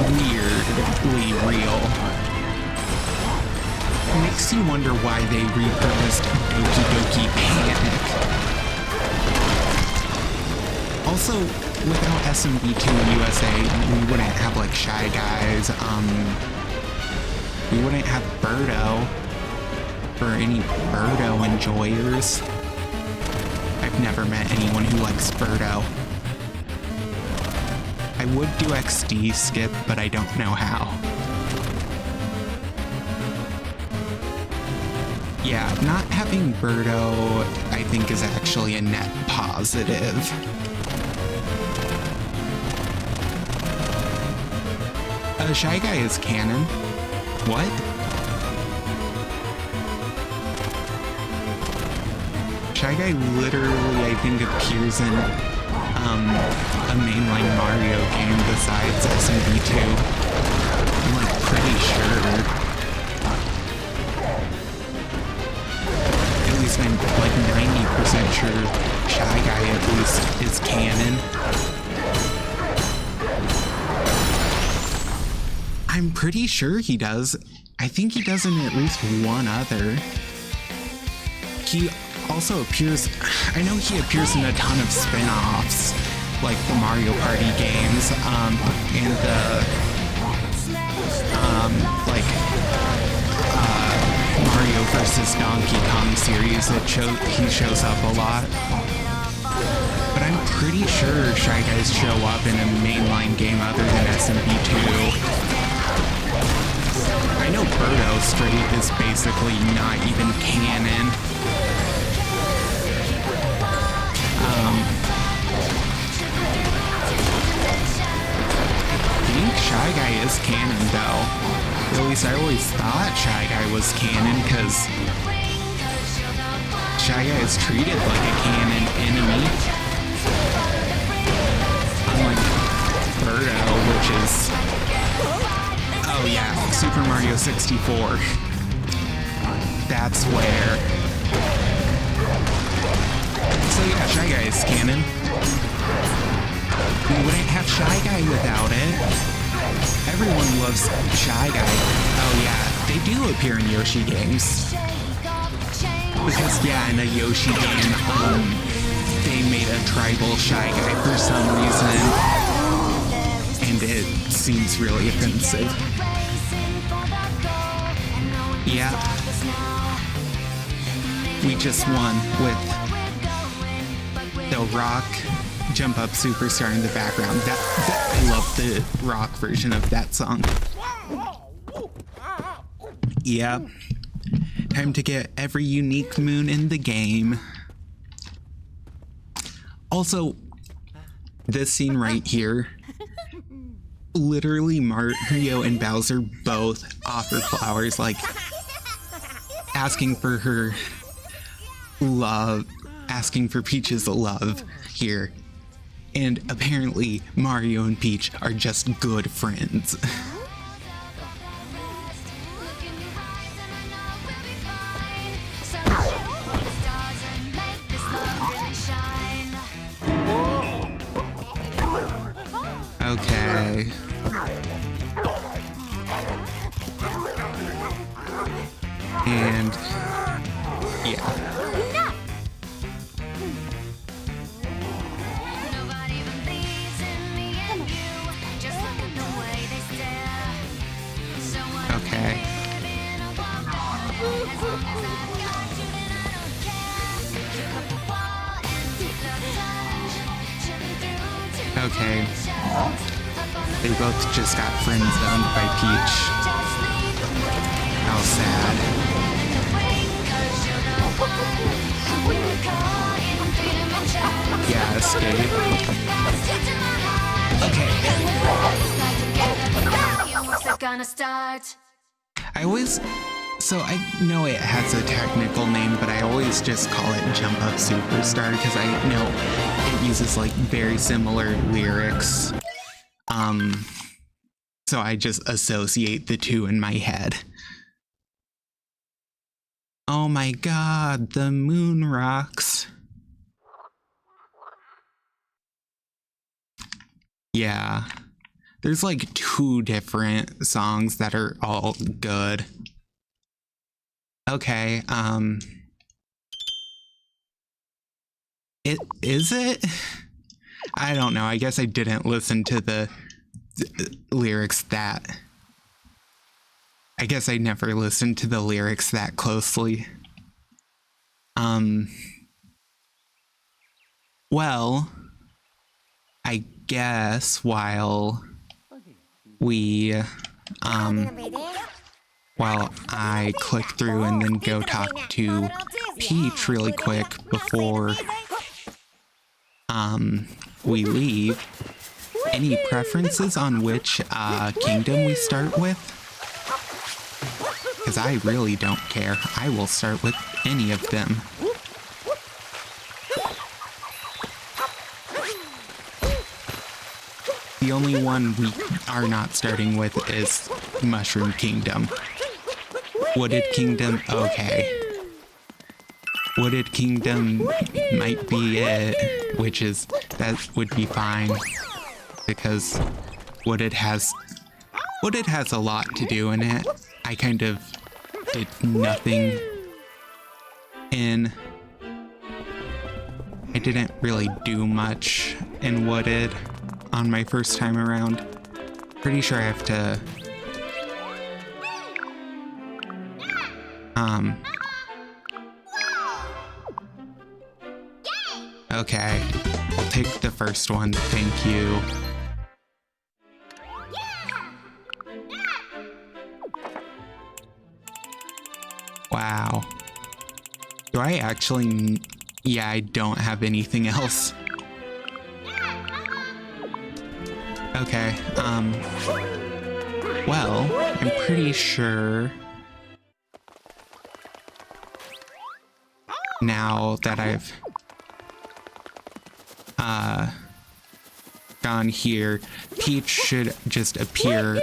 Weirdly real. Makes you wonder why they repurposed Doki Doki Panic. Also, without SMB2 USA, we wouldn't have like Shy Guys, we wouldn't have Birdo, for any Birdo enjoyers. I've never met anyone who likes Birdo. I would do XD skip, but I don't know how. Yeah, not having Birdo, I think, is actually a net positive. Shy Guy is canon. What? Shy Guy literally, I think, appears in a mainline Mario game besides SMB2. I'm like pretty sure. At least I'm like 90% sure Shy Guy at least is canon. I'm pretty sure he does. I think he does in at least one other. He also appears, I know he appears in a ton of spin-offs, like the Mario Party games, and the, Mario vs. Donkey Kong series. He shows up a lot. But I'm pretty sure Shy Guys show up in a mainline game other than SMB2. I know Birdo Straight is basically not even canon. I think Shy Guy is canon though. At least I always thought Shy Guy was canon because Shy Guy is treated like a canon enemy. Unlike Birdo, which is... Oh yeah, Super Mario 64. That's where... So yeah, Shy Guy is canon. We wouldn't have Shy Guy without it. Everyone loves Shy Guy. Oh yeah, they do appear in Yoshi games. Because yeah, in a Yoshi game, they made a tribal Shy Guy for some reason. And it seems really offensive. Yeah. We just won with the Rock Jump Up Superstar in the background. I love the rock version of that song. Yeah. Time to get every unique moon in the game. Also, this scene right here, literally Mario and Bowser both offer flowers, like asking for her love, asking for Peach's love here. And apparently Mario and Peach are just good friends. Okay. And yeah. Okay. Okay. They both just got friend zoned by Peach. How sad. Yeah, escape. Okay. I know it has a technical name, but I always just call it Jump Up Superstar because I know it uses like very similar lyrics. So I just associate the two in my head. Oh my god, the moon rocks. Yeah. There's like 2 different songs that are all good. Okay, is it? I don't know. I guess I didn't listen to the lyrics that... I guess I never listened to the lyrics that closely. Well, I guess while I click through and then go talk to Peach really quick before we leave. Any preferences on which kingdom we start with? Because I really don't care. I will start with any of them. The only one we are not starting with is Mushroom Kingdom. Wooded Kingdom, okay. Wooded Kingdom might be it, that would be fine. Because Wooded has a lot to do in it. I kind of did nothing in... I didn't really do much in Wooded on my first time around. Pretty sure I have to... Okay. I'll take the first one, thank you. Wow. Do I actually... Yeah, I don't have anything else. Okay, well, I'm pretty sure now that I've gone here. Peach should just appear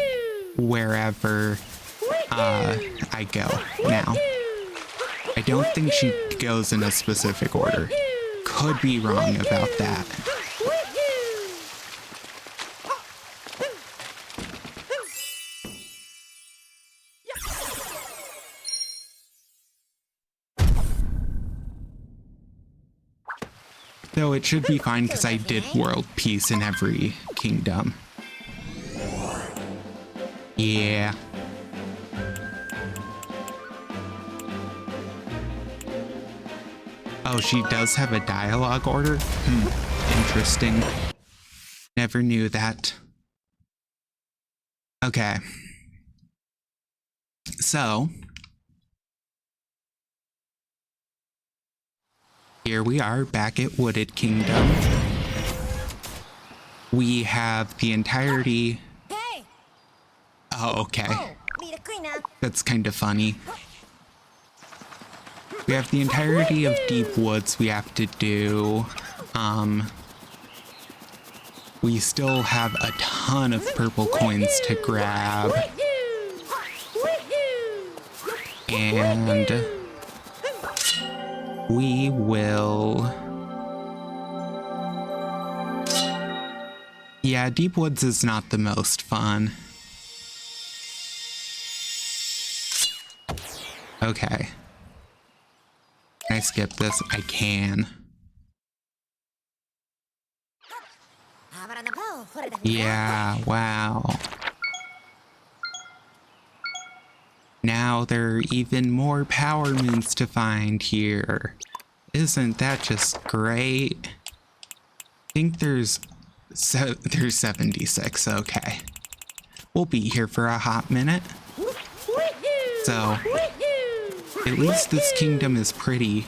wherever I go now. I don't think she goes in a specific order. Could be wrong about that. Though it should be fine because I did world peace in every kingdom. Yeah. Oh, she does have a dialogue order? Interesting. Never knew that. Okay. So, here we are back at Wooded Kingdom. We have the entirety... Oh, okay. That's kind of funny. We have the entirety of Deep Woods we have to do. We still have a ton of purple coins to grab. And we will... Yeah, Deep Woods is not the most fun. Okay. Can I skip this? I can. Yeah, wow. Now there are even more power moons to find here. Isn't that just great? I think there's 76, okay. We'll be here for a hot minute. So, at least this kingdom is pretty.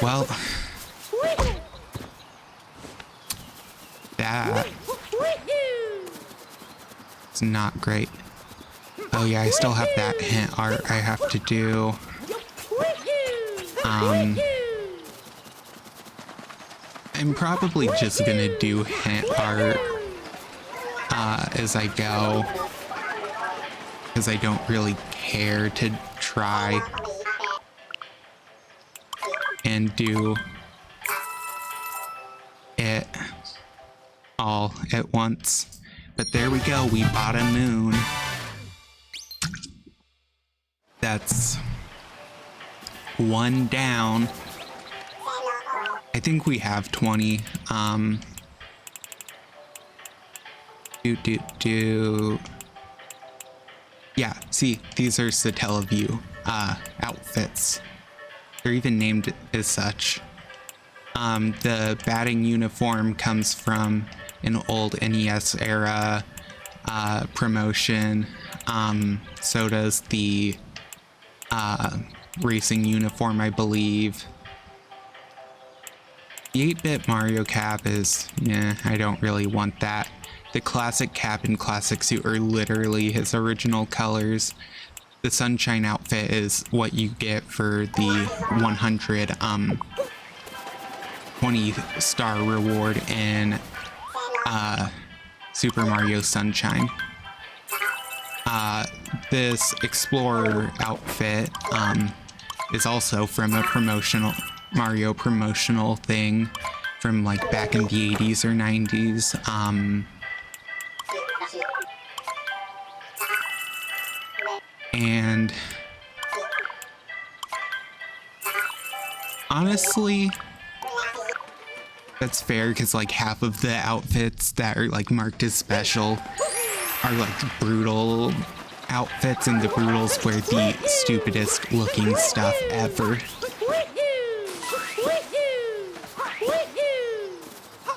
Well, that is not great. Oh yeah, I still have that hint art I have to do. I'm probably just gonna do hint art as I go, because I don't really care to try and do it all at once. But there we go, we bought a moon. That's one down. I think we have 20. Yeah, see, these are Satellaview outfits. They're even named as such. The batting uniform comes from an old NES era promotion. So does the racing uniform, I believe. The 8-bit Mario cap is, I don't really want that. The classic cap and classic suit are literally his original colors. The Sunshine outfit is what you get for the 100 20-star reward in Super Mario Sunshine. This Explorer outfit is also from a Mario promotional thing from like back in the 80s or 90s. And honestly, that's fair because like half of the outfits that are like marked as special are like brutal outfits, and the brutals wear the stupidest looking stuff ever.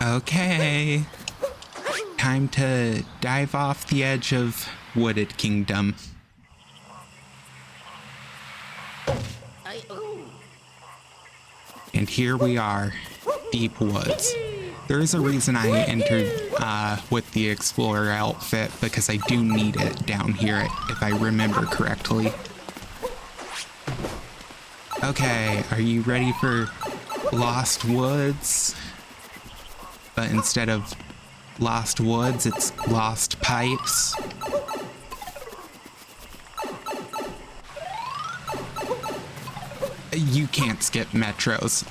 Okay, time to dive off the edge of Wooded Kingdom. And here we are, Deep Woods. There is a reason I entered with the Explorer outfit, because I do need it down here, if I remember correctly. Okay, are you ready for Lost Woods, but instead of Lost Woods, it's Lost Pipes. You can't skip metros,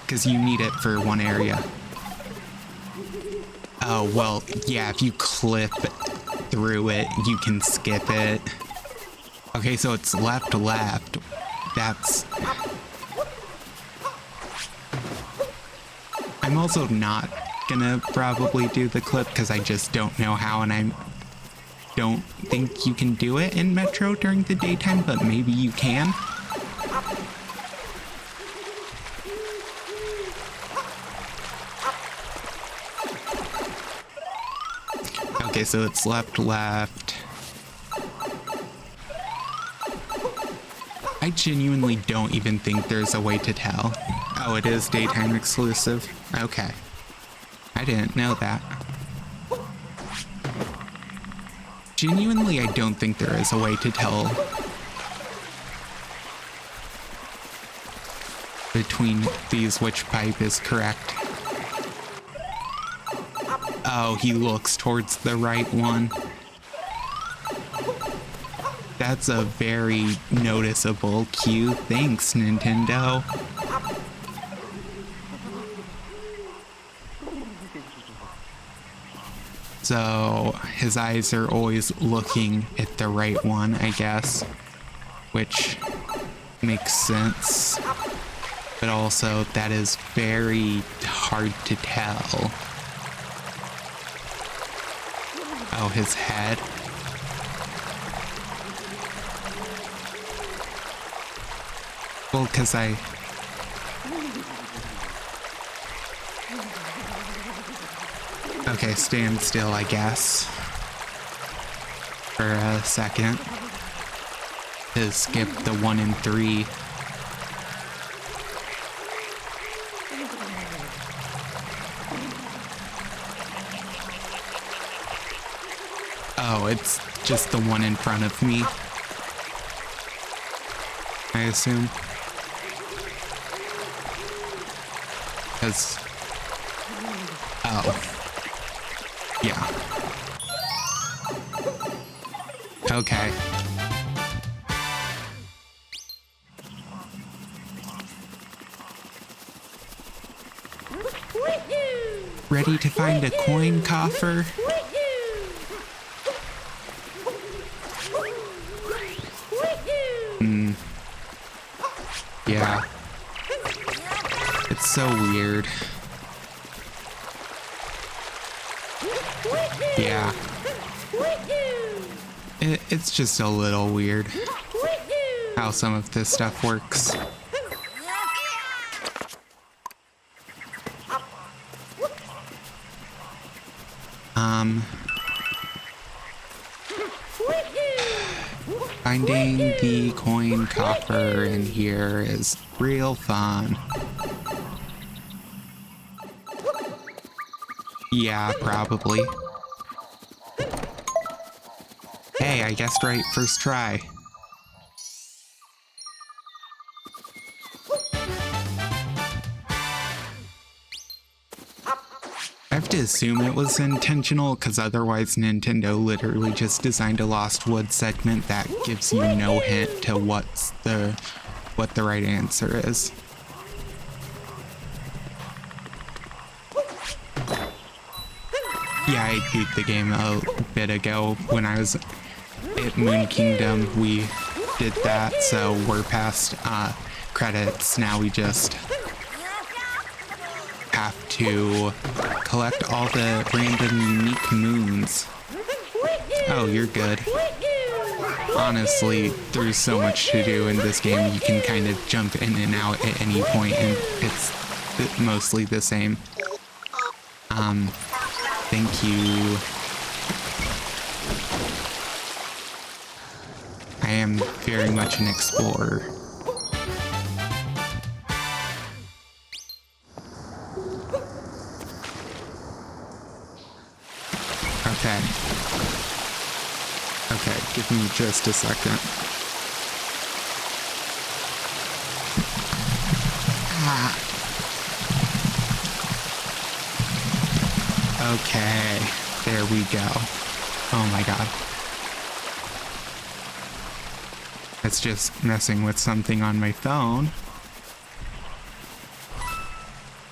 because you need it for one area. Oh, well, yeah, if you clip through it, you can skip it. Okay, so it's left. That's... I'm also not gonna probably do the clip because I just don't know how, and I don't think you can do it in Metro during the daytime, but maybe you can. Okay, so it's left. I genuinely don't even think there's a way to tell. Oh, it is daytime exclusive? Okay. I didn't know that. Genuinely, I don't think there is a way to tell between these which pipe is correct. Oh, he looks towards the right one. That's a very noticeable cue. Thanks, Nintendo. So, his eyes are always looking at the right one, I guess. Which makes sense. But also, that is very hard to tell. Oh, his head. Well, because Okay, stand still, I guess. For a second. To skip the 1 and 3. Oh, it's just the one in front of me, I assume. Because... Oh. Yeah. Okay. Ready to find a coin coffer? Yeah. It's so weird. Yeah. It's just a little weird how some of this stuff works. Finding the coin coffer in here is real fun. Yeah, probably. Hey, I guessed right first try. I have to assume it was intentional, because otherwise Nintendo literally just designed a Lost Woods segment that gives you no hint to what the right answer is. Yeah, I beat the game a bit ago. When I was at Moon Kingdom, we did that, so we're past credits. Now we just have to collect all the random unique moons. Oh, you're good. Honestly, there's so much to do in this game. You can kind of jump in and out at any point, and it's mostly the same. Thank you. I am very much an explorer. Okay. Okay, give me just a second. Ah. Okay, there we go. Oh my god. It's just messing with something on my phone.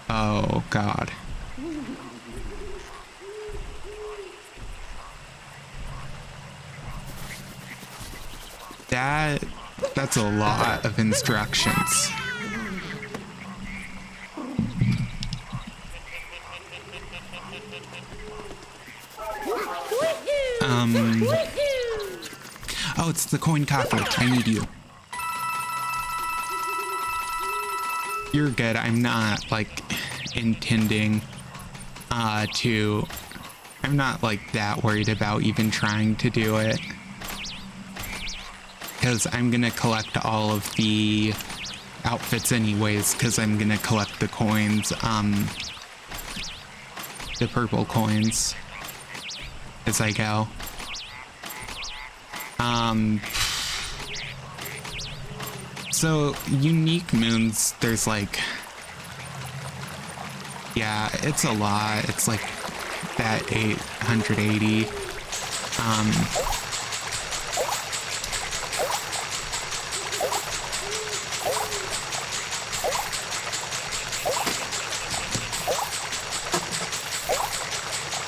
Oh god. That's a lot of instructions. Oh, it's the coin coffer. I need you. You're good. I'm not, like, intending I'm not, like, that worried about even trying to do it. Because I'm gonna collect all of the outfits anyways, because I'm gonna collect the coins, the purple coins as I go. So unique moons, there's like, yeah, it's a lot. It's like that 880.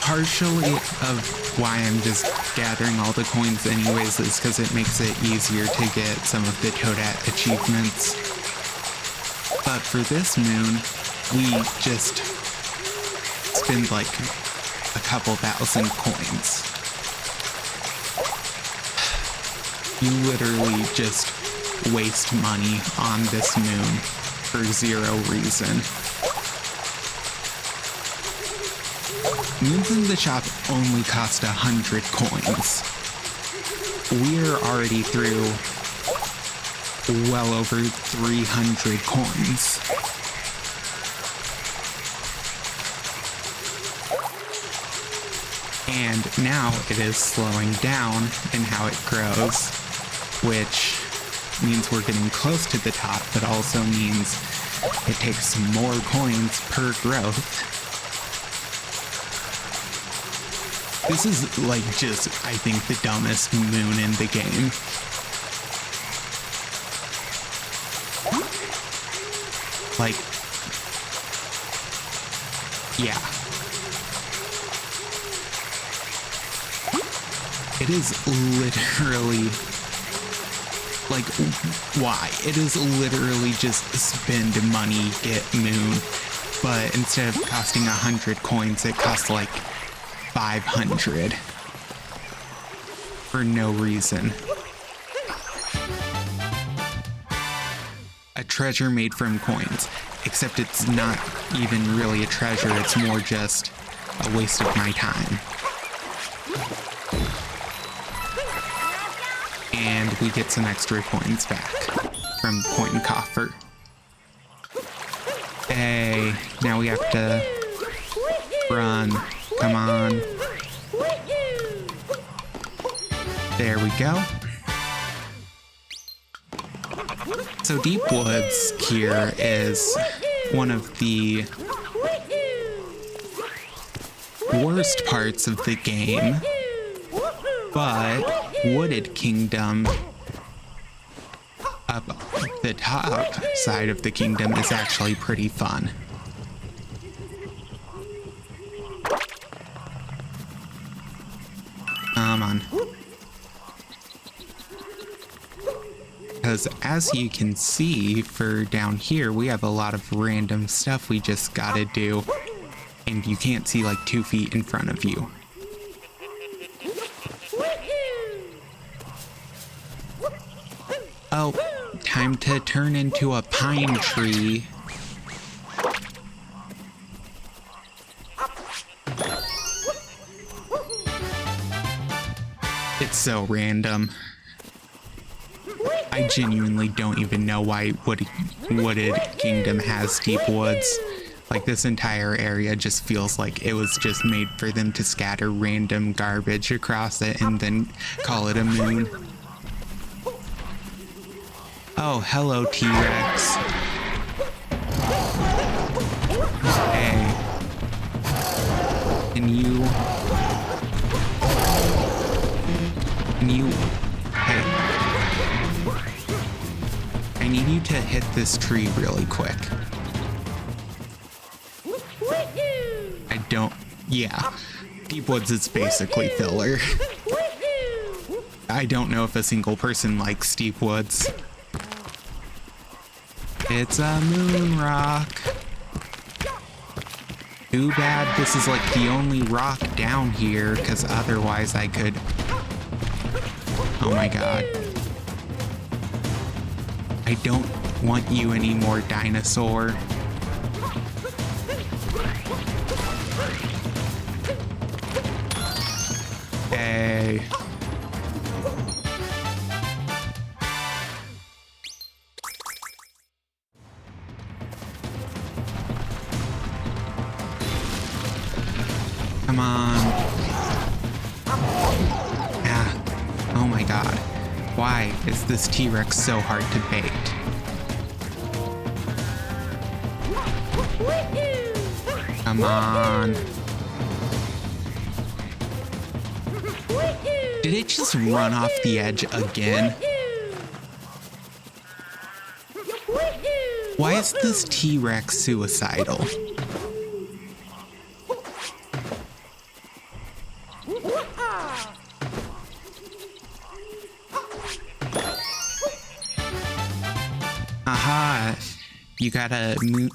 Partially of why I'm just gathering all the coins anyways is because it makes it easier to get some of the Toadette achievements. But for this moon, we just spend like a couple thousand coins. You literally just waste money on this moon for zero reason. Moons in the shop only cost 100 coins. We're already through well over 300 coins. And now it is slowing down in how it grows, which means we're getting close to the top, but also means it takes more coins per growth. This is, like, just, I think, the dumbest moon in the game. Like, yeah. It is literally, like, why? It is literally just spend money, get moon, but instead of costing 100 coins, it costs, like, 500 for no reason. A treasure made from coins, except it's not even really a treasure, it's more just a waste of my time. And we get some extra coins back from Coin Coffer. Hey, now we have to run. Come on. There we go. So Deep Woods here is one of the worst parts of the game, but Wooded Kingdom up the top side of the kingdom is actually pretty fun. Come on. Because as you can see, for down here, we have a lot of random stuff we just gotta do. And you can't see like 2 feet in front of you. Oh, time to turn into a pine tree. It's so random. I genuinely don't even know why Wooded Kingdom has deep woods. Like, this entire area just feels like it was just made for them to scatter random garbage across it and then call it a moon. Oh, hello, T-Rex. You... Hey. I need you to hit this tree really quick. I don't... Yeah. Deep Woods is basically filler. I don't know if a single person likes Deep Woods. It's a moon rock. Too bad this is like the only rock down here, because otherwise I could... Oh my god. I don't want you anymore, dinosaur. Hey. Come on. Ah. Oh my god. Why is this T-Rex so hard to bait? Come on. Did it just run off the edge again? Why is this T-Rex suicidal? Aha! You gotta move.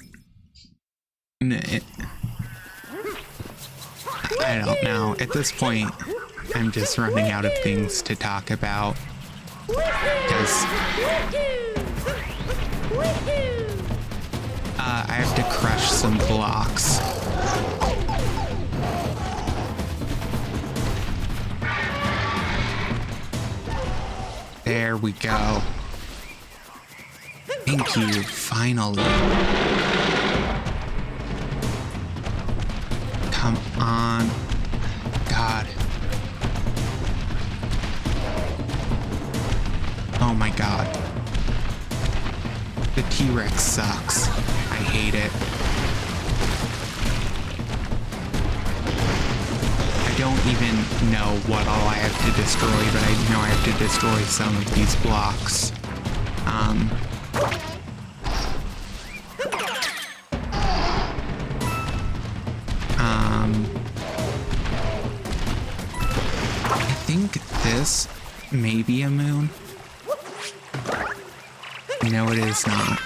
I don't know. At this point, I'm just running out of things to talk about. Because I have to crush some blocks. There we go. Thank you, finally. Come on. God. Oh my god. The T-Rex sucks. I hate it. I don't even know what all I have to destroy, but I know I have to destroy some of these blocks. I think this may be a moon. No, it is not.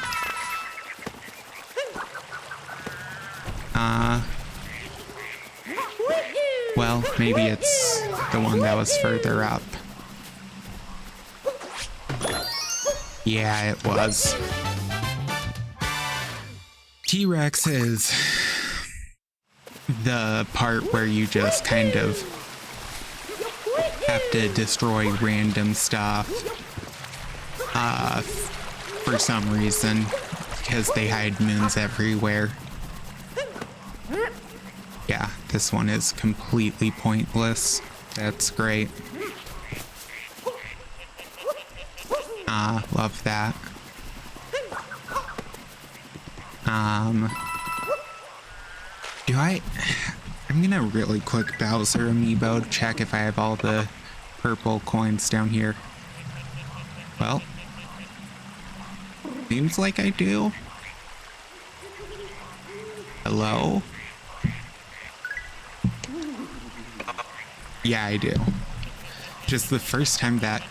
Well, maybe it's the one that was further up. Yeah, it was. T-Rex is the part where you just kind of have to destroy random stuff for some reason, because they hide moons everywhere. Yeah, this one is completely pointless. That's great. Love that. I'm gonna really quick Bowser amiibo, check if I have all the purple coins down here. Well, seems like I do. Hello? Yeah, I do. Just the first time that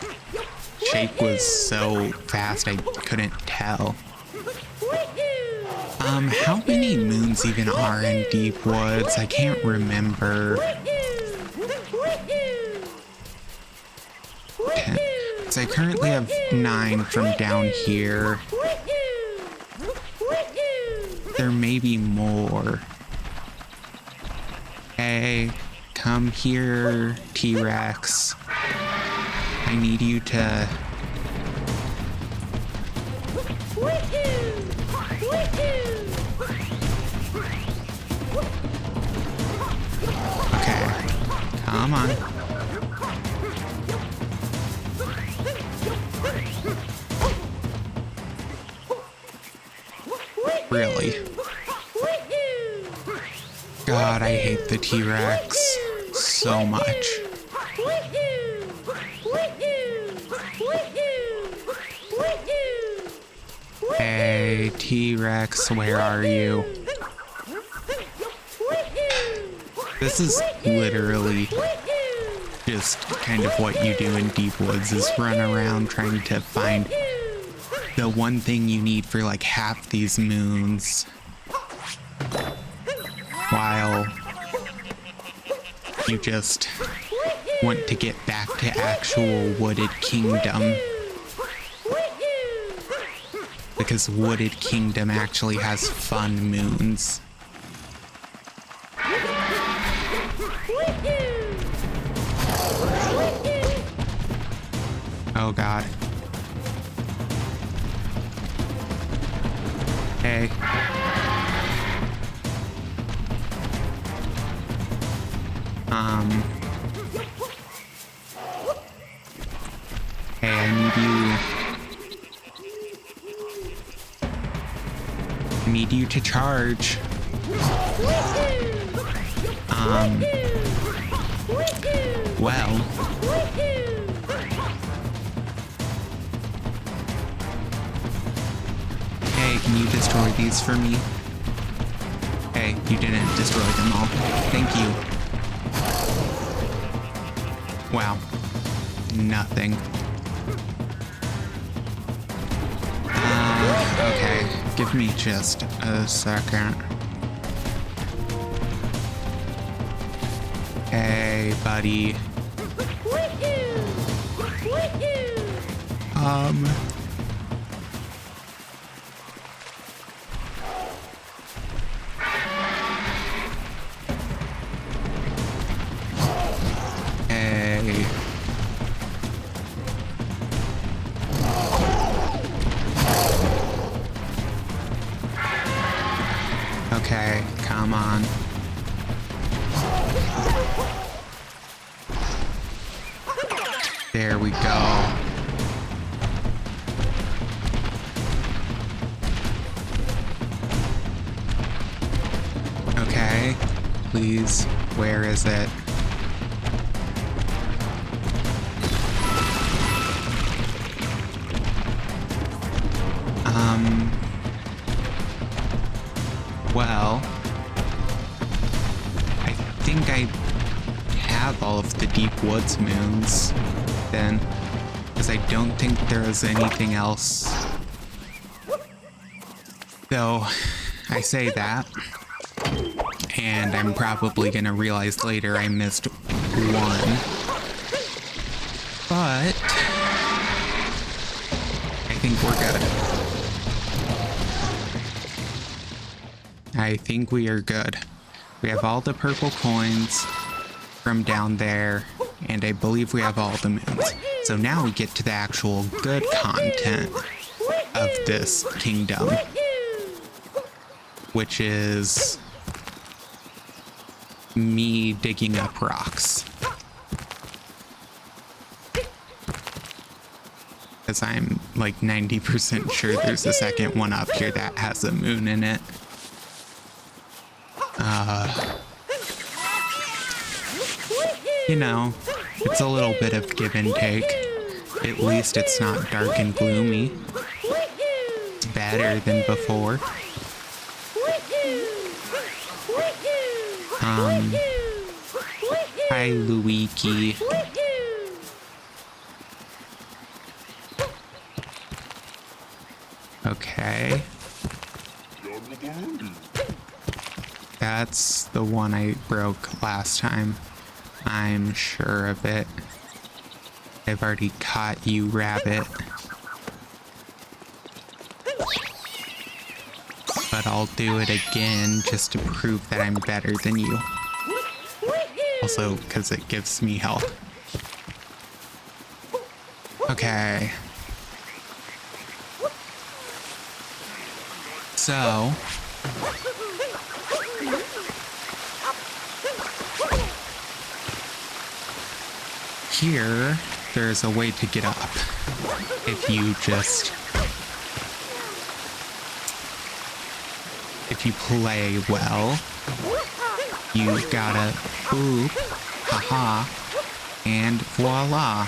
shape was so fast, I couldn't tell. How many moons even are in Deep Woods? I can't remember. 10. So I currently have 9 from down here. There may be more. Hey, come here, T-Rex. I need you to... Okay, come on. Really? God, I hate the T-Rex so much. Hey, T-Rex, where are you? This is literally just kind of what you do in Deep Woods, is run around trying to find the one thing you need for like half these moons, while you just want to get back to actual Wooded Kingdom. Because Wooded Kingdom actually has fun moons. Oh god. Hey. Hey, I need you to charge. Well. Hey, can you destroy these for me? Hey, you didn't destroy them all. Thank you. Wow. Nothing. Okay. Give me just a second. Hey, buddy. Hey. Okay, come on. There we go. Okay, please, where is it? Well, I think I have all of the Deep Woods moons then, because I don't think there is anything else. Though, I say that, and I'm probably gonna realize later I missed one. But I think we're good. I think we are good. We have all the purple coins from down there, and I believe we have all the moons. So now we get to the actual good content of this kingdom, which is me digging up rocks. Because I'm like 90% sure there's a second one up here that has a moon in it. You know, it's a little bit of give and take. At least it's not dark and gloomy. It's better than before. Hi, Luigi. Okay. That's the one I broke last time. I'm sure of it. I've already caught you, rabbit. But I'll do it again just to prove that I'm better than you. Also, because it gives me health. Okay. So... here, there's a way to get up. If you play well, you gotta boop, haha, and voila.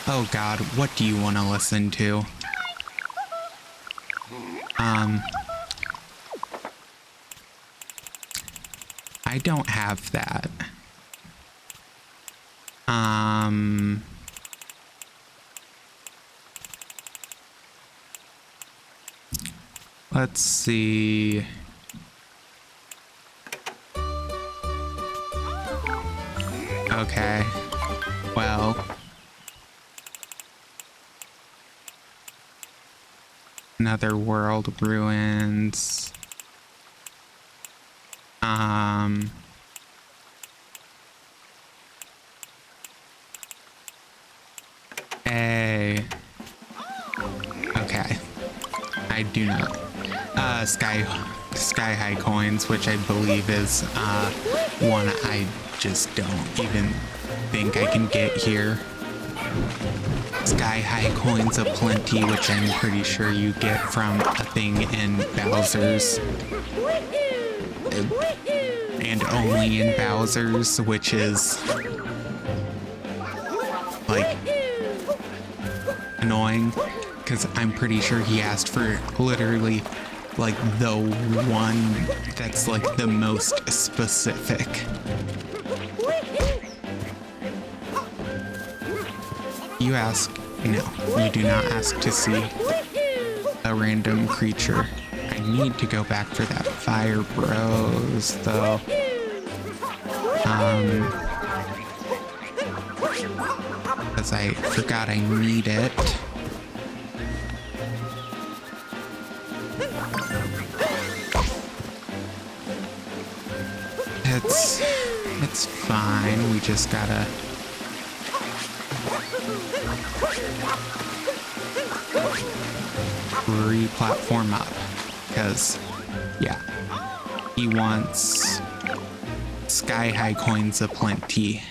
Oh god, what do you want to listen to? I don't have that. Let's see. Okay. Well. Another world ruins. Okay. I do not. Sky High coins, which I believe is one I just don't even think I can get here. Sky High coins aplenty, which I'm pretty sure you get from a thing in Bowser's. And only in Bowser's, which is like annoying, because I'm pretty sure he asked for literally like the one that's like the most specific. You ask, no, you do not ask to see a random creature. I need to go back for that Fire Bros though. Because I forgot I need it. It's fine. We just gotta re-platform up. Because, yeah, he wants Sky High coins aplenty.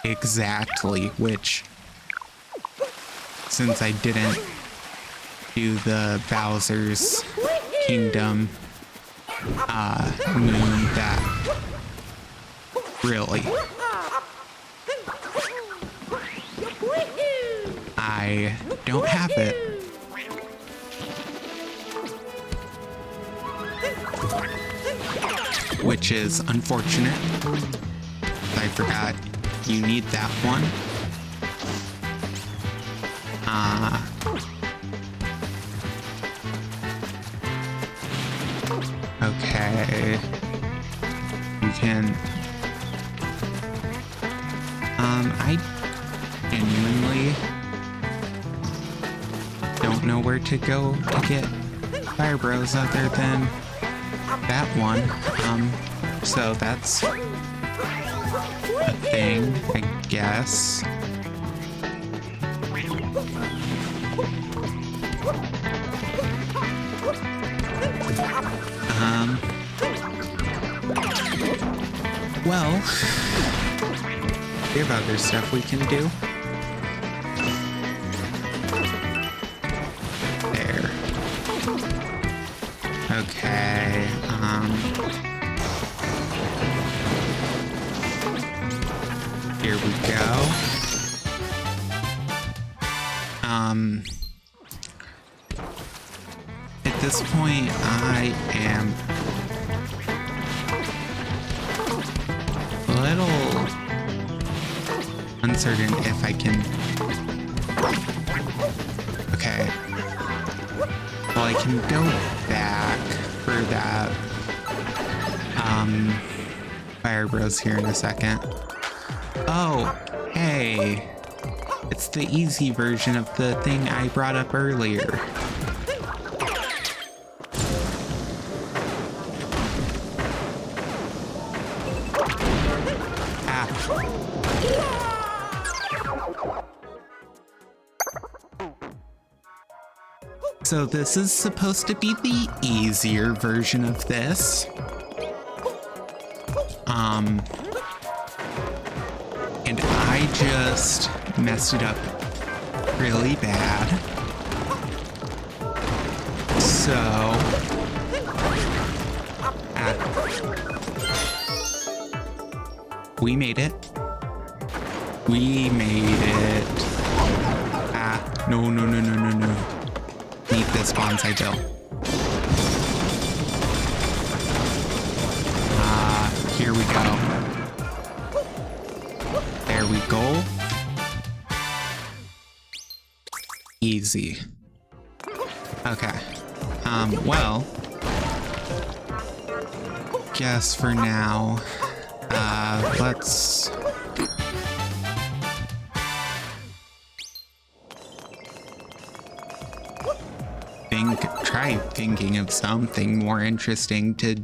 Exactly, which, since I didn't do the Bowser's Kingdom moon, that really I don't have it. Which is unfortunate. I forgot you need that one. Okay. You can. I genuinely don't know where to go to get Fire Bros other than that one. So that's a thing, I guess. Well, we have other stuff we can do. There. Okay, here we go. At this point, I am a little uncertain if I can. Okay. Well, I can go back for that Fire Bros here in a second. Oh, hey. It's the easy version of the thing I brought up earlier. So this is supposed to be the easier version of this. And I just messed it up really bad. So, we made it. We made it. No. Need this bonsai bill. Easy. Okay. Well, guess for now, let's try thinking of something more interesting to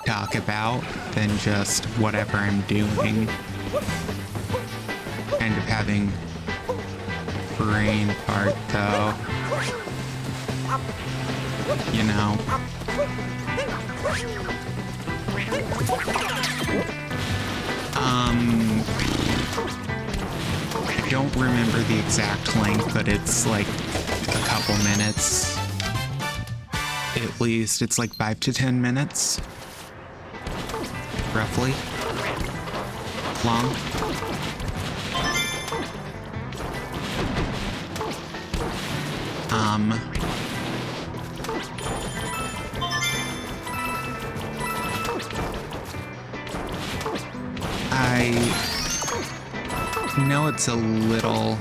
talk about than just whatever I'm doing. Kind of having brain fart though. You know. I don't remember the exact length, but it's like a couple minutes. At least it's like 5 to 10 minutes. Roughly. Long. I know it's a little...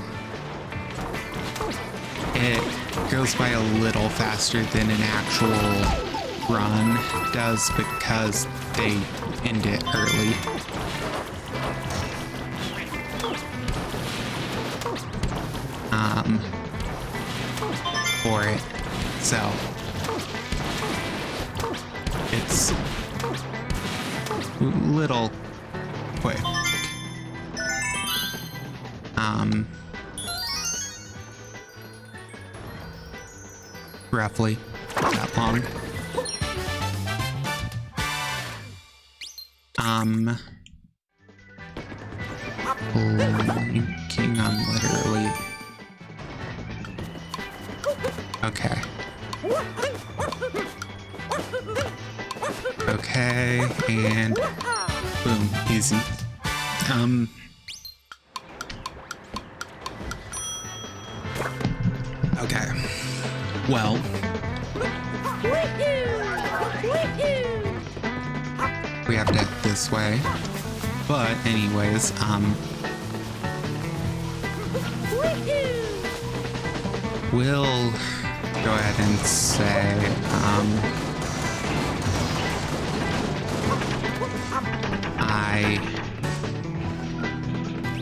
It goes by a little faster than an actual run does because they end it early. For it. So it's little quick. Roughly that long. Blinking on literally. Okay. Okay, and boom, easy. Okay. Well. We have to head this way. But anyways, we'll go ahead and say,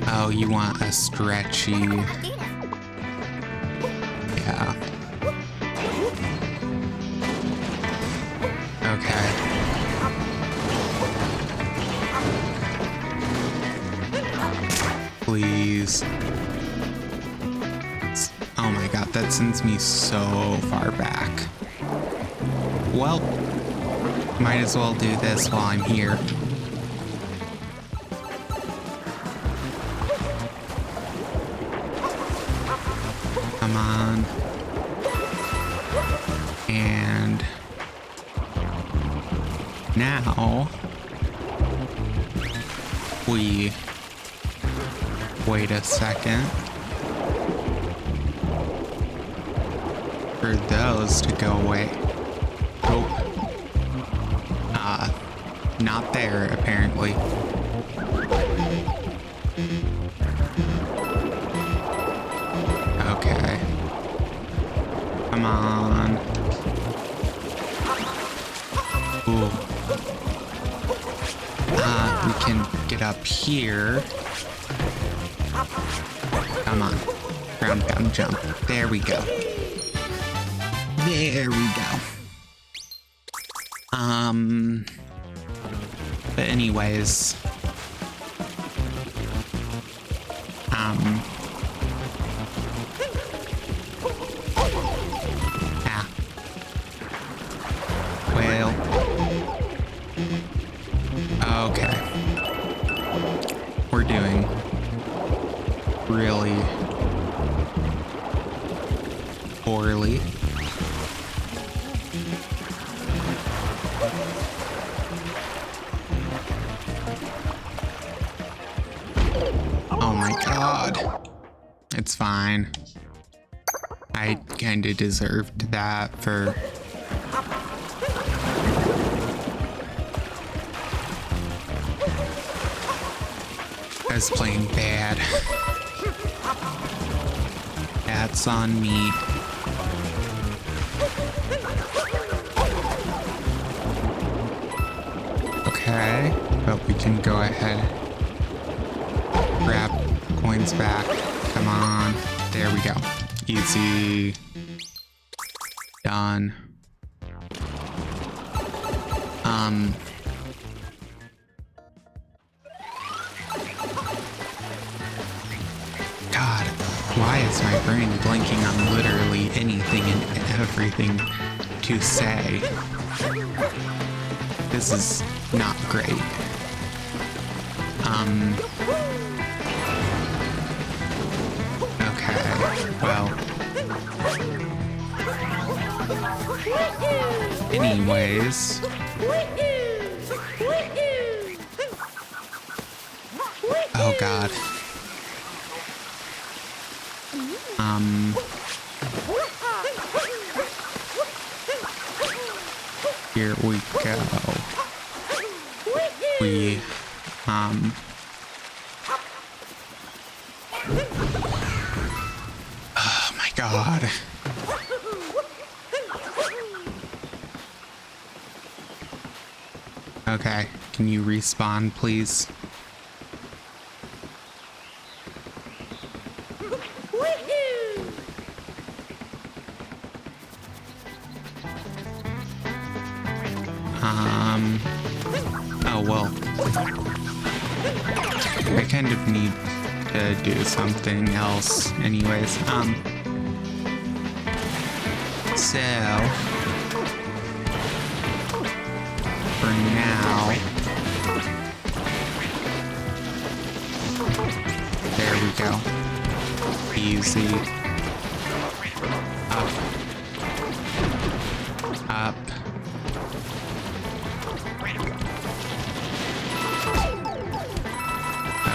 oh, you want a stretchy... Yeah. Okay. Please. Oh my god, that sends me so far back. Well, might as well do this while I'm here. Come on. And now we wait a second for those to go away. Oh. Not there, apparently. Okay. Come on. Ooh. We can get up here. Come on. Ground pound jump. There we go. There we go. But anyways. Well. Okay. We're doing really poorly. Oh my god. It's fine. I kinda deserved that for... I was playing bad That's on me. Okay, but we can go ahead. Grab coins back. Come on. There we go. Easy. Done. God, why is my brain blanking on literally anything and everything to say? This is not great. Okay, well. Anyways. Oh God. Here we go. Oh my God. Okay, can you respawn, please? Oh well. I kind of need to do something else anyways. So for now, there we go. Easy. Up.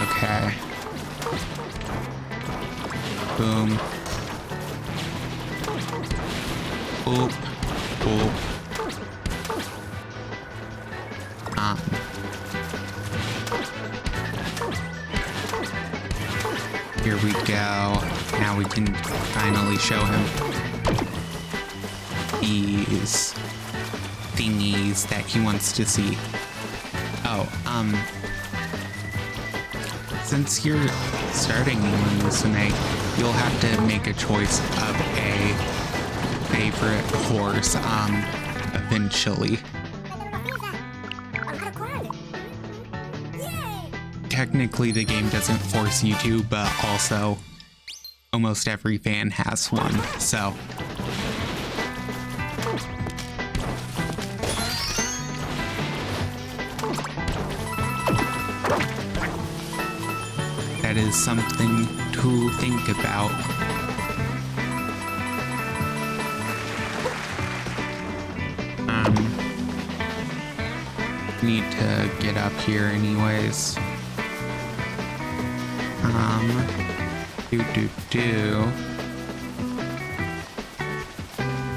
Okay. Boom. Boop. Boop. Here we go. Now we can finally show him these thingies that he wants to see. Oh, since you're starting Musume, you'll have to make a choice of a favorite horse, eventually. Technically, the game doesn't force you to, but also almost every fan has one, so. That is something to think about. Need to get up here anyways.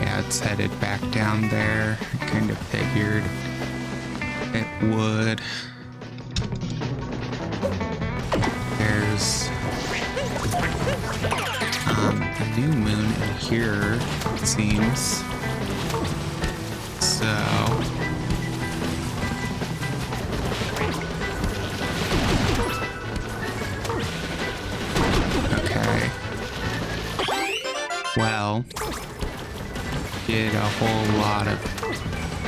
Yeah, it's headed back down there. I kind of figured it would. There's a new moon in here, it seems. So well, did a whole lot of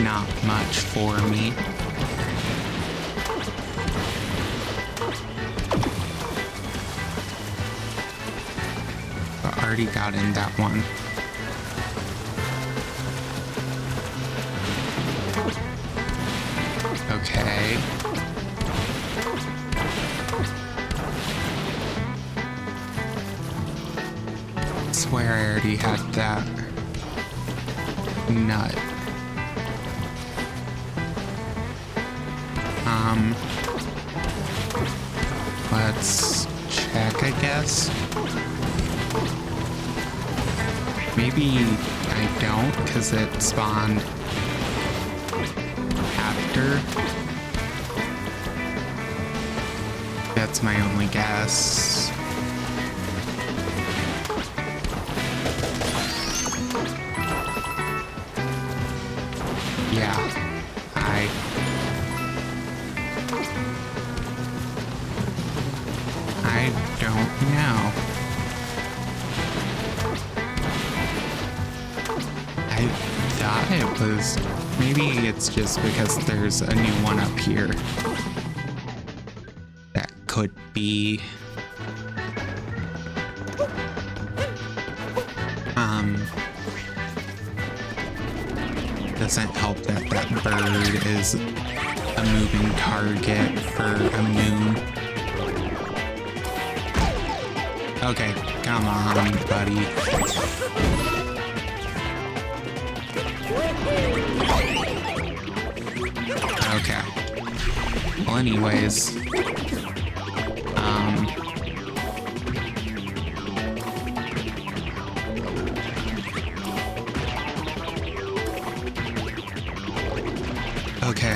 not much for me. But already got in that one. Okay. I swear I already had that nut. Let's check, I guess. Maybe I don't, because it spawned after. That's my only guess. thought it was. Maybe it's just because there's a new one up here. That could be. Doesn't help that that bird is a moving target for a moon. Okay, come on, buddy. Okay. Well, anyways, okay.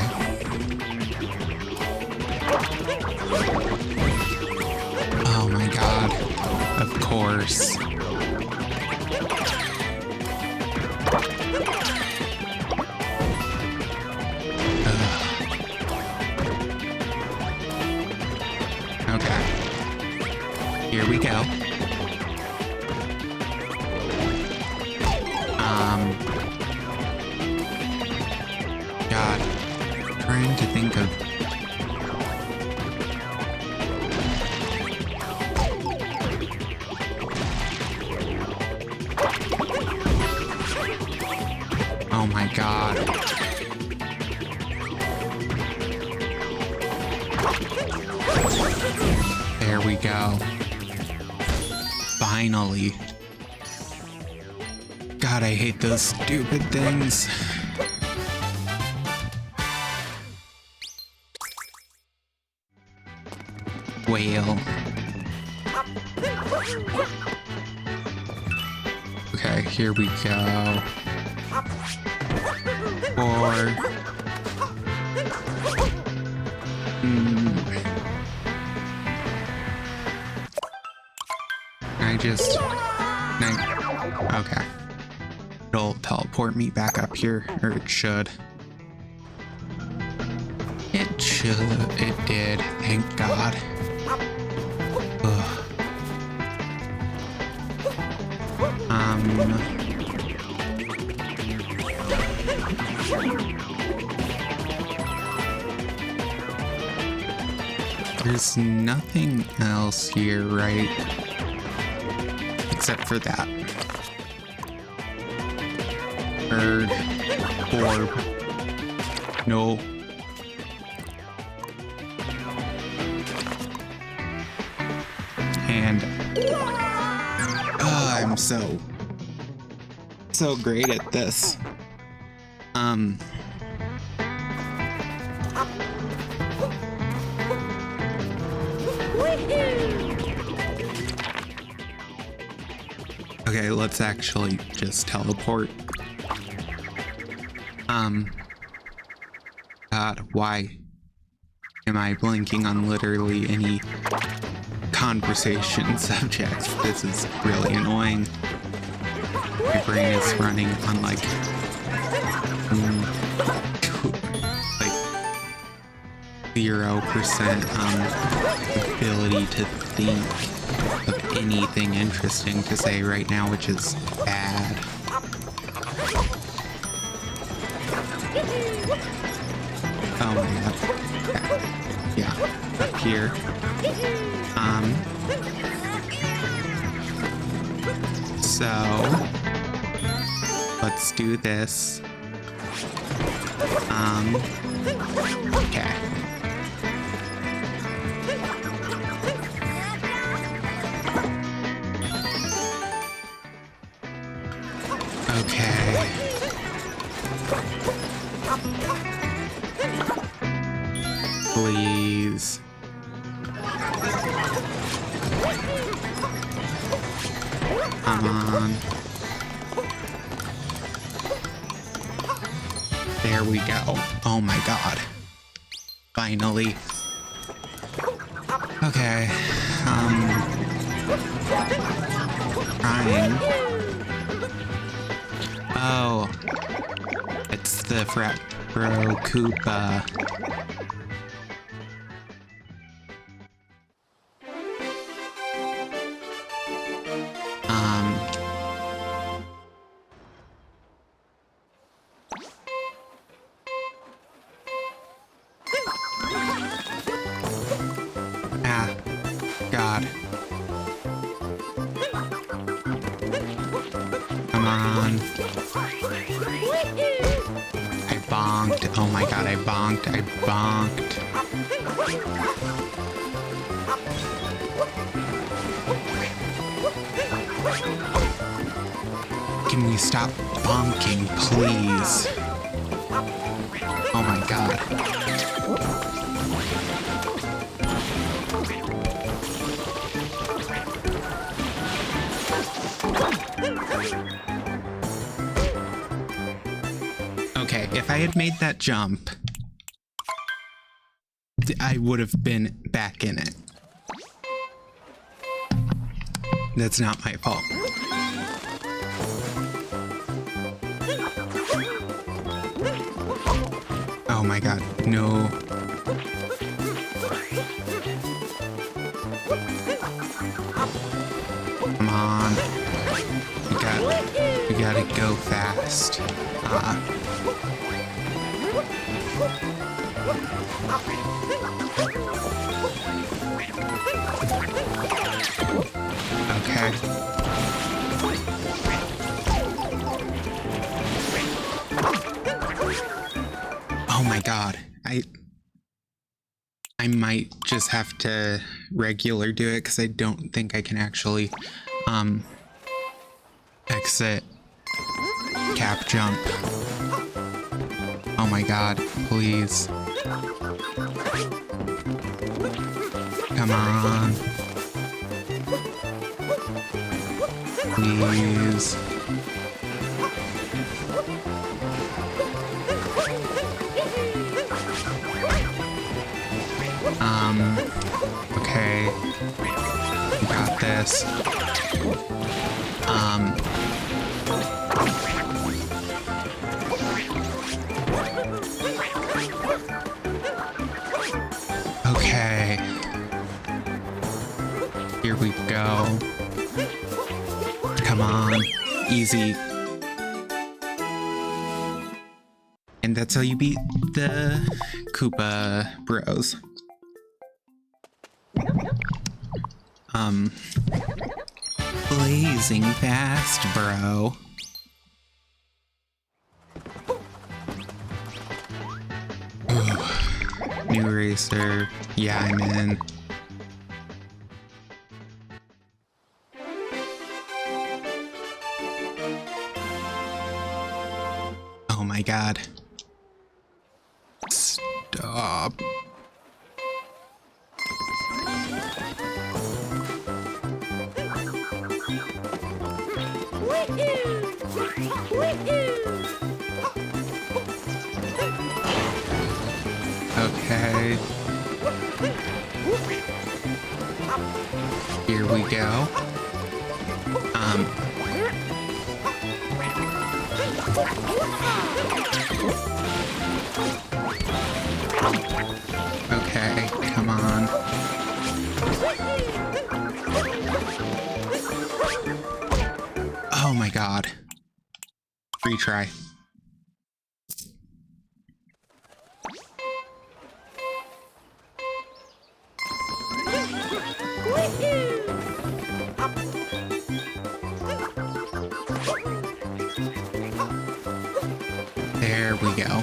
Oh my god. Of course. Okay. Here we go. God. Trying to think of. Oh my god. There we go. Finally. God, I hate those stupid things. Whale. Okay, here we go. Or... Okay. It'll teleport me back up here, or it should. It did, thank God. Ugh. There's nothing else here, right? Except for that. Bird. Orb. No. And... I'm so great at this. Okay, let's actually just teleport. God, why am I blinking on literally any conversation subjects? This is really annoying. My brain is running on like 0% ability to think of anything interesting to say right now, which is bad. Oh my god. Okay. Yeah, up here. So let's do this. Okay. Okay. Please. Come on. There we go. Oh my god. Finally. Okay. Trying. Oh. It's the Frat Bro Koopa. on. I bonked. Oh my god, I bonked. I bonked. Can we stop bonking, please? Oh my god. Okay, if I had made that jump, I would have been back in it. That's not my fault. Oh my god, no. Come on. We gotta go fast. Okay. Oh my god. I might just have to regular do it because I don't think I can actually exit cap jump. Oh my god, please. Come on. Please. Okay. We got this. Okay. Here we go. Come on. Easy. And that's how you beat the Koopa Bros. Blazing fast, bro. Ooh. New racer. Yeah, I'm in. Oh my god. Stop. Okay. Here we go. Okay, come on. Oh my god. Retry. There we go.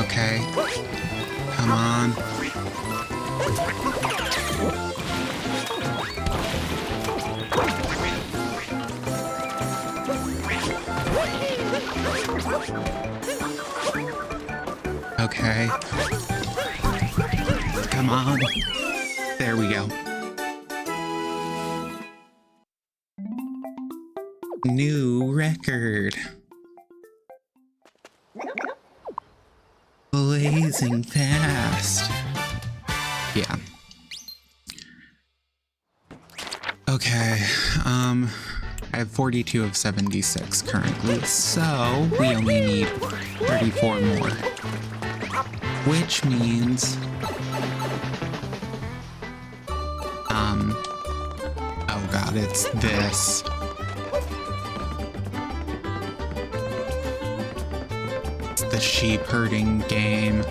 Okay. Come on. Okay. Come on. There we go. New record. Blazing fast. Yeah. Okay, I have 42 of 76 currently, so we only need 34 more. Which means... oh god, it's this. It's the sheep herding game.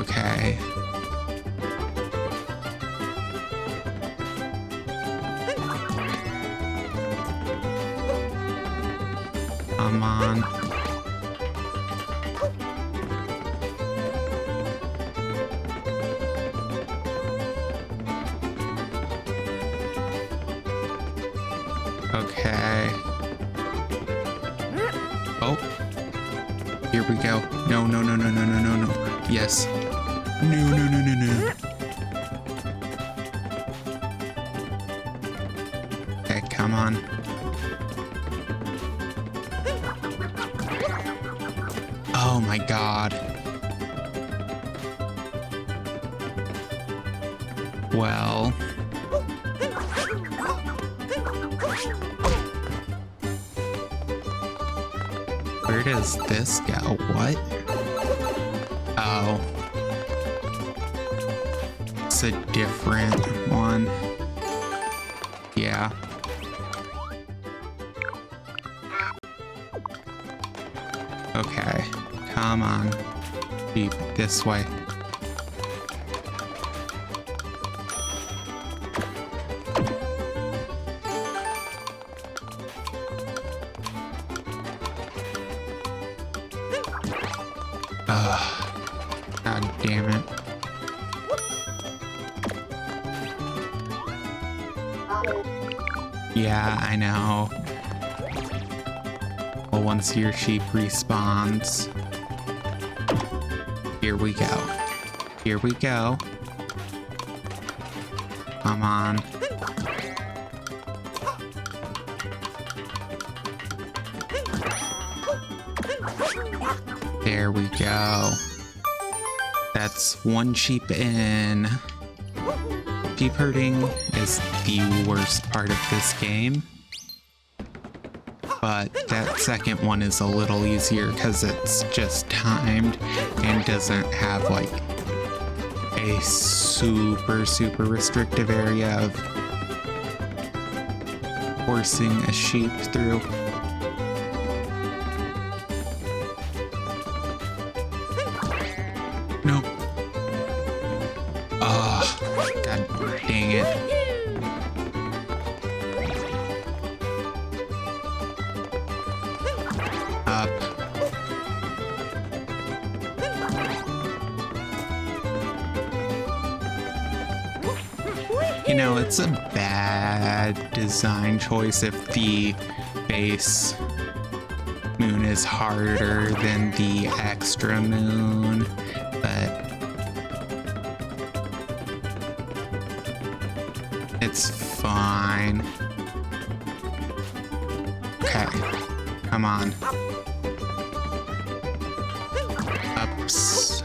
Okay. Come on. Okay. Oh. Here we go. No, no, no, no, no, no, no, no. Yes. No, no, no, no, no. Okay, come on. Oh my god. Well. Where does this go? What? Oh. It's a different one. Yeah. Okay. Come on. Keep this way. God damn it. Yeah, I know. Well, once your sheep respawns. Here we go. Here we go. Come on. There we go. That's one sheep in. Sheep herding is the worst part of this game. But that second one is a little easier because it's just timed and doesn't have like a super restrictive area of forcing a sheep through. Nope. Oh, god dang it. Up. You know, it's a bad design choice if the base moon is harder than the extra moon, but it's fine. Okay, come on. Ups.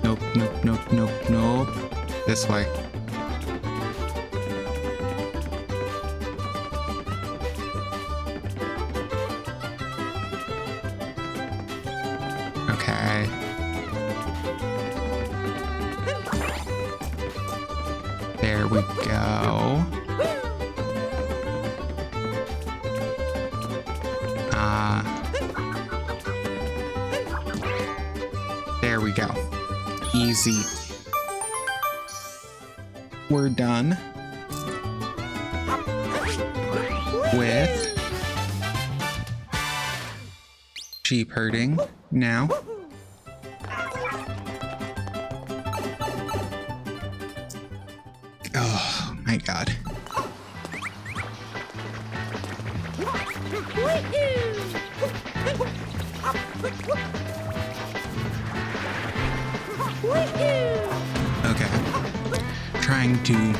Nope, nope, nope, nope, nope. This way. Okay. There we go. There we go. Easy. We're done with sheep herding now. Oh my god. Okay. Trying to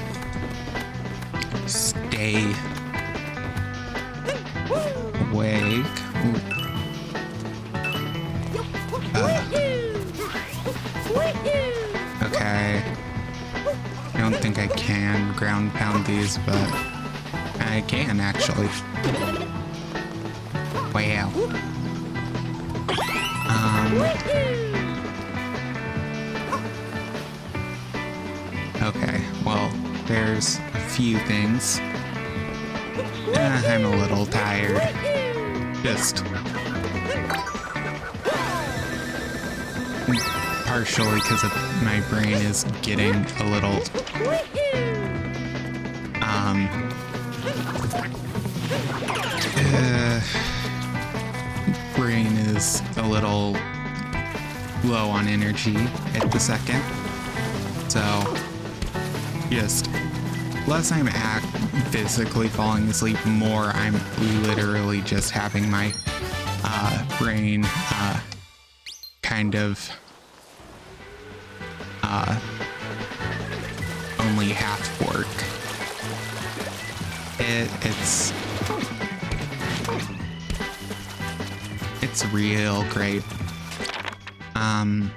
stay awake. Okay. I don't think I can ground pound these, but I can actually. Wow. Okay, well, there's a few things. I'm a little tired. partially because my brain is getting a little brain is a little low on energy at the second. So just less I'm physically falling asleep, more I'm literally just having my brain kind of only half work. It's real great. I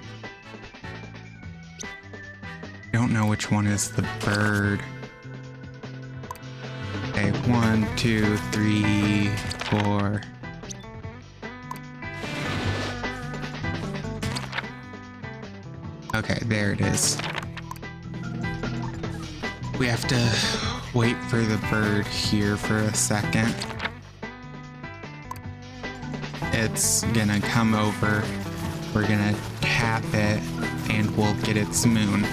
don't know which one is the bird. Okay, 1, 2, 3, 4. Okay, there it is. We have to wait for the bird here for a second. It's gonna come over, we're gonna tap it, and we'll get its moon.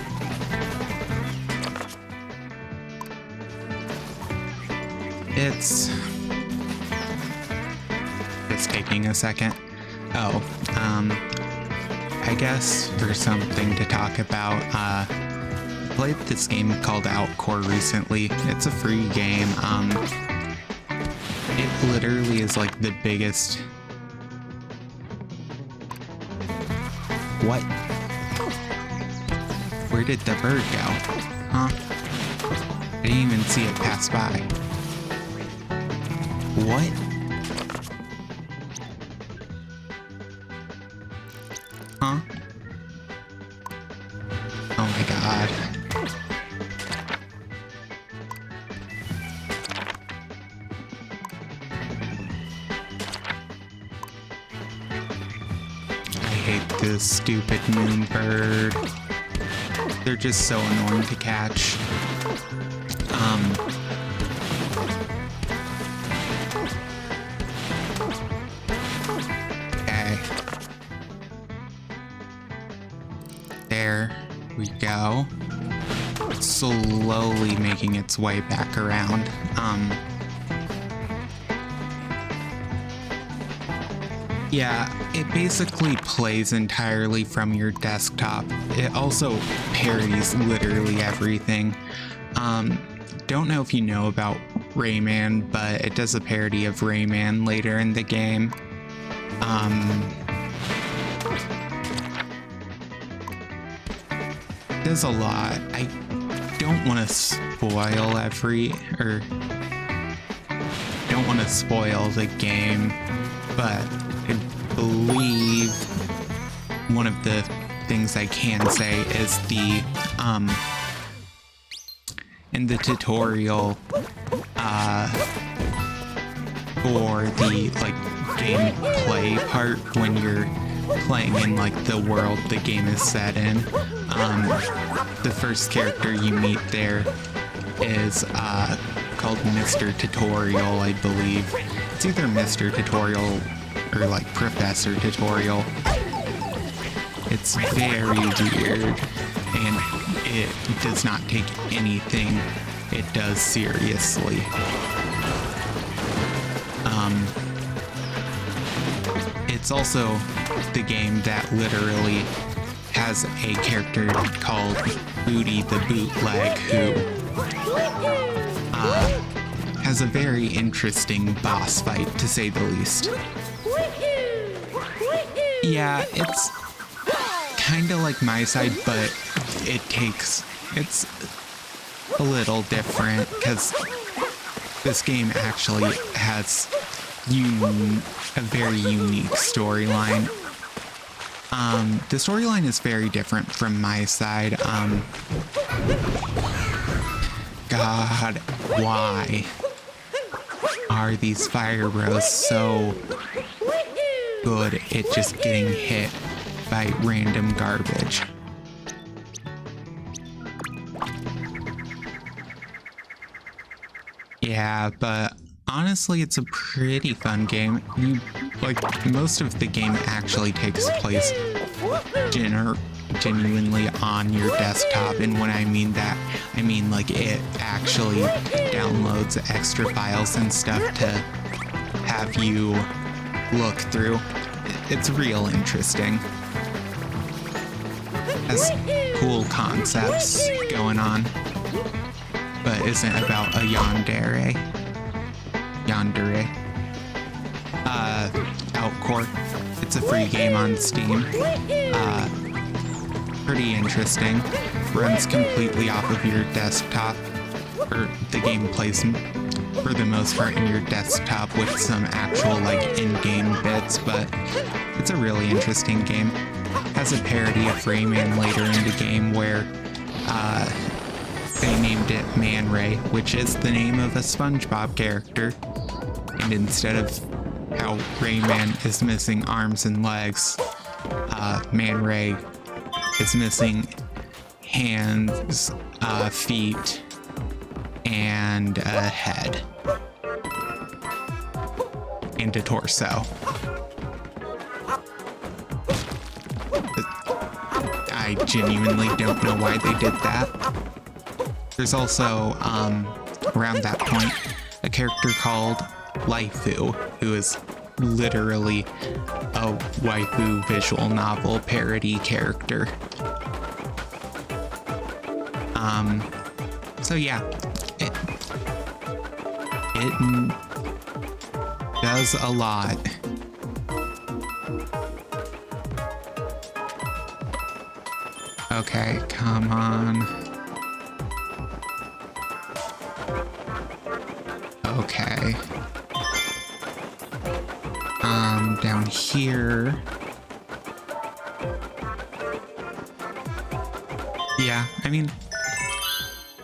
It's taking a second. Oh, I guess for something to talk about, I played this game called Outcore recently. It's a free game. It literally is like the biggest... What? Where did the bird go? Huh? I didn't even see it pass by. What? Huh? Oh my god. I hate this stupid moon bird. They're just so annoying to catch. Okay. There we go. It's slowly making its way back around. Yeah, it basically plays entirely from your desktop. It also parodies literally everything. Don't know if you know about Rayman, but it does a parody of Rayman later in the game. Does a lot. I don't want to spoil don't want to spoil the game, but I believe one of the things I can say is in the tutorial for the gameplay part, when you're playing in the world the game is set in, the first character you meet there is called Mr. Tutorial, I believe. It's either Mr. Tutorial or Professor Tutorial. It's very weird, and it does not take anything it does seriously. It's also the game that literally has a character called Booty the Bootleg who has a very interesting boss fight, to say the least. Yeah, it's kind of like my side, but it's a little different because this game actually has a very unique storyline. The storyline is very different from my side. God, why are these fire bros so good at just getting hit by random garbage? Yeah, but honestly, it's a pretty fun game. Most of the game actually takes place genuinely on your desktop. And when I mean that, I mean like it actually downloads extra files and stuff to have you look through. It's real interesting. Has cool concepts going on, but isn't about a yandere. Outcourt. It's a free game on Steam. Pretty interesting. Runs completely off of your desktop, or the game plays for the most part in your desktop with some actual like in-game bits, but it's a really interesting game. Has a parody of Rayman later in the game where they named it Man Ray, which is the name of a SpongeBob character. And instead of how Rayman is missing arms and legs, Man Ray is missing hands, feet, and a head. And a torso. I genuinely don't know why they did that. There's also, around that point, a character called Laifu, who is literally a waifu visual novel parody character. So yeah, it does a lot. Okay, come on. Okay. Down here. Yeah, I mean,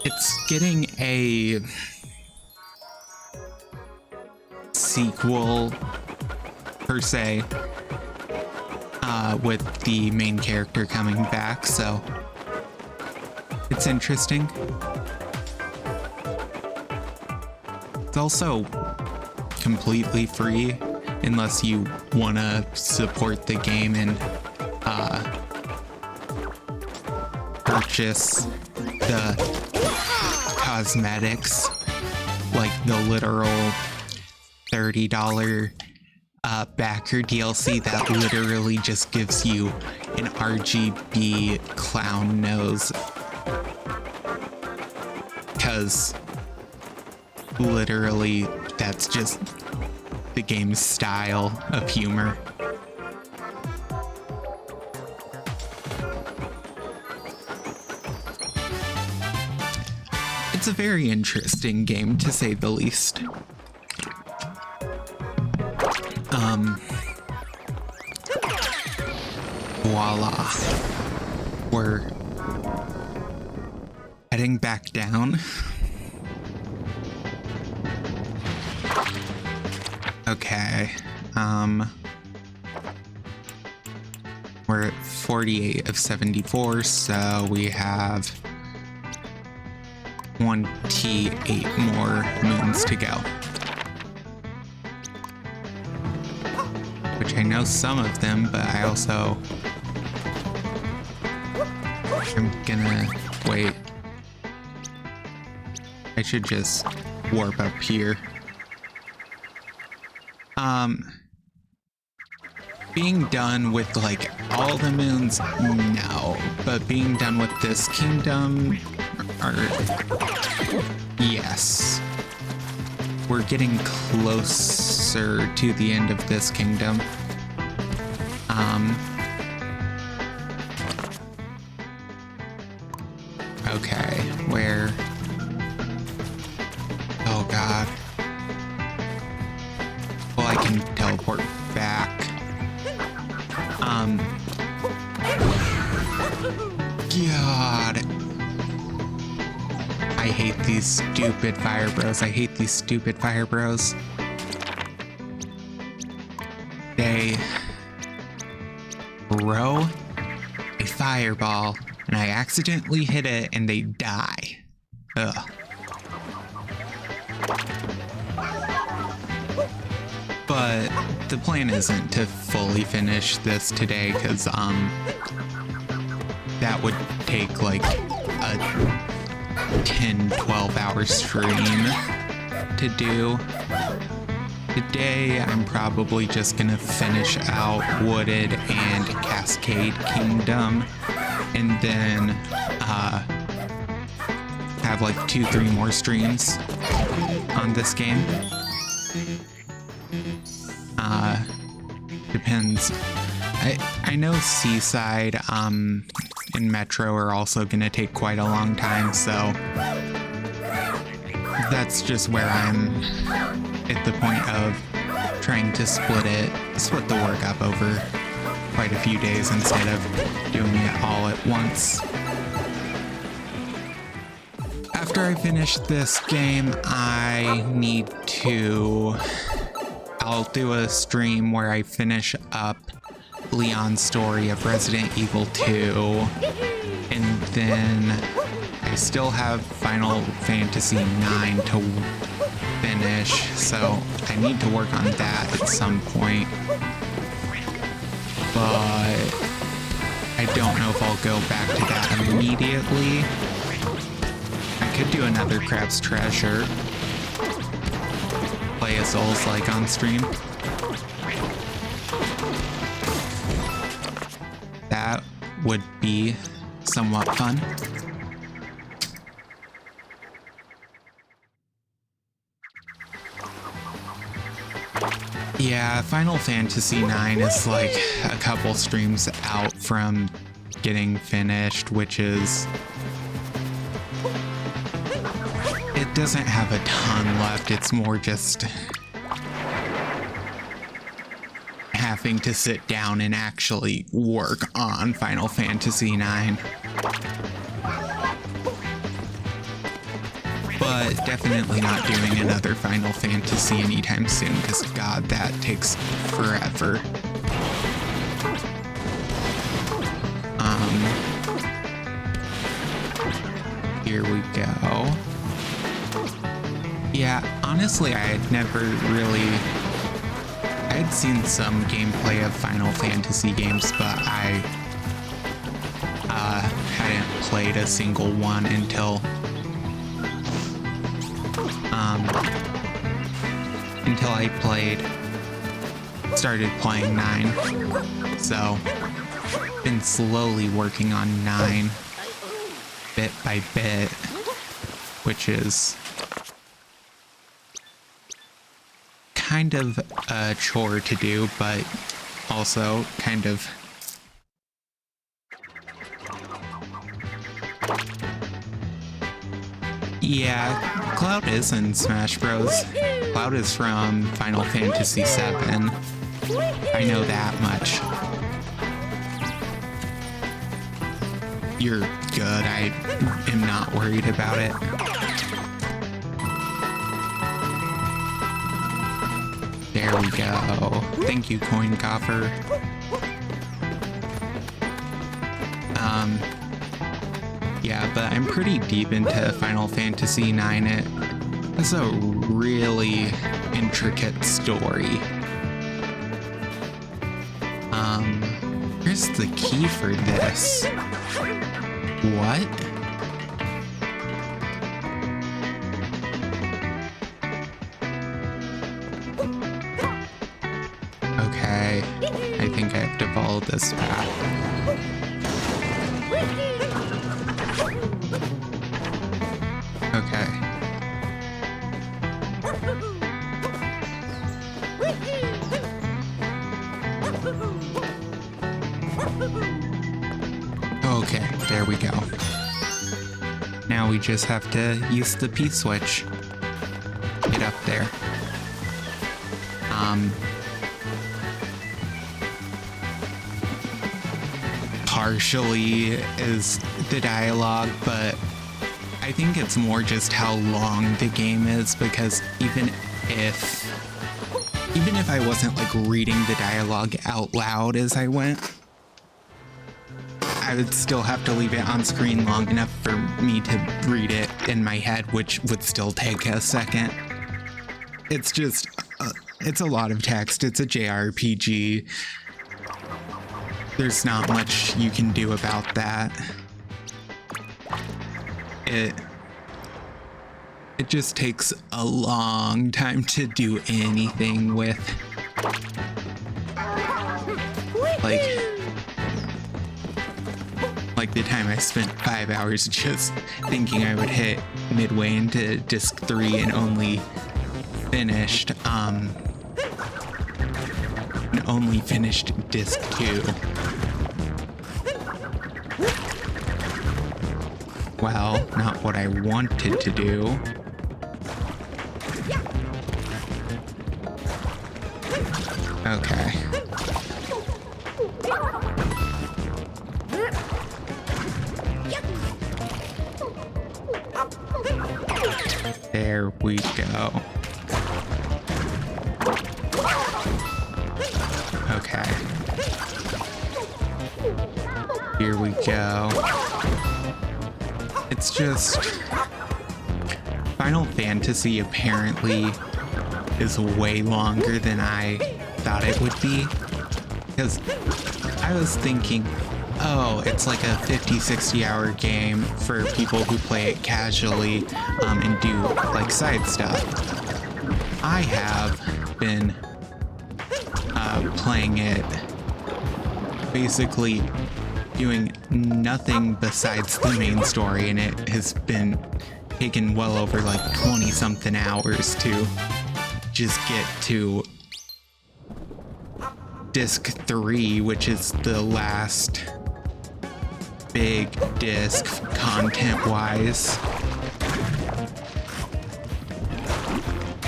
it's getting a sequel per se, with the main character coming back, so it's interesting. It's also completely free unless you want to support the game and purchase the cosmetics, like the literal $30 backer DLC that literally just gives you an RGB clown nose, because literally that's just the game's style of humor. It's a very interesting game, to say the least. Voila. We're heading back down. Okay, we're at 48 of 74, so we have 28 more moons to go. Which I know some of them, but I also... I'm gonna wait. I should just warp up here. Being done with like all the moons, no, but being done with this kingdom, yes. We're getting closer to the end of this kingdom. Okay, where? Oh God. Well, I can teleport back. God. I hate these stupid fire bros. I hate these stupid fire bros. They throw a fireball and I accidentally hit it and they die. Ugh. But the plan isn't to fully finish this today, because that would take like a 10-12 hour stream to do. Today I'm probably just gonna finish out Wooded and Cascade Kingdom, and then have like 2-3 more streams on this game. Depends. I know Seaside and Metro are also gonna take quite a long time, so that's just where I'm at the point of trying to split the work up over quite a few days instead of doing it all at once. After I finish this game, I'll do a stream where I finish up Leon's story of Resident Evil 2, and then I still have Final Fantasy IX to finish, so I need to work on that at some point, but I don't know if I'll go back to that immediately. I could do another Crab's Treasure, play a Souls-like on stream. That would be somewhat fun. Yeah, Final Fantasy IX is like a couple streams out from getting finished, which is... It doesn't have a ton left, it's more just having to sit down and actually work on Final Fantasy IX. But definitely not doing another Final Fantasy anytime soon, because God, that takes forever. Here we go. Yeah, honestly, I had seen some gameplay of Final Fantasy games, but I hadn't played a single one until I started playing 9. So, been slowly working on 9 bit by bit, which is kind of a chore to do, but also kind of yeah, Cloud is in Smash Bros. Cloud is from Final Fantasy VII. I know that much. You're good. I am not worried about it. There we go. Thank you, Coin Coffer. Yeah, but I'm pretty deep into Final Fantasy IX. It's a really intricate story. Where's the key for this? What? Okay, I think I have to follow this path. Okay. Okay, there we go. Now we just have to use the P-switch. Get up there. Partially is the dialogue, but I think it's more just how long the game is, because even if I wasn't like reading the dialogue out loud as I went, I would still have to leave it on screen long enough for me to read it in my head, which would still take a second. It's just, it's a lot of text. It's a JRPG. there's not much you can do about that. It just takes a long time to do anything with. Like the time I spent 5 hours just thinking I would hit midway into disc 3 and only finished disc 2. Well, not what I wanted to do. Okay. There we go. Okay. Here we go. It's just... Final Fantasy apparently is way longer than I thought it would be. Because I was thinking, oh, it's like a 50-60 hour game for people who play it casually and do like side stuff. I have been playing it basically doing nothing besides the main story, and it has been taken well over like 20 something hours to just get to disc 3, which is the last big disc content wise.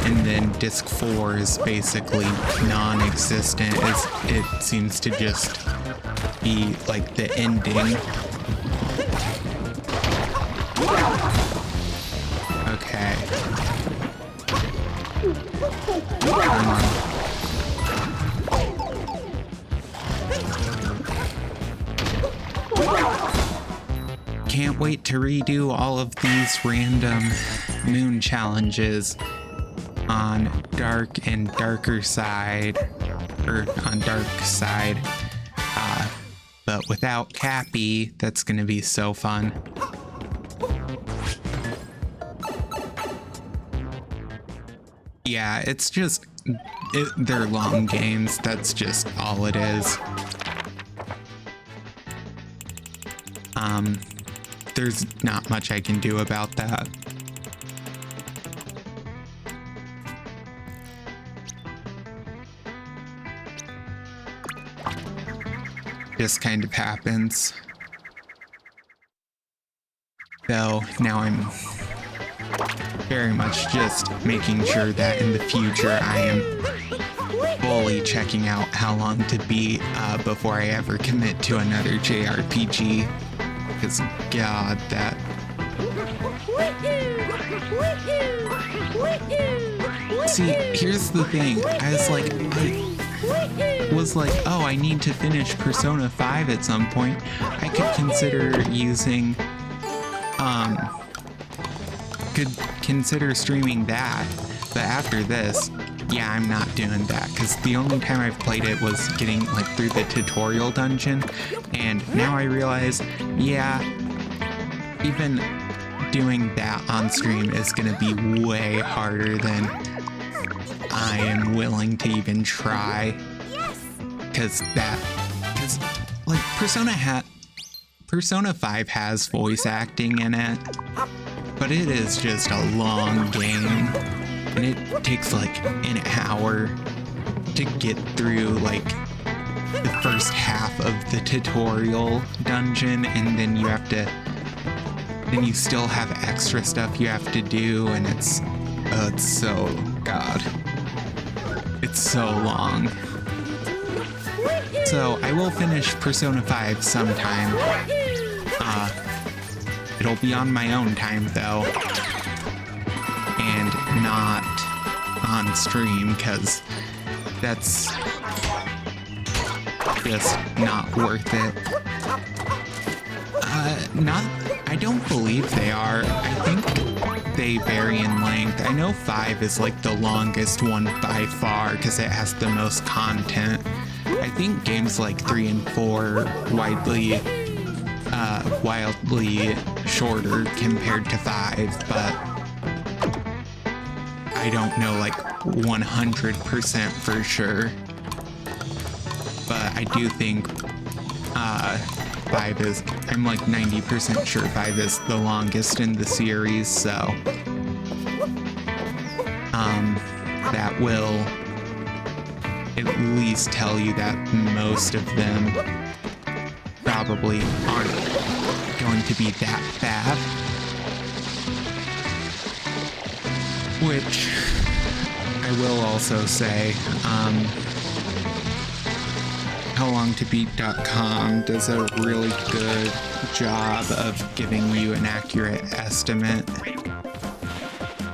And then disc 4 is basically non-existent, as it seems to just be like the ending. Okay. Can't wait to redo all of these random moon challenges on Dark and Darker Side, or on Dark Side, but without Cappy. That's gonna be so fun. Yeah, it's just, they're long games, that's just all it is. There's not much I can do about that. Just kind of happens. Though now I'm very much just making sure that in the future I am fully checking out how long to beat before I ever commit to another JRPG. Because God, that... See, here's the thing. I was like, oh, I need to finish Persona 5 at some point. I could consider using, could consider streaming that. But after this, yeah, I'm not doing that, because the only time I've played it was getting like through the tutorial dungeon, and now I realize, yeah, even doing that on stream is gonna be way harder than I am willing to even try. Because like Persona 5 has voice acting in it, but it is just a long game, and it takes like an hour to get through like the first half of the tutorial dungeon, and then you still have extra stuff you have to do, and it's so, God, it's so long. So I will finish Persona 5 sometime. It'll be on my own time though, and not on stream, because that's just not worth it. I don't believe they are. I think they vary in length. I know 5 is like the longest one by far because it has the most content. I think games like 3 and 4 wildly shorter compared to 5, but I don't know like 100% for sure. But I do think 5 is, I'm like 90% sure 5 is the longest in the series, so that will at least tell you that most of them probably aren't going to be that bad. Which I will also say, HowLongToBeat.com does a really good job of giving you an accurate estimate,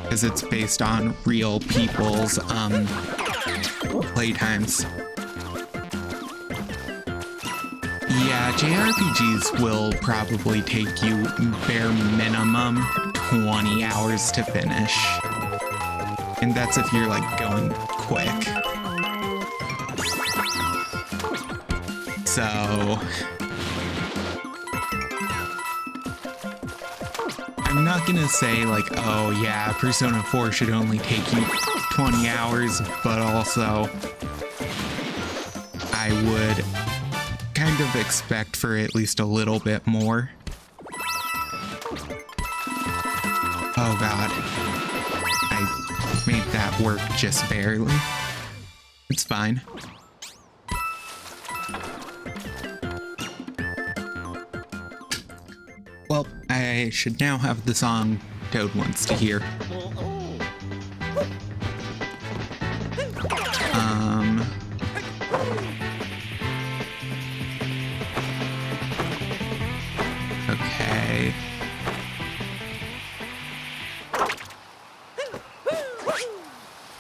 because it's based on real people's playtimes. Yeah, JRPGs will probably take you bare minimum 20 hours to finish. And that's if you're like going quick. So I'm not gonna say like, oh yeah, Persona 4 should only take you 20 hours, but also I would kind of expect for at least a little bit more. Oh god. I made that work just barely. It's fine. Well, I should now have the song Toad wants to hear. Okay.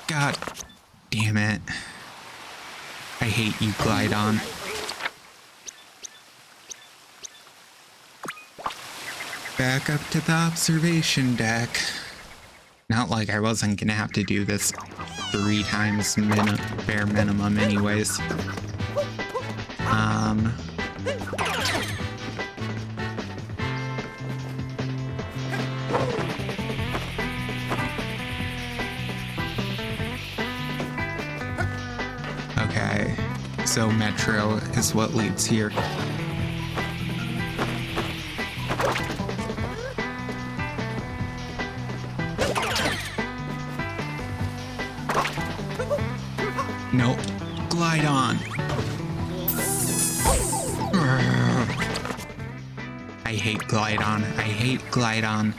God damn it. I hate you, Glydon. Back up to the observation deck. Not like I wasn't gonna have to do this 3 times bare minimum anyways. Okay, so Metro is what leads here. Nope. Glydon. I hate Glydon. I hate Glydon.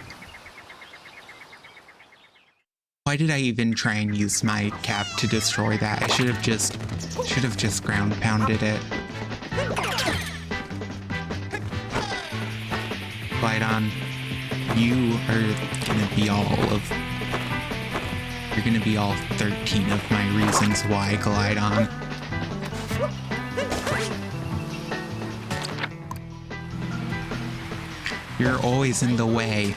Why did I even try and use my cap to destroy that? I should have just ground pounded it. Glydon, you are gonna be you're gonna be all 13 of my reasons why, Glydon. You're always in the way.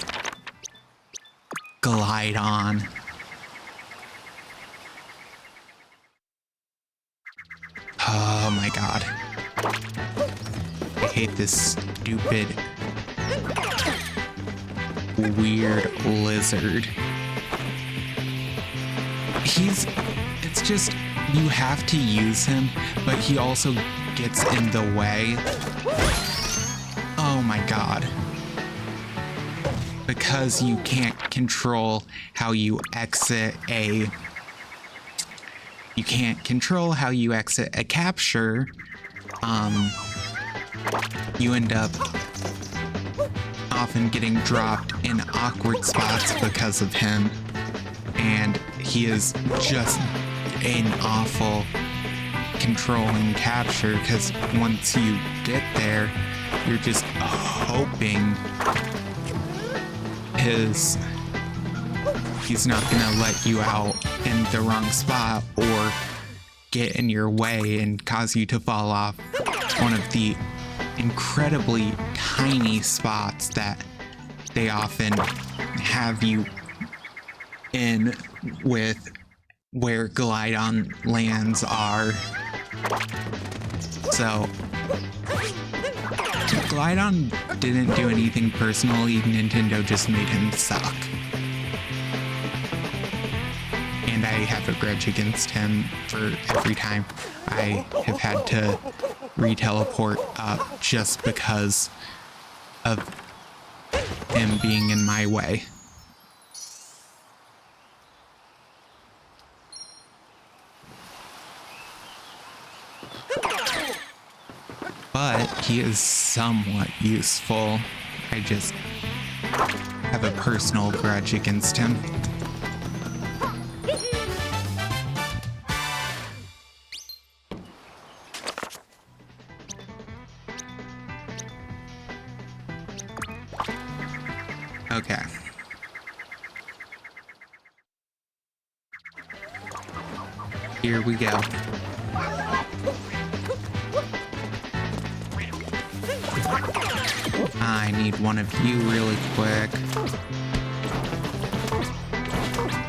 Glydon. Oh my god. I hate this stupid, weird lizard. It's just, you have to use him, but he also gets in the way. Oh my god. Because you can't control how you exit a capture, you end up often getting dropped in awkward spots because of him. And he is just an awful controlling capture, because once you get there, you're just hoping he's not gonna let you out in the wrong spot or get in your way and cause you to fall off one of the incredibly tiny spots that they often have you in with, where Glydon lands are So, Glydon didn't do anything personally, Nintendo just made him suck. And I have a grudge against him for every time I have had to re-teleport up just because of him being in my way. But he is somewhat useful. I just have a personal grudge against him. Okay. Here we go. I need one of you really quick.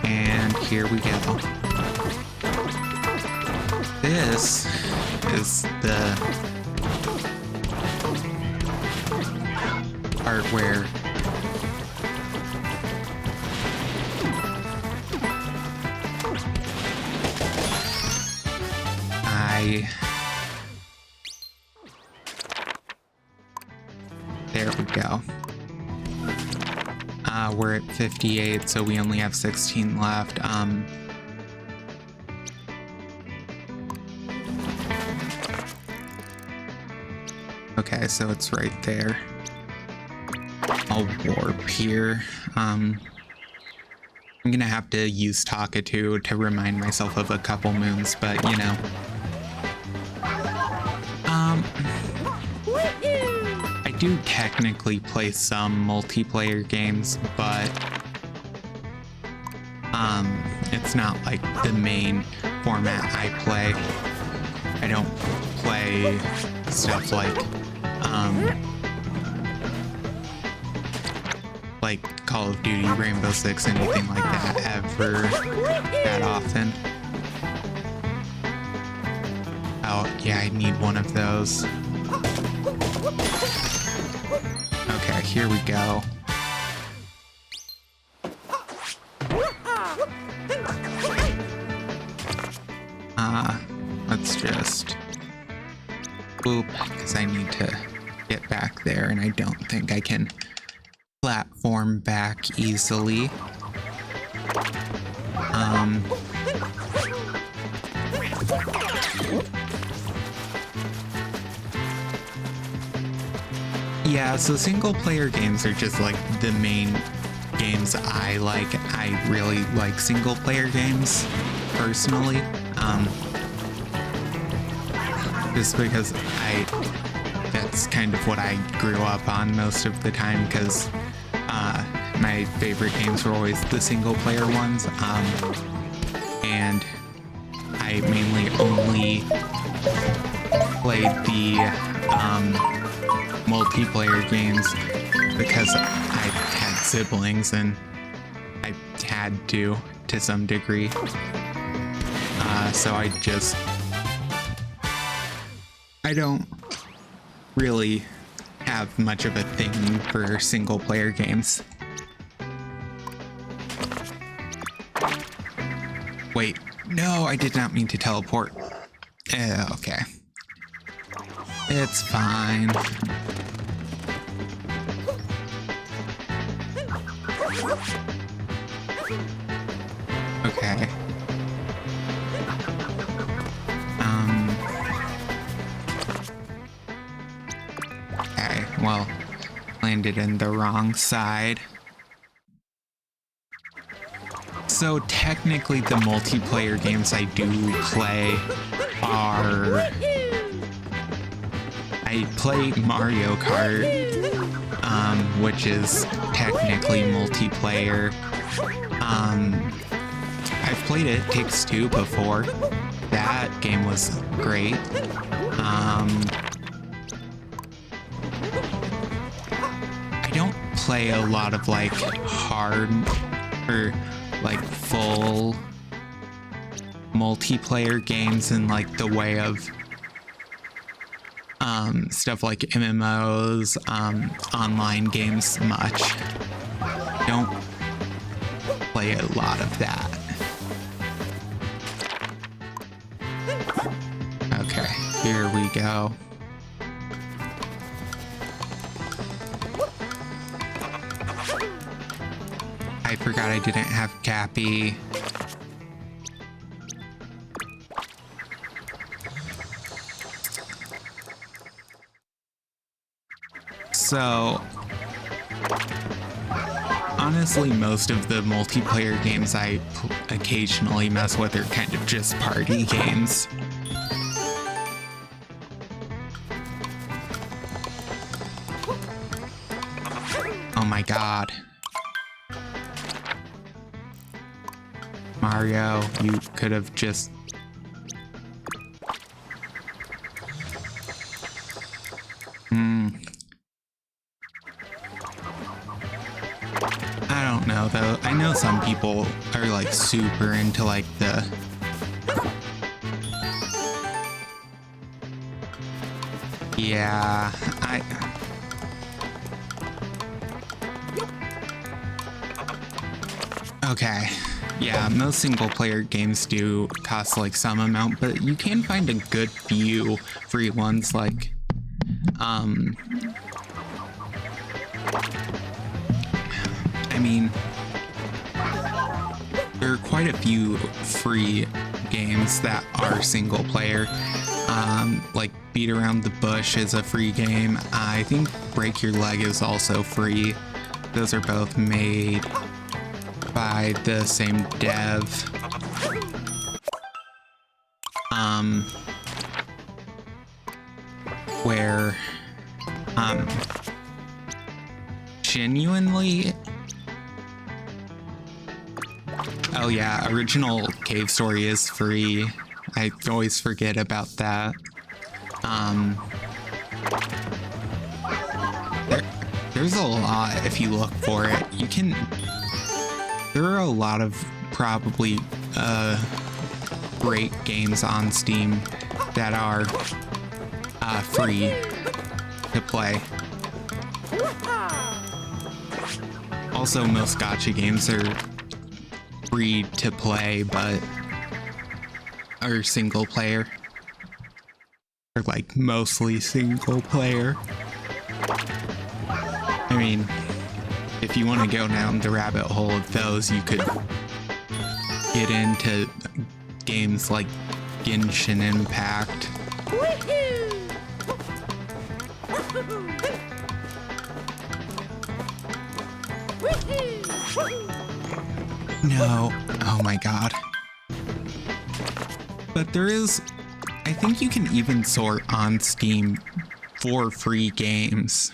And here we go. This is the part where there we go. We're at 58, so we only have 16 left. Okay, so it's right there. I'll warp here. I'm gonna have to use Talkatoo to remind myself of a couple moons, but you know. I do technically play some multiplayer games, but it's not like the main format I play. I don't play stuff like Call of Duty, Rainbow Six, anything like that ever that often. Oh, yeah, I need one of those. Okay, here we go. Let's just boop, because I need to get back there, and I don't think I can platform back easily. Yeah, so single player games are just like the main games I like. I really like single player games personally. Just because that's kind of what I grew up on most of the time, because my favorite games were always the single player ones. And I mainly only played the multiplayer games because I had siblings and I had to some degree. So I don't really have much of a thing for single player games. Wait, no, I did not mean to teleport. Okay. It's fine. Okay. Okay, well, landed in the wrong side. So technically the multiplayer games I do play are... I play Mario Kart, which is technically multiplayer. I've played It Takes Two before. That game was great. I don't play a lot of like hard or like full multiplayer games in like the way of stuff like MMOs, online games much. Don't play a lot of that. Okay, here we go. I forgot I didn't have Cappy. So, honestly, most of the multiplayer games I occasionally mess with are kind of just party games. Oh my god. Mario, you could have just... I don't know though. I know some people are like super into like the... Yeah, Okay. Yeah, most single player games do cost like some amount, but you can find a good few free ones like I mean, there are quite a few free games that are single player. Like Beat Around the Bush is a free game. I think Break Your Leg is also free. Those are both made by the same dev. Where genuinely, oh yeah, Original Cave Story is free. I always forget about that. There's a lot if you look for it. There are a lot of probably great games on Steam that are free to play. Also, most gacha games are free to play, but are single player. Or like mostly single player. I mean, if you want to go down the rabbit hole of those, you could get into games like Genshin Impact. No, oh my god. But there is, I think you can even sort on Steam for free games.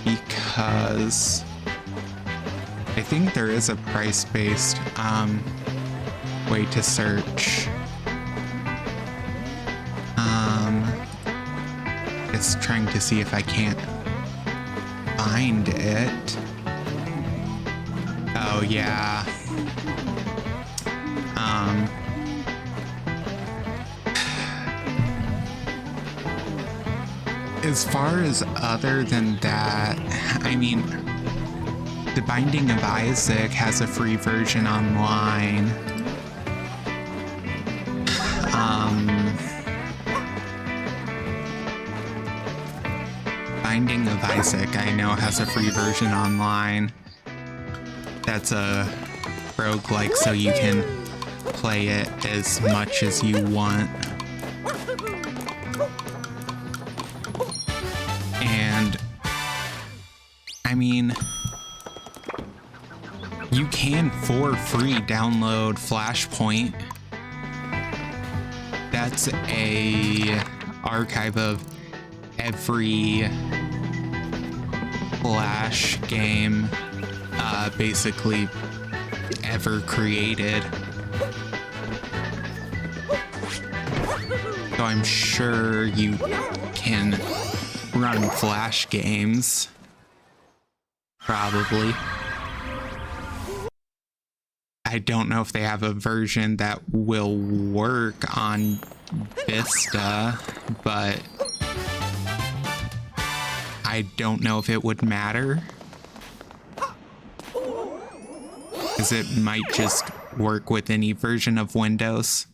Because I think there is a price-based way to search. It's trying to see if I can't find it. Oh yeah. As far as other than that, I mean, The Binding of Isaac has a free version online. Binding of Isaac, I know, has a free version online. That's a roguelike, so you can play it as much as you want. And I mean, you can for free download Flashpoint. That's a archive of every Flash game basically ever created. So I'm sure you can run Flash games. Probably. I don't know if they have a version that will work on Vista, but I don't know if it would matter, because it might just work with any version of Windows.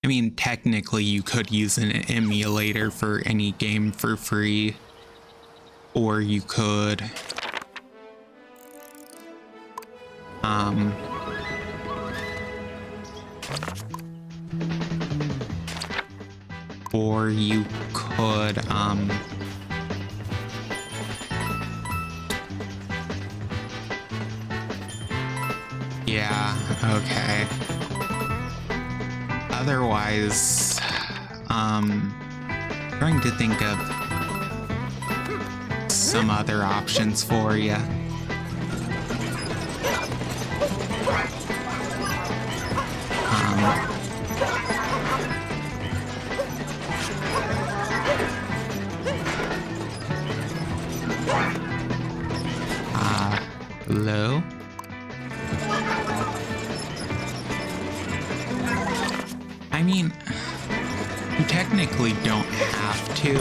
I mean, technically you could use an emulator for any game for free, or you could yeah, okay. Otherwise, trying to think of some other options for you. Hello? I mean, you technically don't have to.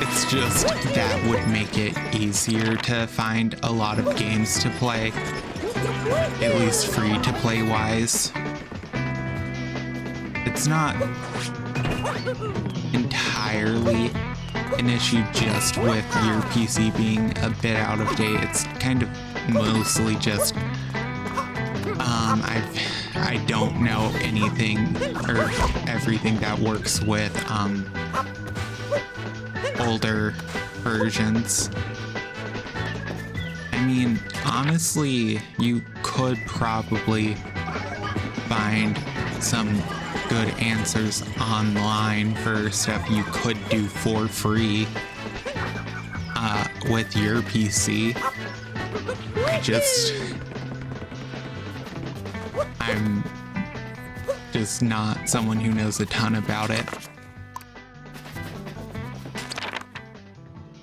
It's just that would make it easier to find a lot of games to play, at least free to play wise. It's not entirely an issue just with your PC being a bit out of date. It's kind of mostly just I don't know anything or everything that works with older versions. I mean, honestly, you could probably find some good answers online for stuff you could do for free with your PC. I'm just not someone who knows a ton about it,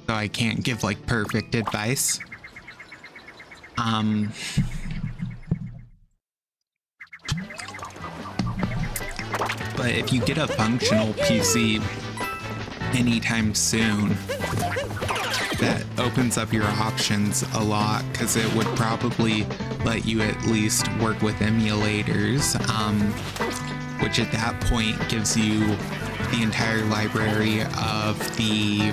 so I can't give like perfect advice. But if you get a functional PC anytime soon, that opens up your options a lot, because it would probably let you at least work with emulators, which at that point gives you the entire library of the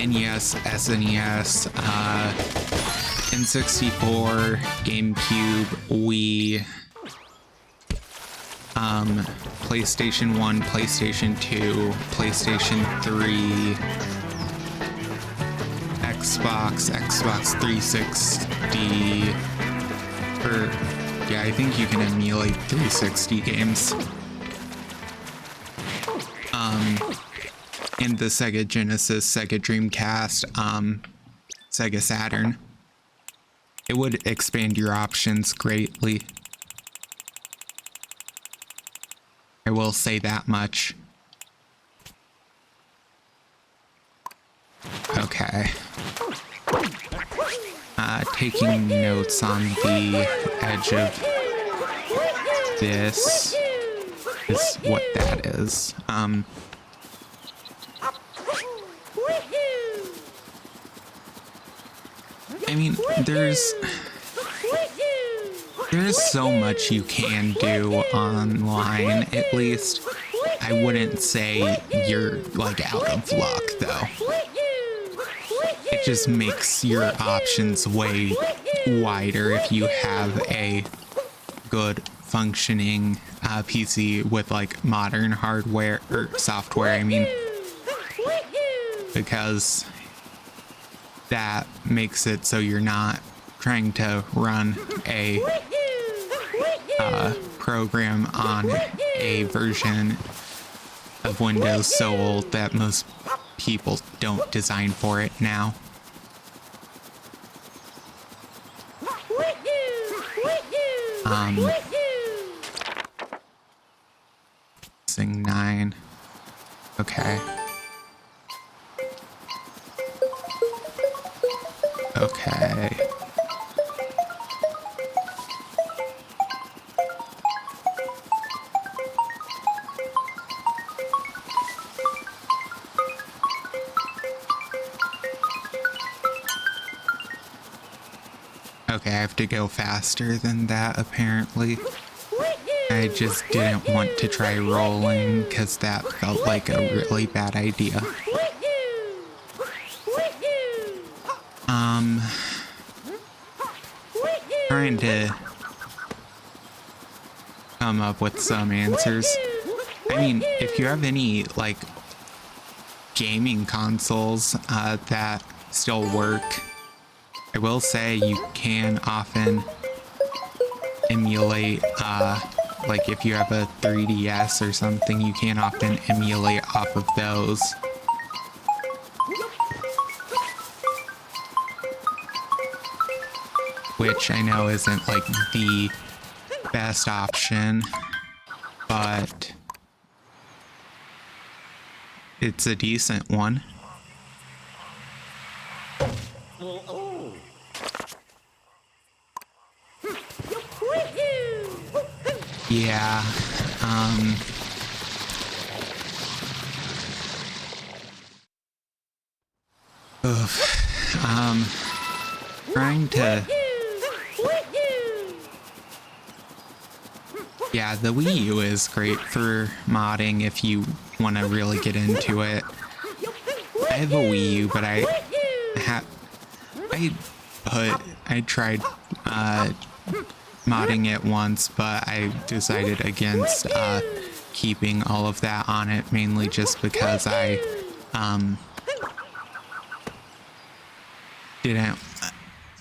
NES, SNES, N64, GameCube, Wii, PlayStation 1, PlayStation 2, PlayStation 3, Xbox 360, yeah, I think you can emulate 360 games. And the Sega Genesis, Sega Dreamcast, Sega Saturn. It would expand your options greatly. I will say that much. Okay. Taking notes on the edge of this is what that is. I mean, there's so much you can do online, at least. I wouldn't say you're like out of luck though. It just makes your options way wider if you have a good functioning PC with like modern hardware or software, I mean, because that makes it so you're not trying to run a program on a version of Windows so old that most people don't design for it now. Sing 9. Okay. Okay. Okay, I have to go faster than that, apparently. I just didn't want to try rolling because that felt like a really bad idea. Trying to come up with some answers. I mean, if you have any, like, gaming consoles that still work, I will say you can often emulate, like if you have a 3DS or something, you can often emulate off of those. Which I know isn't like the best option, but it's a decent one. Yeah, trying to... Yeah, the Wii U is great for modding if you want to really get into it. I have a Wii U, but I tried modding it once, but I decided against keeping all of that on it, mainly just because I didn't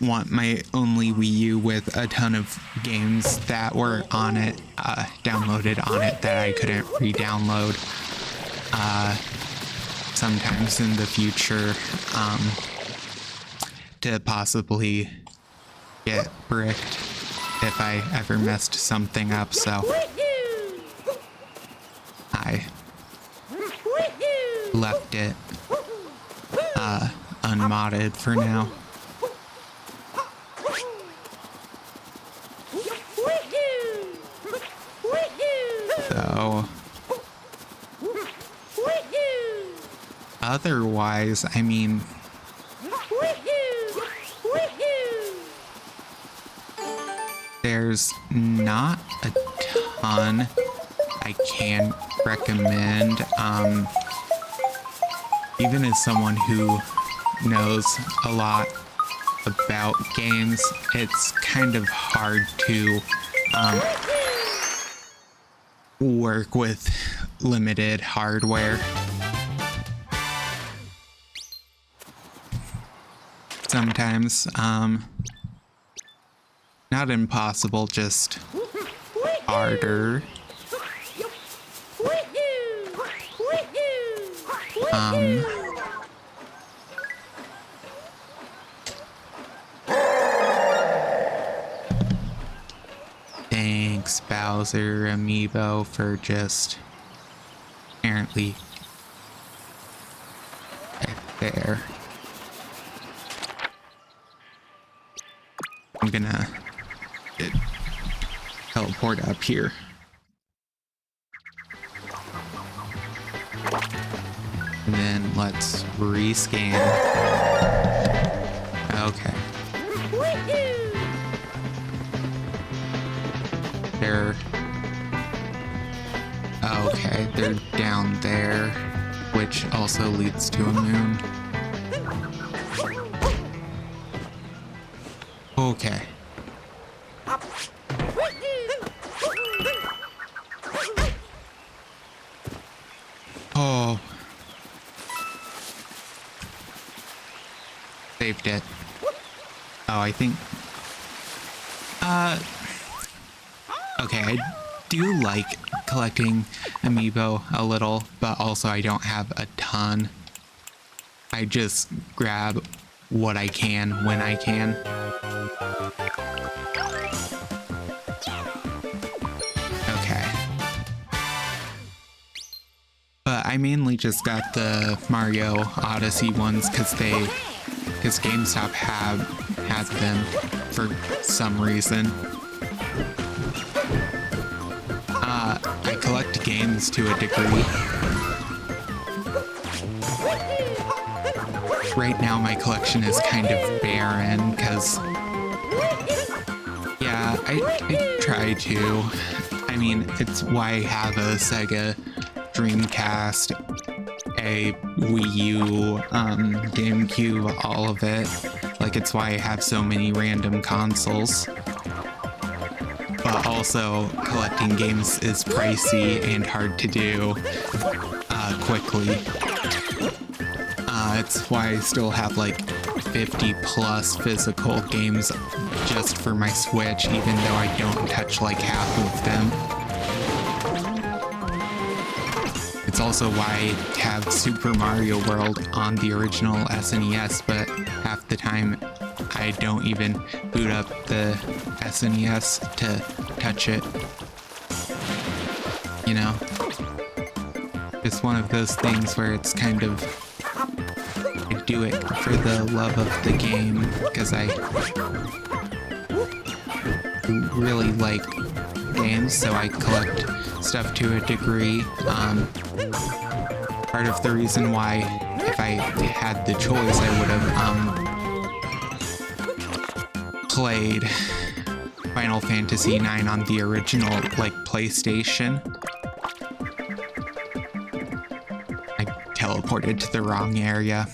want my only Wii U with a ton of games that were on it, downloaded on it, that I couldn't re-download sometimes in the future, to possibly get bricked if I ever messed something up, so I left it unmodded for now. So otherwise, I mean, there's not a ton I can recommend. Even as someone who knows a lot about games, it's kind of hard to work with limited hardware. Sometimes, not impossible, just harder. Thanks, Bowser Amiibo, for just apparently there. I'm gonna teleport up here. And then let's rescan. Okay. They're down there, which also leads to a moon. Okay. Oh. Saved it. Oh, I think... Okay, I do like collecting Amiibo a little, but also I don't have a ton. I just grab what I can when I can. Okay. But I mainly just got the Mario Odyssey ones because they because GameStop had them for some reason. I collect games to a degree. Right now my collection is kind of barren because, yeah, I try to. I mean, it's why I have a Sega Dreamcast, a Wii U, GameCube, all of it. Like, it's why I have so many random consoles. But also, collecting games is pricey and hard to do quickly. It's why I still have like 50 plus physical games just for my Switch, even though I don't touch like half of them. It's also why I have Super Mario World on the original SNES, but half the time I don't even boot up the SNES to touch it. You know? It's one of those things where it's kind of, I do it for the love of the game, because I really like games, so I collect stuff to a degree. Part of the reason why, if I had the choice, I would have played Final Fantasy IX on the original, like, PlayStation. I teleported to the wrong area.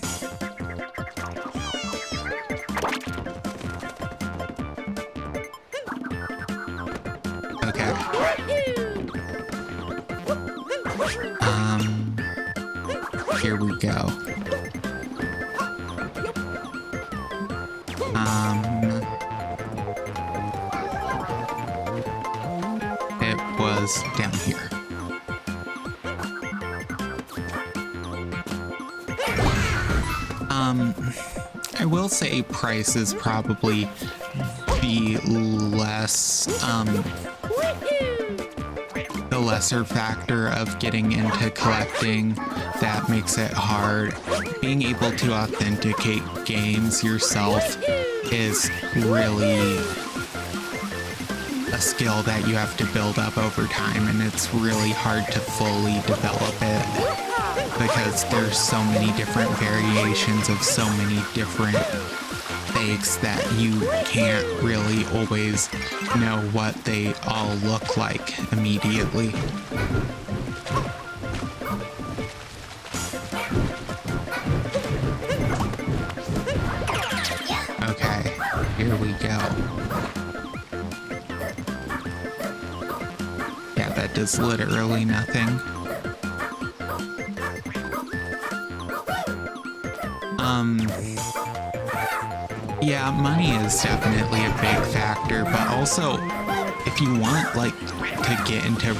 Okay. Here we go. It was down here. I will say price is probably the lesser factor of getting into collecting that makes it hard. Being able to authenticate games yourself is really a skill that you have to build up over time, and it's really hard to fully develop it because there's so many different variations of so many different fakes that you can't really always know what they all look like immediately. Okay, here we go. Yeah, that does literally nothing. Yeah, money is definitely a big factor, but also, if you want, like, to get into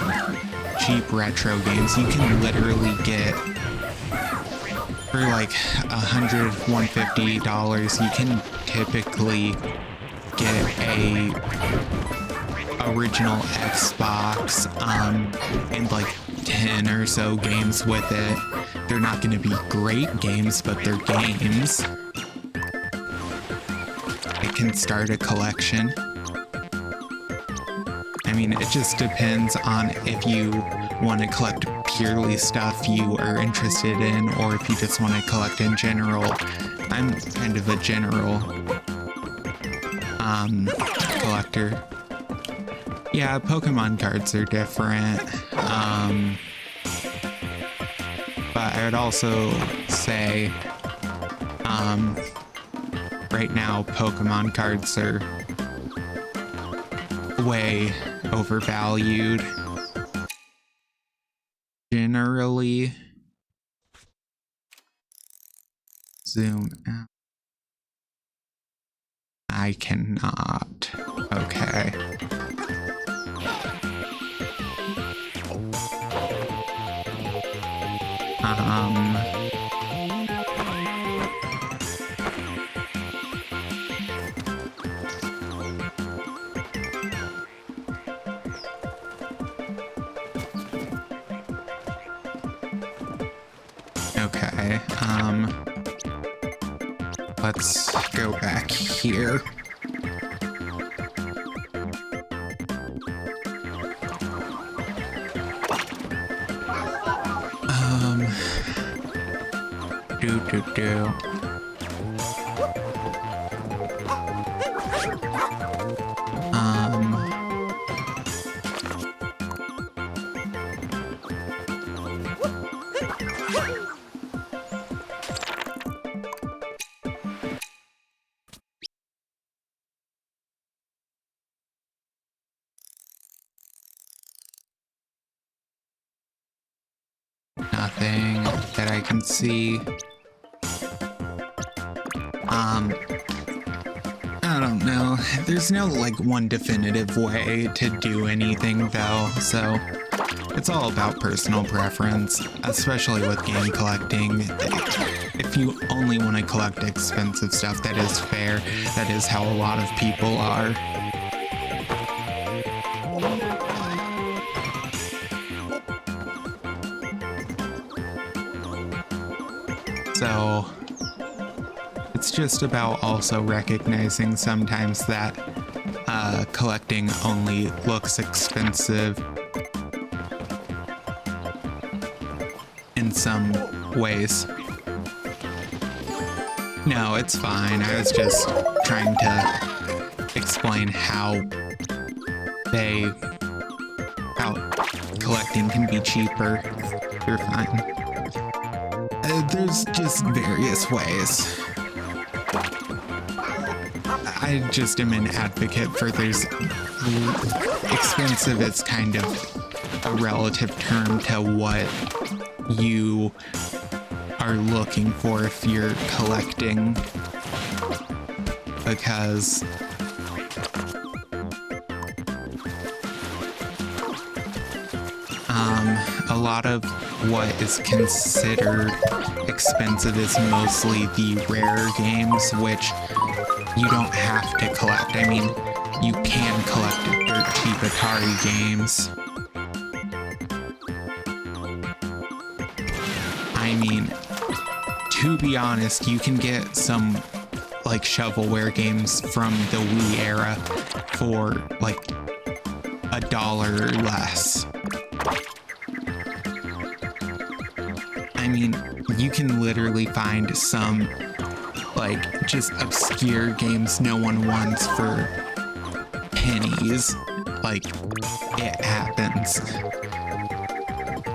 cheap retro games, you can literally get, for like $100, $150, you can typically get a original Xbox, and like 10 or so games with it. They're not going to be great games, but they're games. Can start a collection. I mean, it just depends on if you want to collect purely stuff you are interested in, or if you just want to collect in general. I'm kind of a general collector. Yeah, Pokemon cards are different. But I would also say right now, Pokemon cards are way overvalued. Generally, zoom out. I cannot. Okay. Okay, let's go back here. Do. Nothing that I can see. I don't know. There's no like one definitive way to do anything though, so it's all about personal preference, especially with game collecting. If you only want to collect expensive stuff, that is fair. That is how a lot of people are. So it's just about also recognizing sometimes that collecting only looks expensive in some ways. No, it's fine. I was just trying to explain how collecting can be cheaper. You're fine. There's just various ways. I just am an advocate for expensive is kind of a relative term to what you are looking for if you're collecting, because a lot of what is considered expensive is mostly the rare games, which you don't have to collect. I mean, you can collect dirt cheap Atari games. I mean, to be honest, you can get some like shovelware games from the Wii era for like $1 or less. I mean, you can literally find some like just obscure games no one wants for pennies. Like, it happens.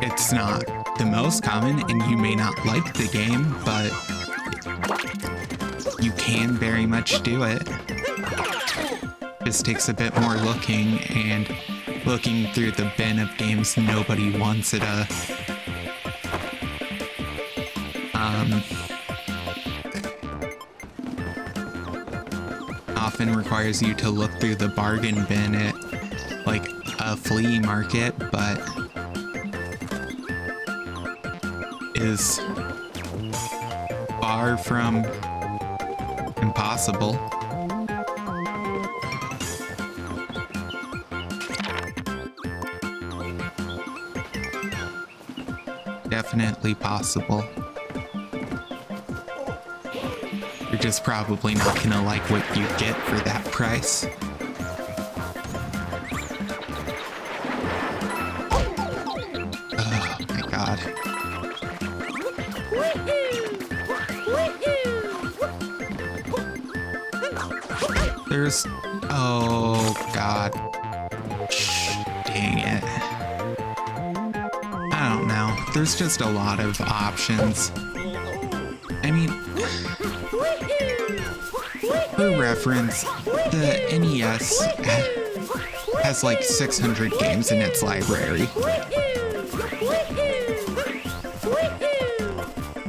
It's not the most common, and you may not like the game, but you can very much do it. Just takes a bit more looking, and looking through the bin of games nobody wants at a often requires you to look through the bargain bin at like a flea market, but is far from impossible. Definitely possible. You're just probably not gonna like what you get for that price. Oh my god. There's... oh god. Dang it. I don't know. There's just a lot of options. I mean... for reference, the NES has like 600 games in its library.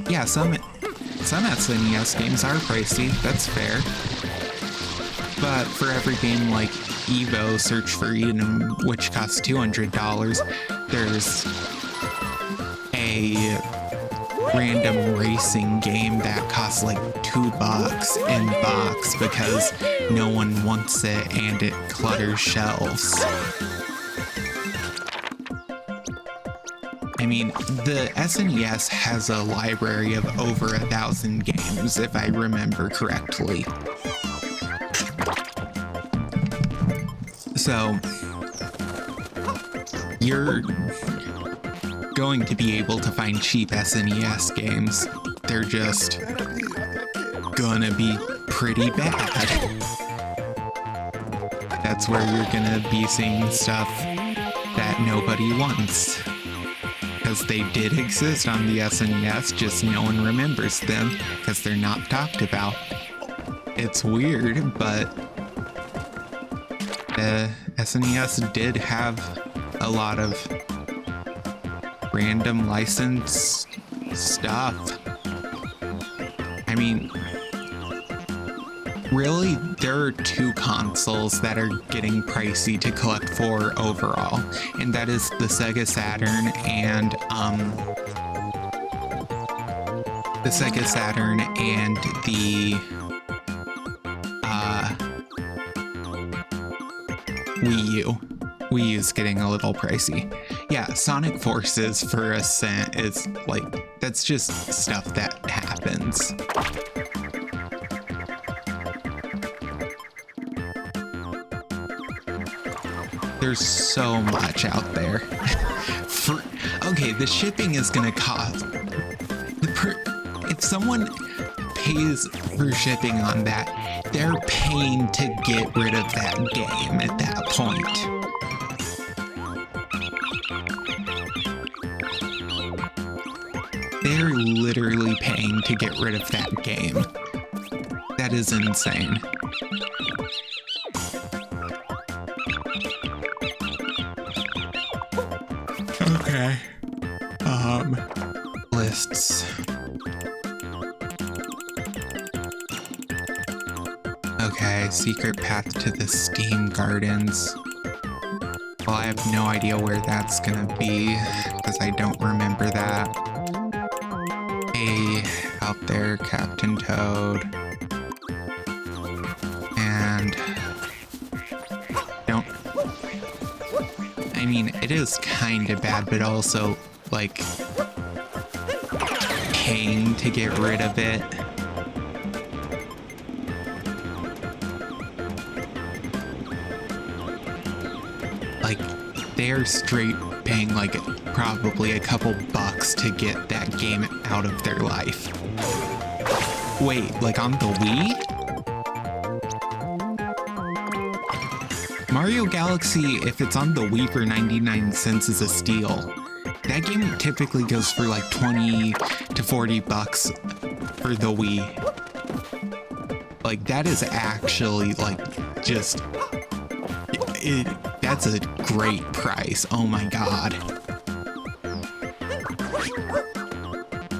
Yeah, some SNES games are pricey, that's fair. But for every game like Evo Search for Eden, which costs $200, there's a random racing game that costs like $2 in box because no one wants it and it clutters shelves. I mean, the SNES has a library of over 1,000 games, if I remember correctly. So, you're going to be able to find cheap SNES games. They're just gonna be pretty bad. That's where you're gonna be seeing stuff that nobody wants. Because they did exist on the SNES, just no one remembers them because they're not talked about. It's weird, but the SNES did have a lot of random licensed stuff. I mean, really, there are two consoles that are getting pricey to collect for overall, and that is the Sega Saturn and the Wii U. Wii U's getting a little pricey. Yeah, Sonic Forces for a cent is like, that's just stuff that happens. There's so much out there. Okay, the shipping is gonna cost. If someone pays for shipping on that, they're paying to get rid of that game at that point. They're literally paying to get rid of that game. That is insane. Okay. Lists. Okay, secret path to the Steam Gardens. Well, I have no idea where that's gonna be, because I don't remember that. Hey, out there, Captain Toad. And... don't... I mean, it is kinda bad, but also, like, paying to get rid of it. Like, they're straight paying, like, probably a couple bucks to get that game out of their life. Wait, like on the Wii? Mario Galaxy, if it's on the Wii for 99 cents, is a steal. That game typically goes for like 20 to 40 bucks for the Wii. Like, that is actually, like, just... that's a great price. Oh my god.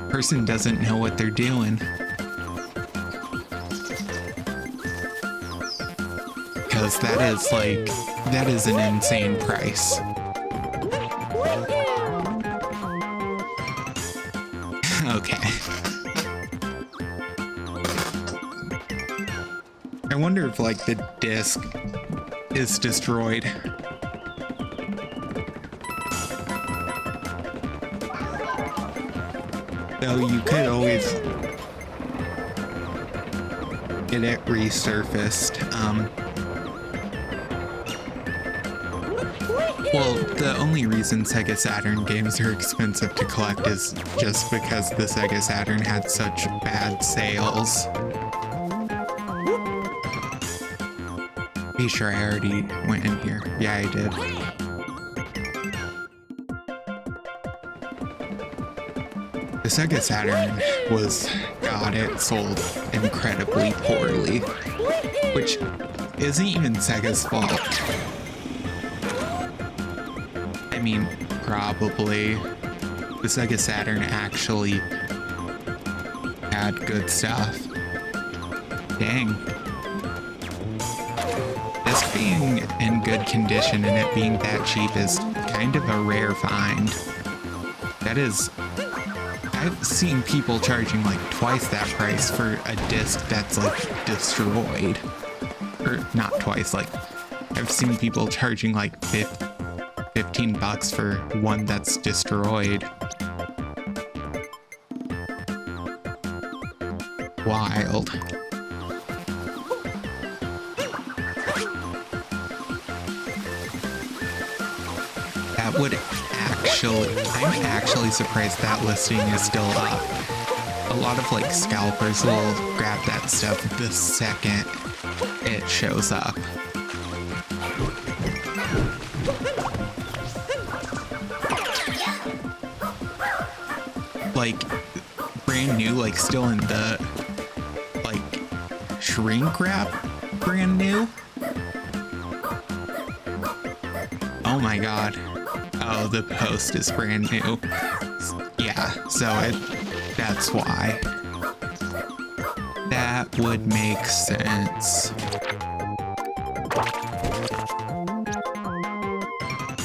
Person doesn't know what they're doing. Because that is, like, that is an insane price. Okay. I wonder if, like, the disc is destroyed. Though you could always get it resurfaced. Well, the only reason Sega Saturn games are expensive to collect is just because the Sega Saturn had such bad sales. Be sure I already went in here. Yeah, I did. The Sega Saturn was, God, it sold incredibly poorly, which isn't even Sega's fault. I mean, probably. The Sega Saturn actually had good stuff. Dang. This being in good condition and it being that cheap is kind of a rare find. That is... I've seen people charging like twice that price for a disc that's like destroyed. Or not twice, like I've seen people charging like $15 for one that's destroyed. Wild. That would I'm actually surprised that listing is still up. A lot of like scalpers will grab that stuff the second it shows up. Like brand new, like still in the like shrink wrap, brand new. Oh my god. Oh, the post is brand new. Yeah, so that's why. That would make sense.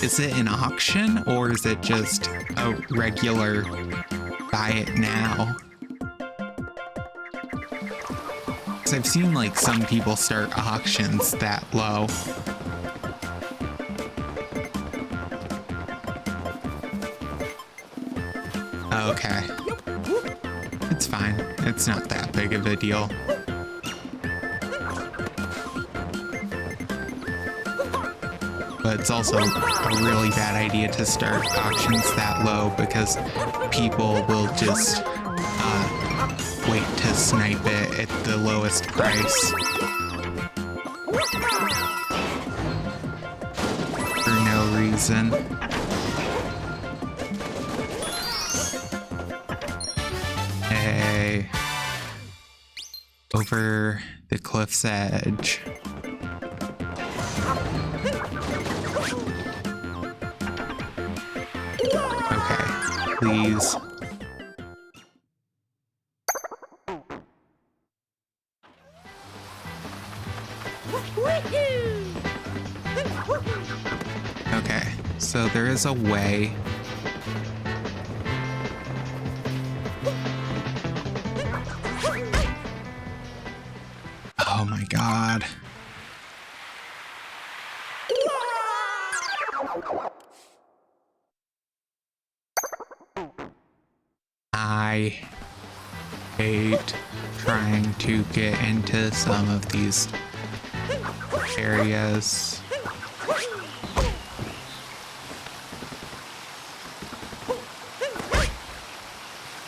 Is it an auction or is it just a regular buy it now? Because I've seen like some people start auctions that low. Okay. It's fine. It's not that big of a deal. But it's also a really bad idea to start auctions that low because people will just wait to snipe it at the lowest price. For no reason. Over the cliff's edge. Okay, please. Okay, so there is a way. Oh my god. I hate trying to get into some of these areas.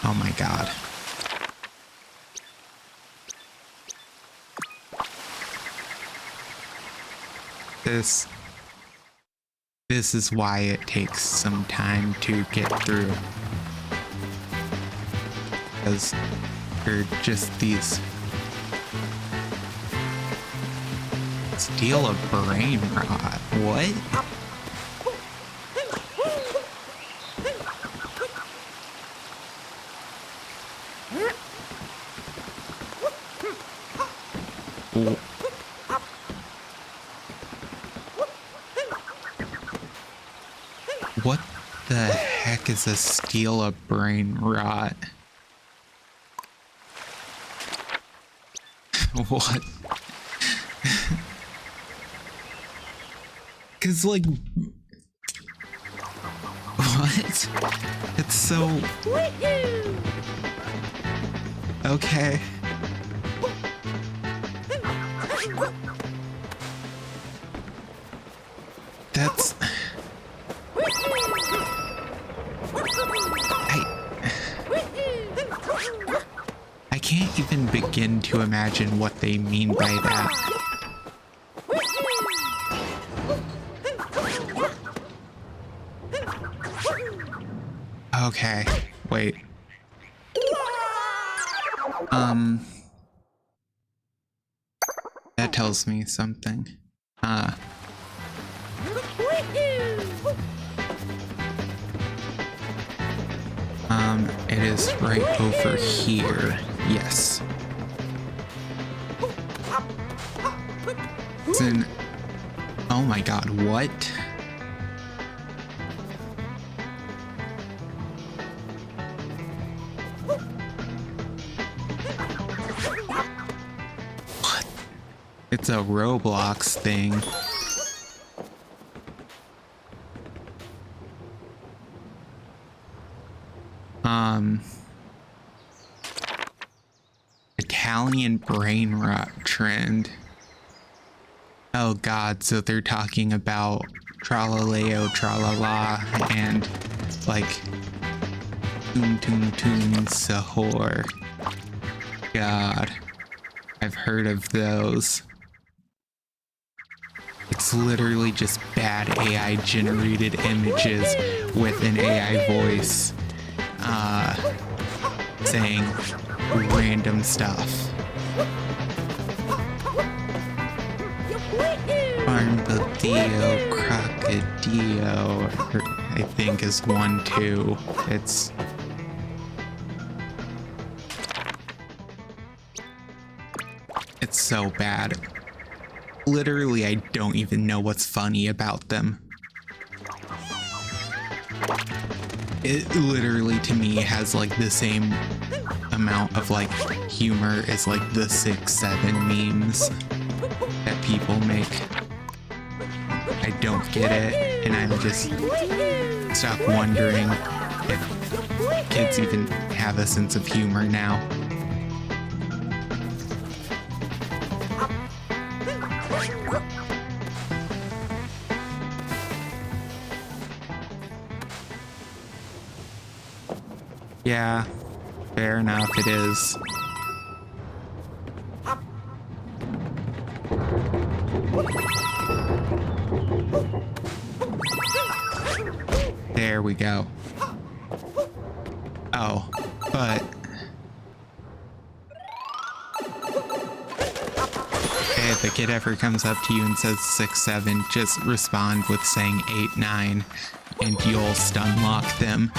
Oh my god. This is why it takes some time to get through. Because they're just these. Steal a brain rot. What? What the heck is a steal a brain rot? What? Cause like, what? It's so... Okay. That's... I can't even begin to imagine what they mean by that. Okay, wait. That tells me something. It is right over here. Yes. It's in... Oh my god, what? What? It's a Roblox thing. Italian brain rot trend. Oh god, so they're talking about Tralaleo Tralala and like Toon Toon Toon Sahur. God, I've heard of those. It's literally just bad AI generated images with an AI voice saying random stuff. Armadillo, Crocodillo, I think is one too. It's so bad. Literally, I don't even know what's funny about them. It literally, to me, has like the same amount of like humor as like the 6-7 memes that people make. I don't get it, and I'm just stuck wondering if kids even have a sense of humor now. Yeah, fair enough, it is. There we go. Oh, but if a kid ever comes up to you and says 6-7, just respond with saying 8-9 and you'll stun lock them.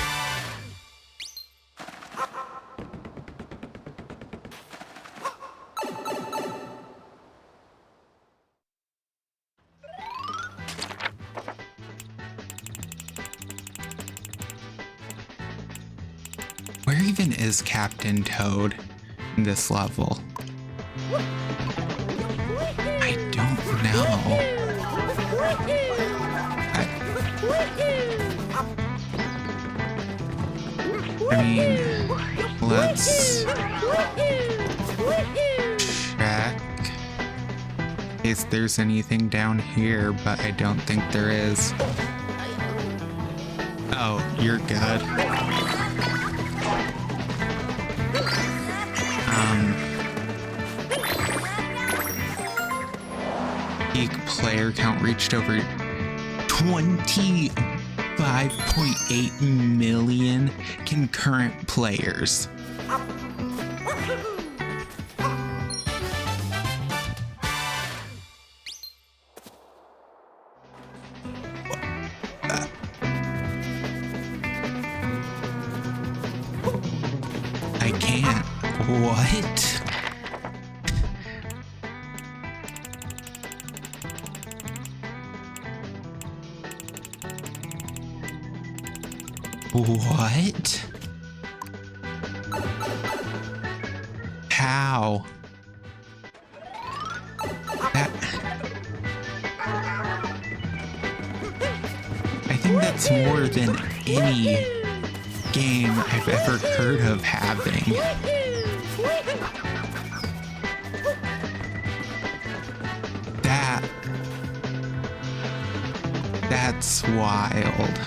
Where even is Captain Toad in this level? I don't know. I mean, let's check if there's anything down here, but I don't think there is. Oh, you're good. Peak player count reached over 25.8 million concurrent players. I can't. What? What? How? That... I think that's more than any game I've ever heard of having. That's wild.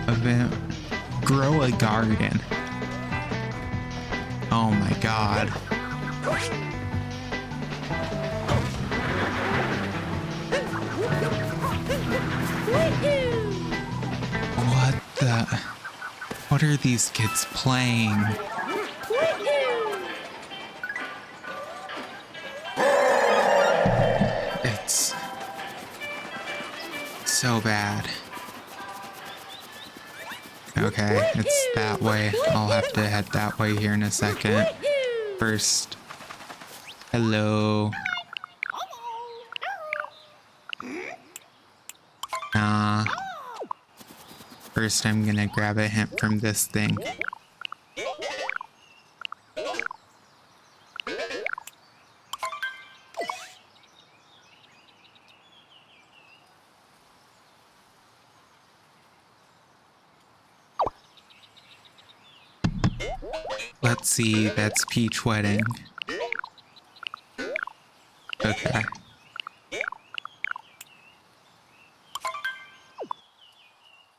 Event. Grow a garden. Oh my god. What are these kids playing? It's so bad. Okay, it's that way. I'll have to head that way here in a second. First, hello. First I'm gonna grab a hint from this thing. Let's see, that's Peach Wedding. Okay.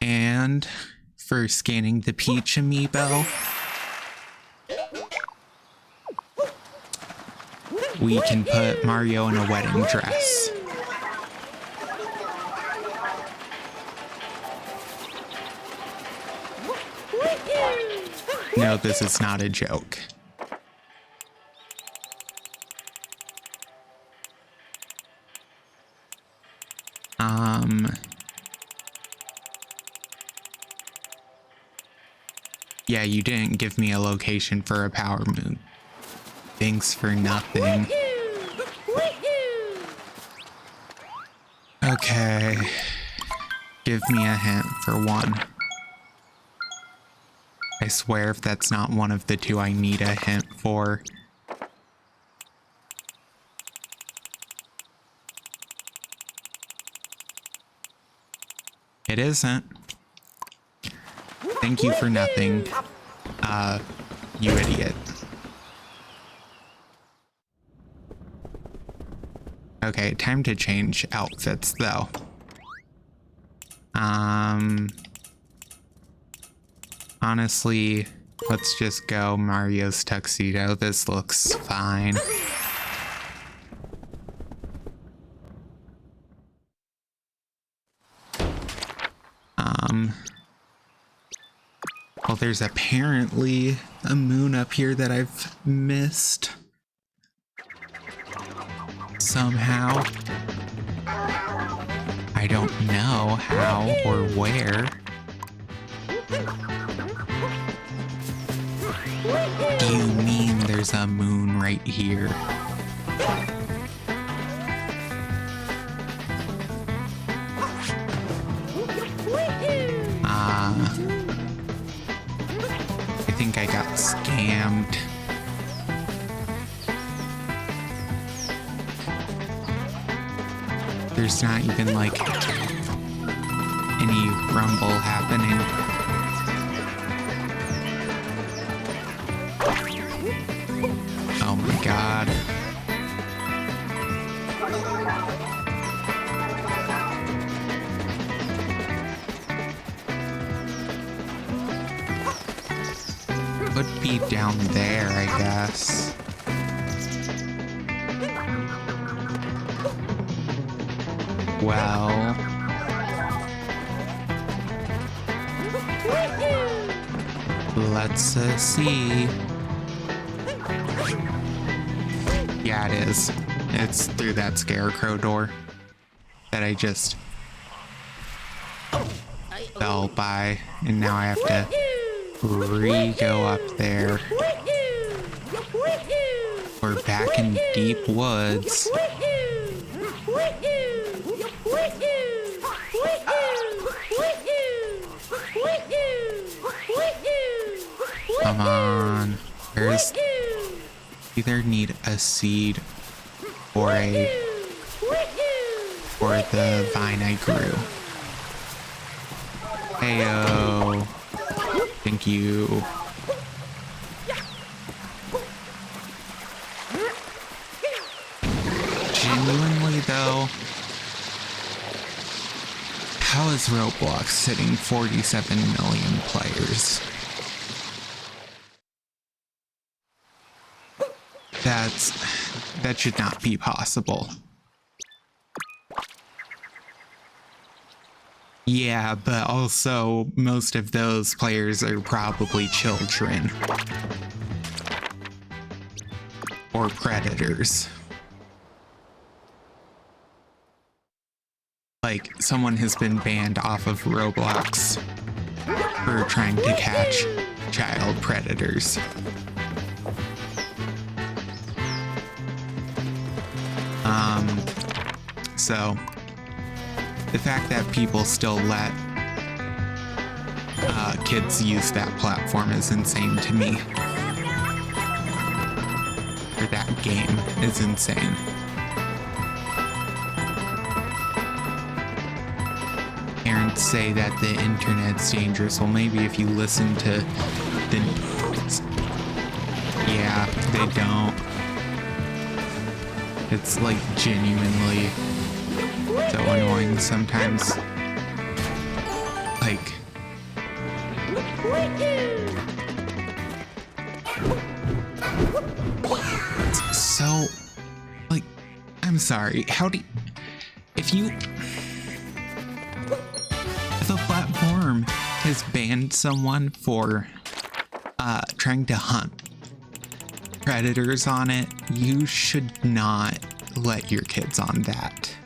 And for scanning the Peach amiibo, we can put Mario in a wedding dress. No, this is not a joke. Yeah, you didn't give me a location for a power moon. Thanks for nothing. Okay. Give me a hint for one. I swear if that's not one of the two I need a hint for. It isn't. Thank you for nothing, you idiot. Okay, time to change outfits though. Honestly, let's just go Mario's tuxedo. This looks fine. Well, there's apparently a moon up here that I've missed. Somehow. I don't know how or where. Do you mean there's a moon right here? I think I got scammed. There's not even like any rumble happening. Oh my god. Would be down there, I guess. Well, let's see. Yeah, it is. It's through that scarecrow door that I just fell by, and now I have to re-go up there. We're back in deep woods. Come on. There's either need a seed or the vine I grew. Heyo. Thank you. Genuinely though, how is Roblox sitting 47 million players? That should not be possible. Yeah, but also most of those players are probably children. Or predators. Like, someone has been banned off of Roblox for trying to catch child predators. So the fact that people still let kids use that platform is insane to me. Or that game is insane. Parents say that the internet's dangerous. Well, maybe if you listen to the Yeah, they don't. It's like genuinely so annoying sometimes. Like, so, like, I'm sorry, how do you, if a platform has banned someone for trying to hunt predators on it, you should not let your kids on that.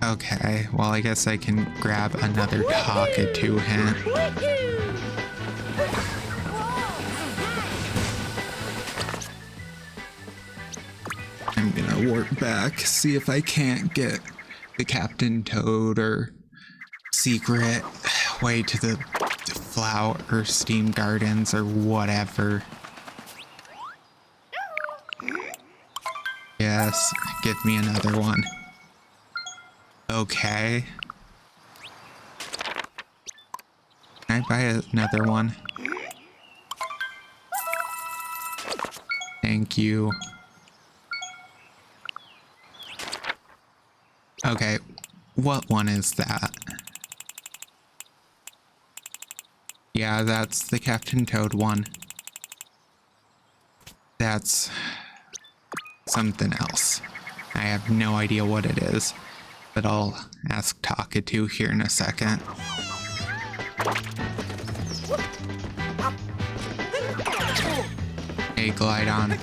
Okay, well, I guess I can grab another Talkatoo hint. I'm gonna warp back, see if I can't get the Captain Toad or secret way to the flower or steam gardens or whatever. Yes, give me another one. Okay. Can I buy another one? Thank you. Okay, what one is that? Yeah, that's the Captain Toad one. That's something else. I have no idea what it is, but I'll ask Talkatoo here in a second. Hey, Glydon.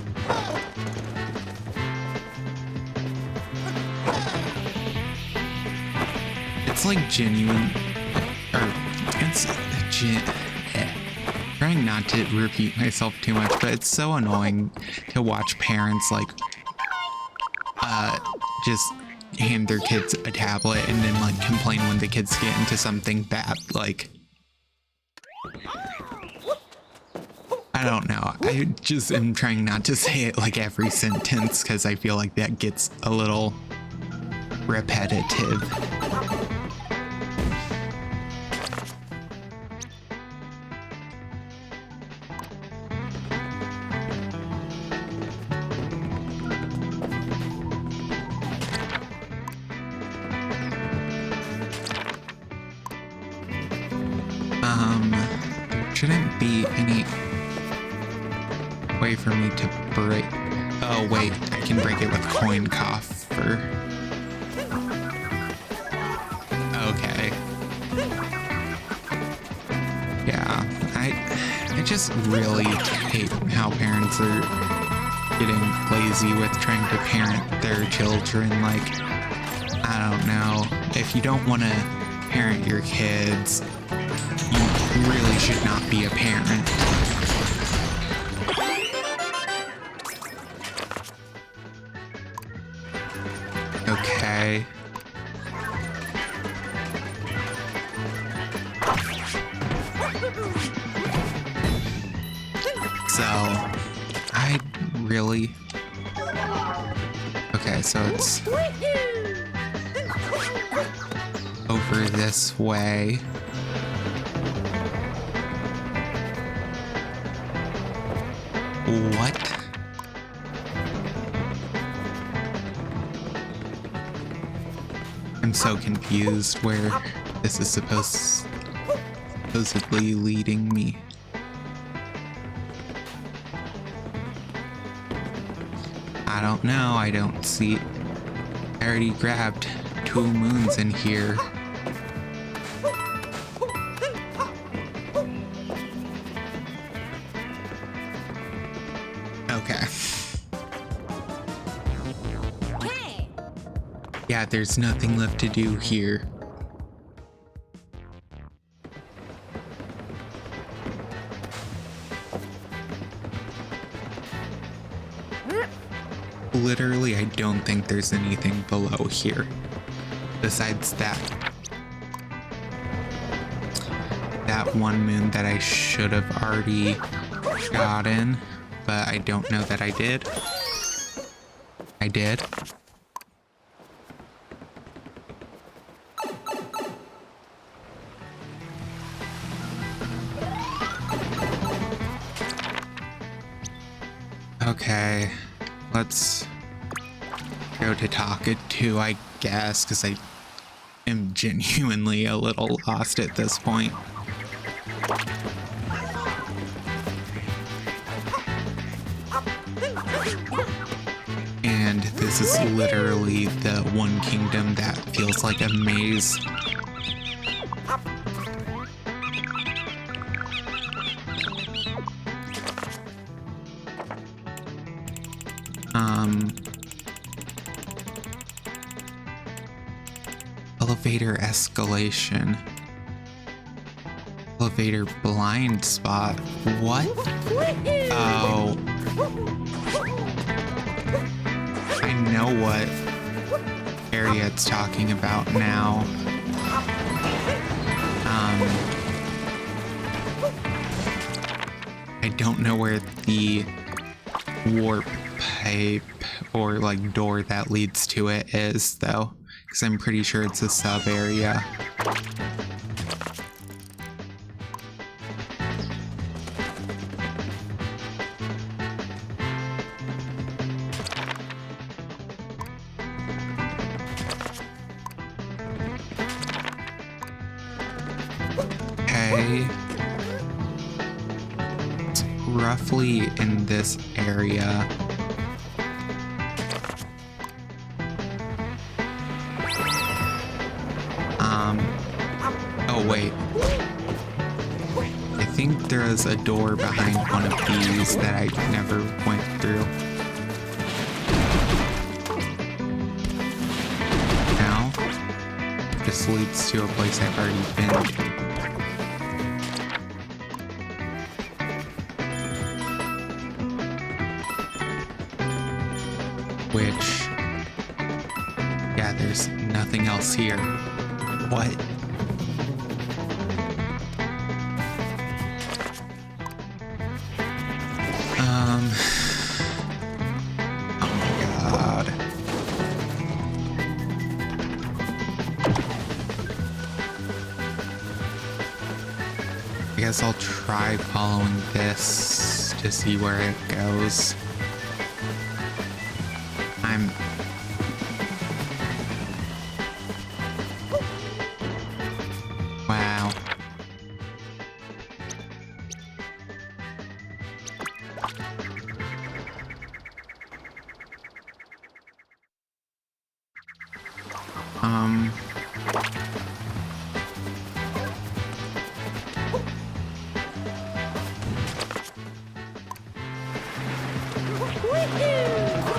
It's like genuine, or it's trying not to repeat myself too much, but it's so annoying to watch parents like just hand their kids a tablet and then like complain when the kids get into something bad. Like, I don't know, I just am trying not to say it like every sentence because I feel like that gets a little repetitive. Shouldn't be any way for me to break. Oh wait, I can break it with coin coffer. Okay. Yeah, I just really hate how parents are getting lazy with trying to parent their children. Like, I don't know, if you don't want to parent your kids, you really should not be a parent. Okay. So, I really... Okay, so it's over this way. What? I'm so confused where this is supposedly leading me. I don't know, I don't see... I already grabbed 2 moons in here. Okay. Yeah, there's nothing left to do here. Literally, I don't think there's anything below here. Besides that one moon that I should have already gotten, but I don't know that I did. I did. Okay, let's go to Takatu, I guess, because I am genuinely a little lost at this point. And this is literally the one kingdom that feels like a maze. Elevator escalation. Elevator blind spot. What? Oh. I know what area it's talking about now. I don't know where the warp pipe or like door that leads to it is though, because I'm pretty sure it's a sub area. Okay. It's roughly in this area. Oh wait. I think there is a door behind one of these that I never went through. Now, this leads to a place I've already been. Which, yeah, there's nothing else here. What? Oh my god. I guess I'll try following this to see where it goes. Wow.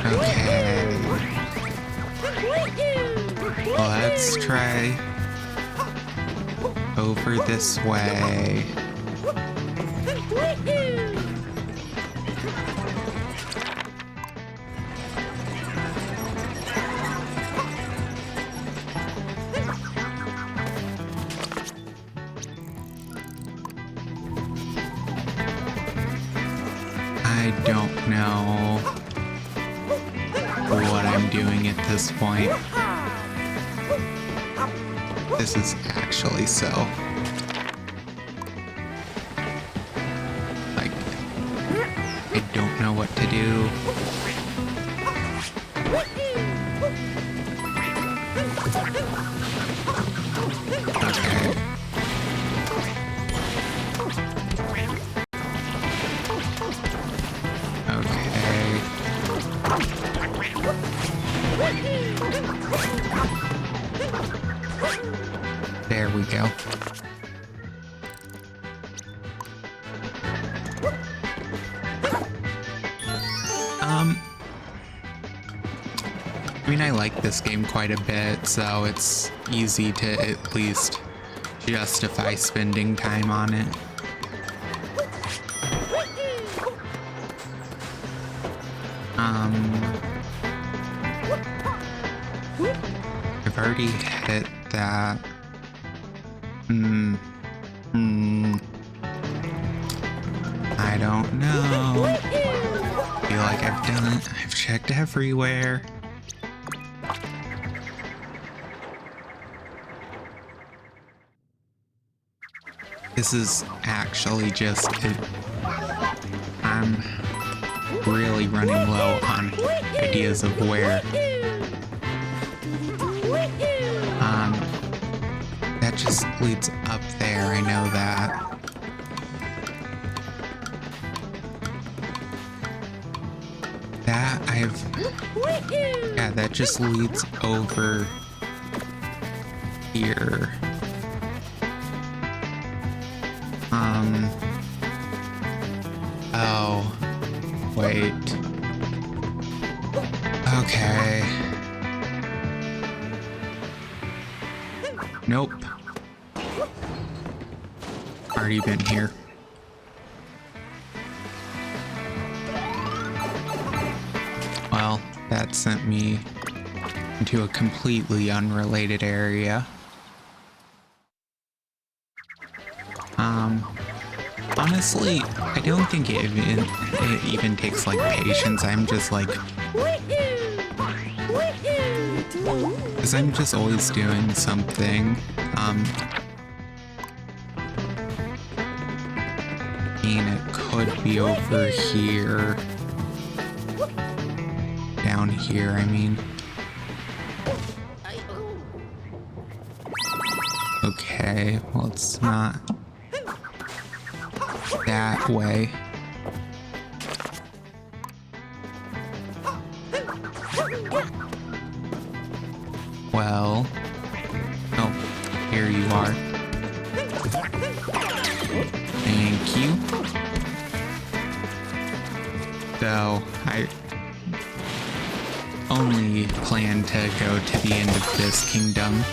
Okay. Well, let's try over this way. I don't know what I'm doing at this point. This is actually so. Like, I don't know what to do. Okay. There we go. I mean, I like this game quite a bit, so it's easy to at least justify spending time on it. I've already hit that. I don't know. I feel like I've done it. I've checked everywhere. This is actually just it. I'm really running low on ideas of where. That just leads up there, I know that. Yeah, that just leads over here. Oh, wait. Okay. Nope. Already been here. Well, that sent me into a completely unrelated area. Honestly, I don't think it even takes like patience. I'm just like, because I'm just always doing something. I mean, it could be over here. Down here, I mean. Okay, well, it's not that way. Well, oh, here you are. Thank you. So, I only plan to go to the end of this kingdom,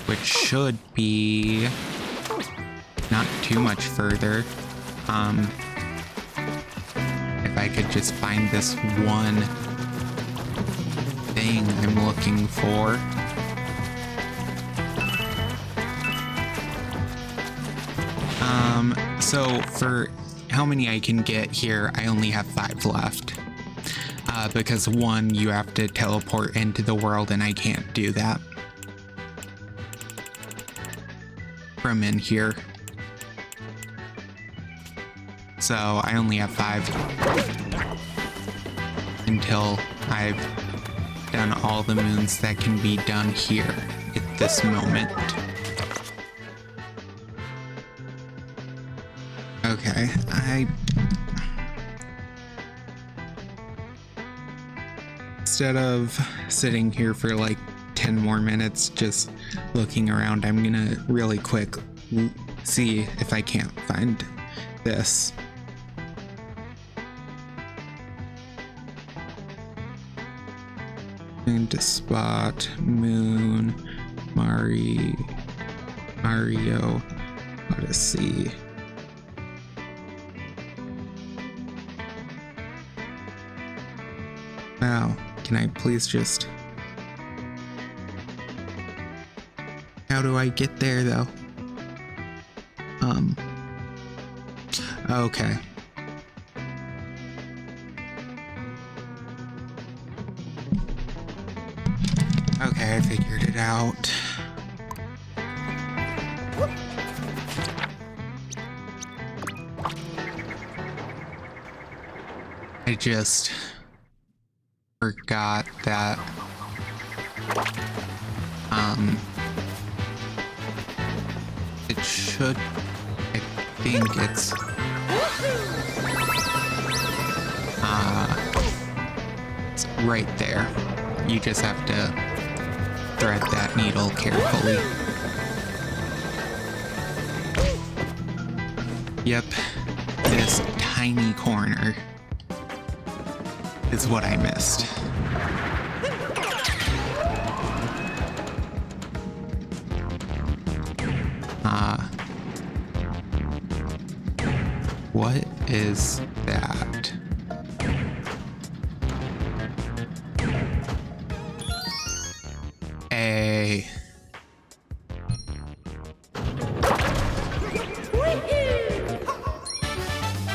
which should be not too much further. If I could just find this one thing I'm looking for. So for how many I can get here, I only have 5 left. Because 1, you have to teleport into the world, and I can't do that from in here. So I only have 5 until I've done all the moons that can be done here at this moment. Okay, instead of sitting here for like 10 more minutes just looking around, I'm gonna really quick see if I can't find this. Going to spot Moon, Mario Odyssey. Wow, can I please just... How do I get there though? Okay. Okay, I figured it out. I just forgot that it should, I think it's right there. You just have to thread that needle carefully. Yep, this tiny corner is what I missed. What is that?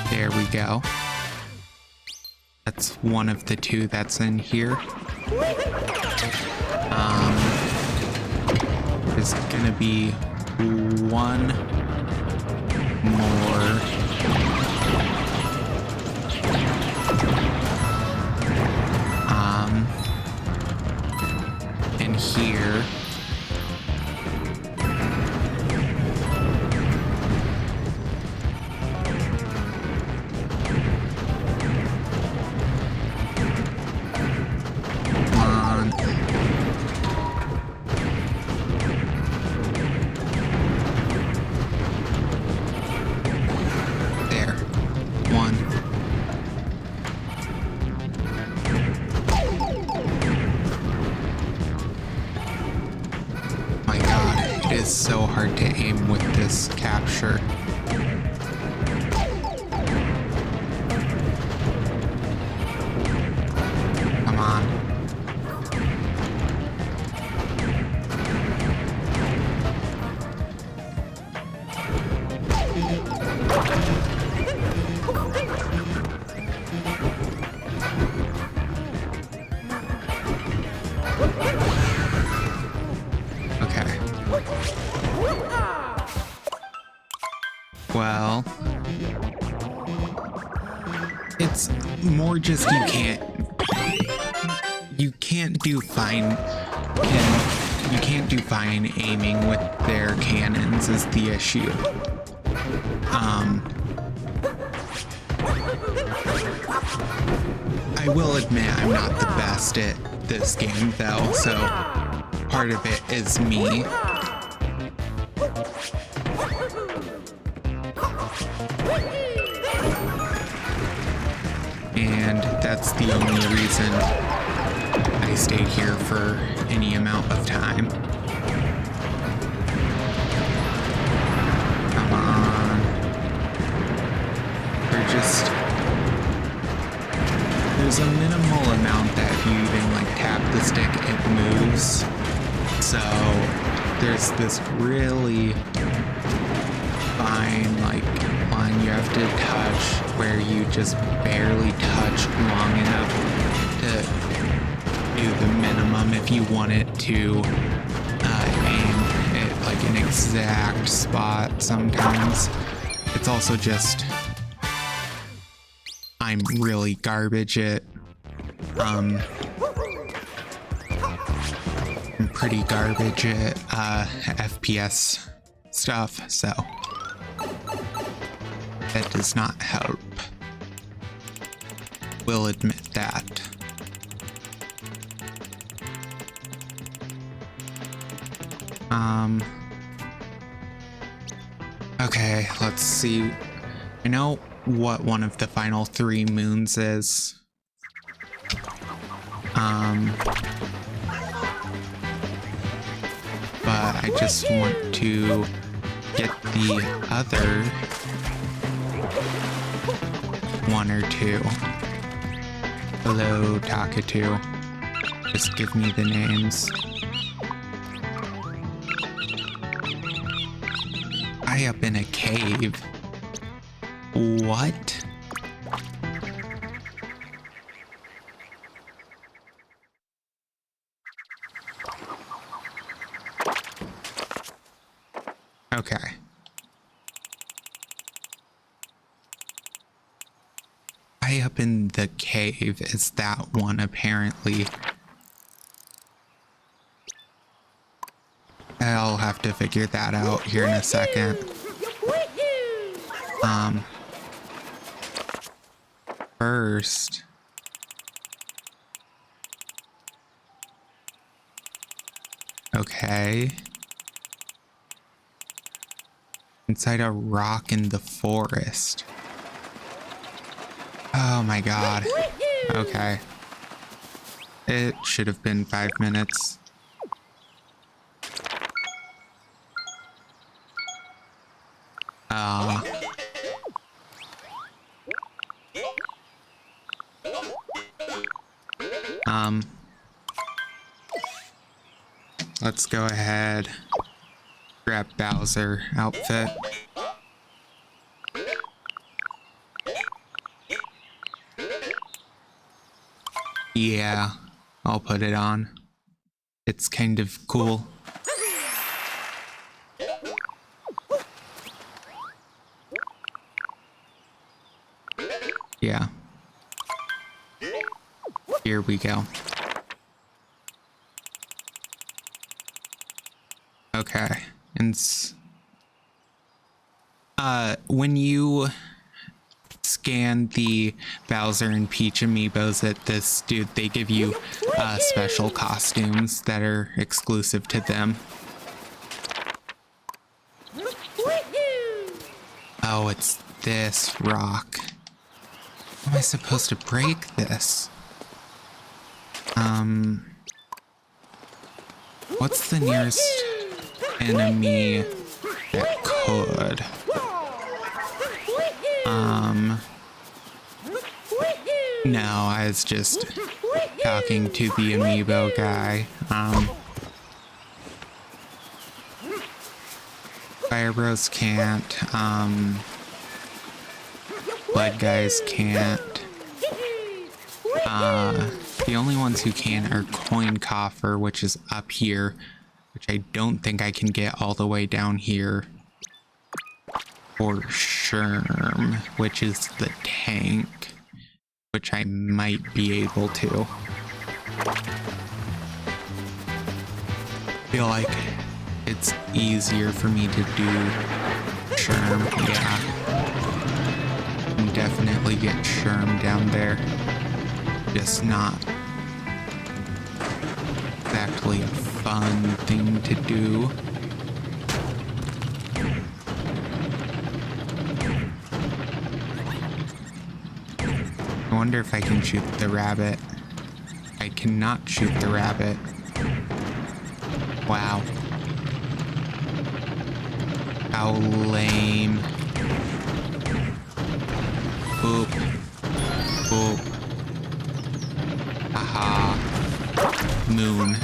There we go. That's one of the 2 that's in here. There's gonna be one more And here. So hard to aim with this capture. Come on. Well, it's more just you can't do fine aiming with their cannons is the issue. I will admit I'm not the best at this game though, so part of it is me. And that's the only reason I stayed here for any amount of time. Come on. There's a minimal amount that if you even like tap the stick, it moves. So there's this really fine like line you have to touch where you just barely touch long enough to do the minimum if you want it to aim at like an exact spot. Sometimes it's also just I'm really garbage at I'm pretty garbage at FPS stuff, so that does not help. Will admit that. Okay, let's see. I know what one of the final 3 moons is. But I just want to get the other 1 or 2. Hello, Takatu. Just give me the names. I up in a cave. What? Okay. High up in the cave is that one, apparently. I'll have to figure that out here in a second. First... Okay. Inside a rock in the forest. Oh my god. Okay. It should have been 5 minutes. Let's go ahead, grab Bowser outfit. Yeah, I'll put it on. It's kind of cool. we go. Okay. And when you scan the Bowser and Peach amiibos at this dude, they give you special costumes that are exclusive to them. Oh, it's this rock. How am I supposed to break this? What's the nearest enemy that could? No, I was just talking to the amiibo guy. Fire Bros can't, Blood guys can't. The only ones who can are Coin Coffer, which is up here, which I don't think I can get all the way down here. Or Sherm, which is the tank, which I might be able to. Feel like it's easier for me to do Sherm, yeah. Can definitely get Sherm down there. Just not exactly a fun thing to do. I wonder if I can shoot the rabbit. I cannot shoot the rabbit. Wow. How lame. Boop. Boop. Aha. Moon.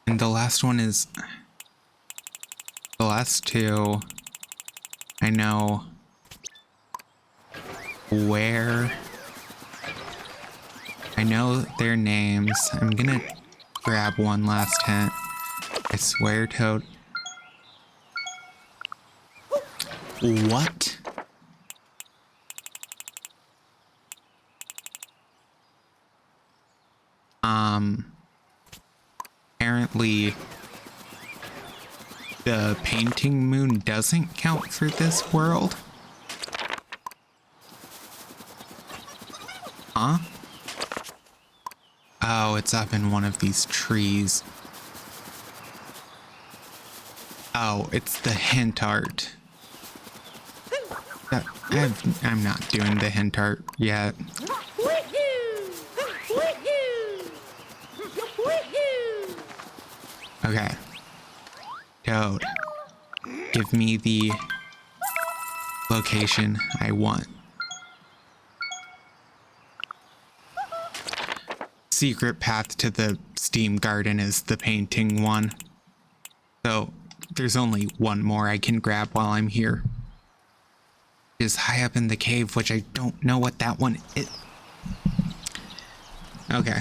And the last one is... The last two... I know... where... I know their names. I'm gonna grab one last hint. I swear, Toad. What? Apparently the painting moon doesn't count for this world? Huh? Oh, it's up in one of these trees. Oh, it's the hint art. I'm not doing the hint art yet. Okay. Toad, give me the location I want. Secret path to the Steam Garden is the painting one. So there's only one more I can grab while I'm here. Is high up in the cave, which I don't know what that one is. Okay.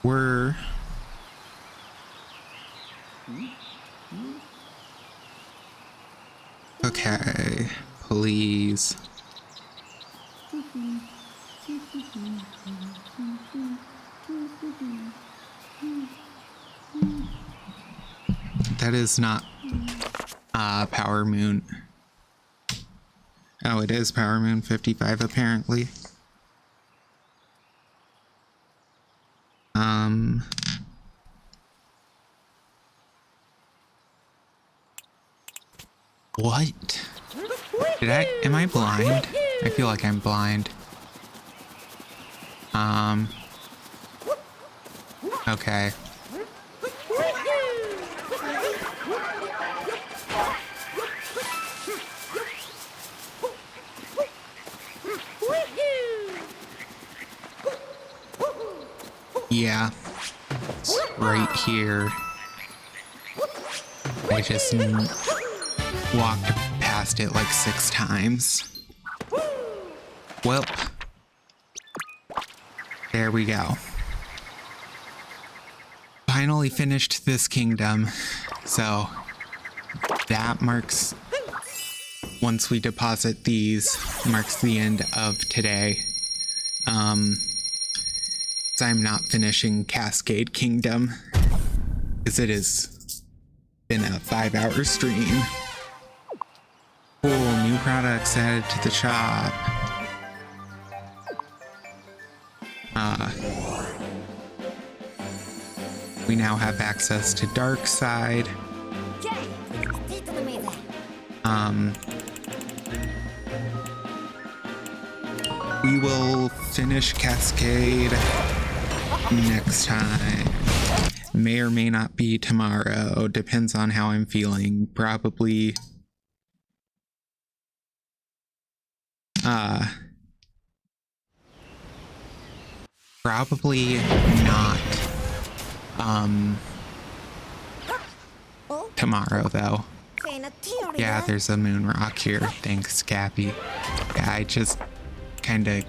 We're... Okay, please. That is not Power Moon. Oh, it is Power Moon 55 apparently. What? Am I blind? I feel like I'm blind. Okay. Yeah. It's right here. I just walked past it like 6 times. Well, there we go. Finally finished this kingdom, so that marks once we deposit these, marks the end of today. So I'm not finishing Cascade Kingdom, because it has been a 5-hour stream. Cool, new products added to the shop. We now have access to Dark Side. We will finish Cascade next time. May or may not be tomorrow. Depends on how I'm feeling. Probably probably not tomorrow though. Yeah, there's a moon rock here. Thanks, Cappy. Yeah, I just kind of...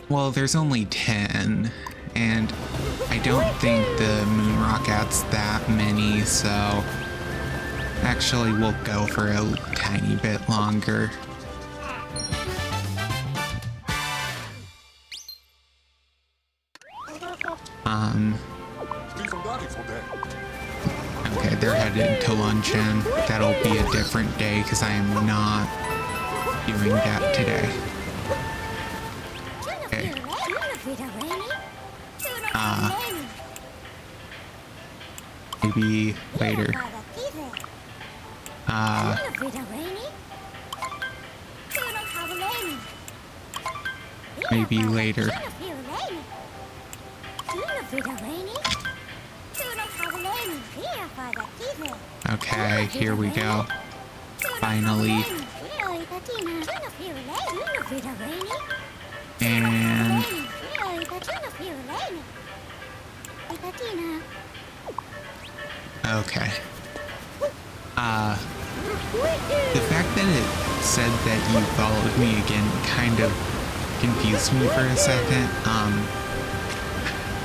Well, there's only 10, and I don't think the moon rock adds that many, so actually we'll go for a tiny bit longer. Okay, they're headed to luncheon. That'll be a different day because I am not doing that today. Okay. Maybe later. Maybe later. Okay, here we go. Finally. And... okay. The fact that it said that you followed me again kind of confused me for a second.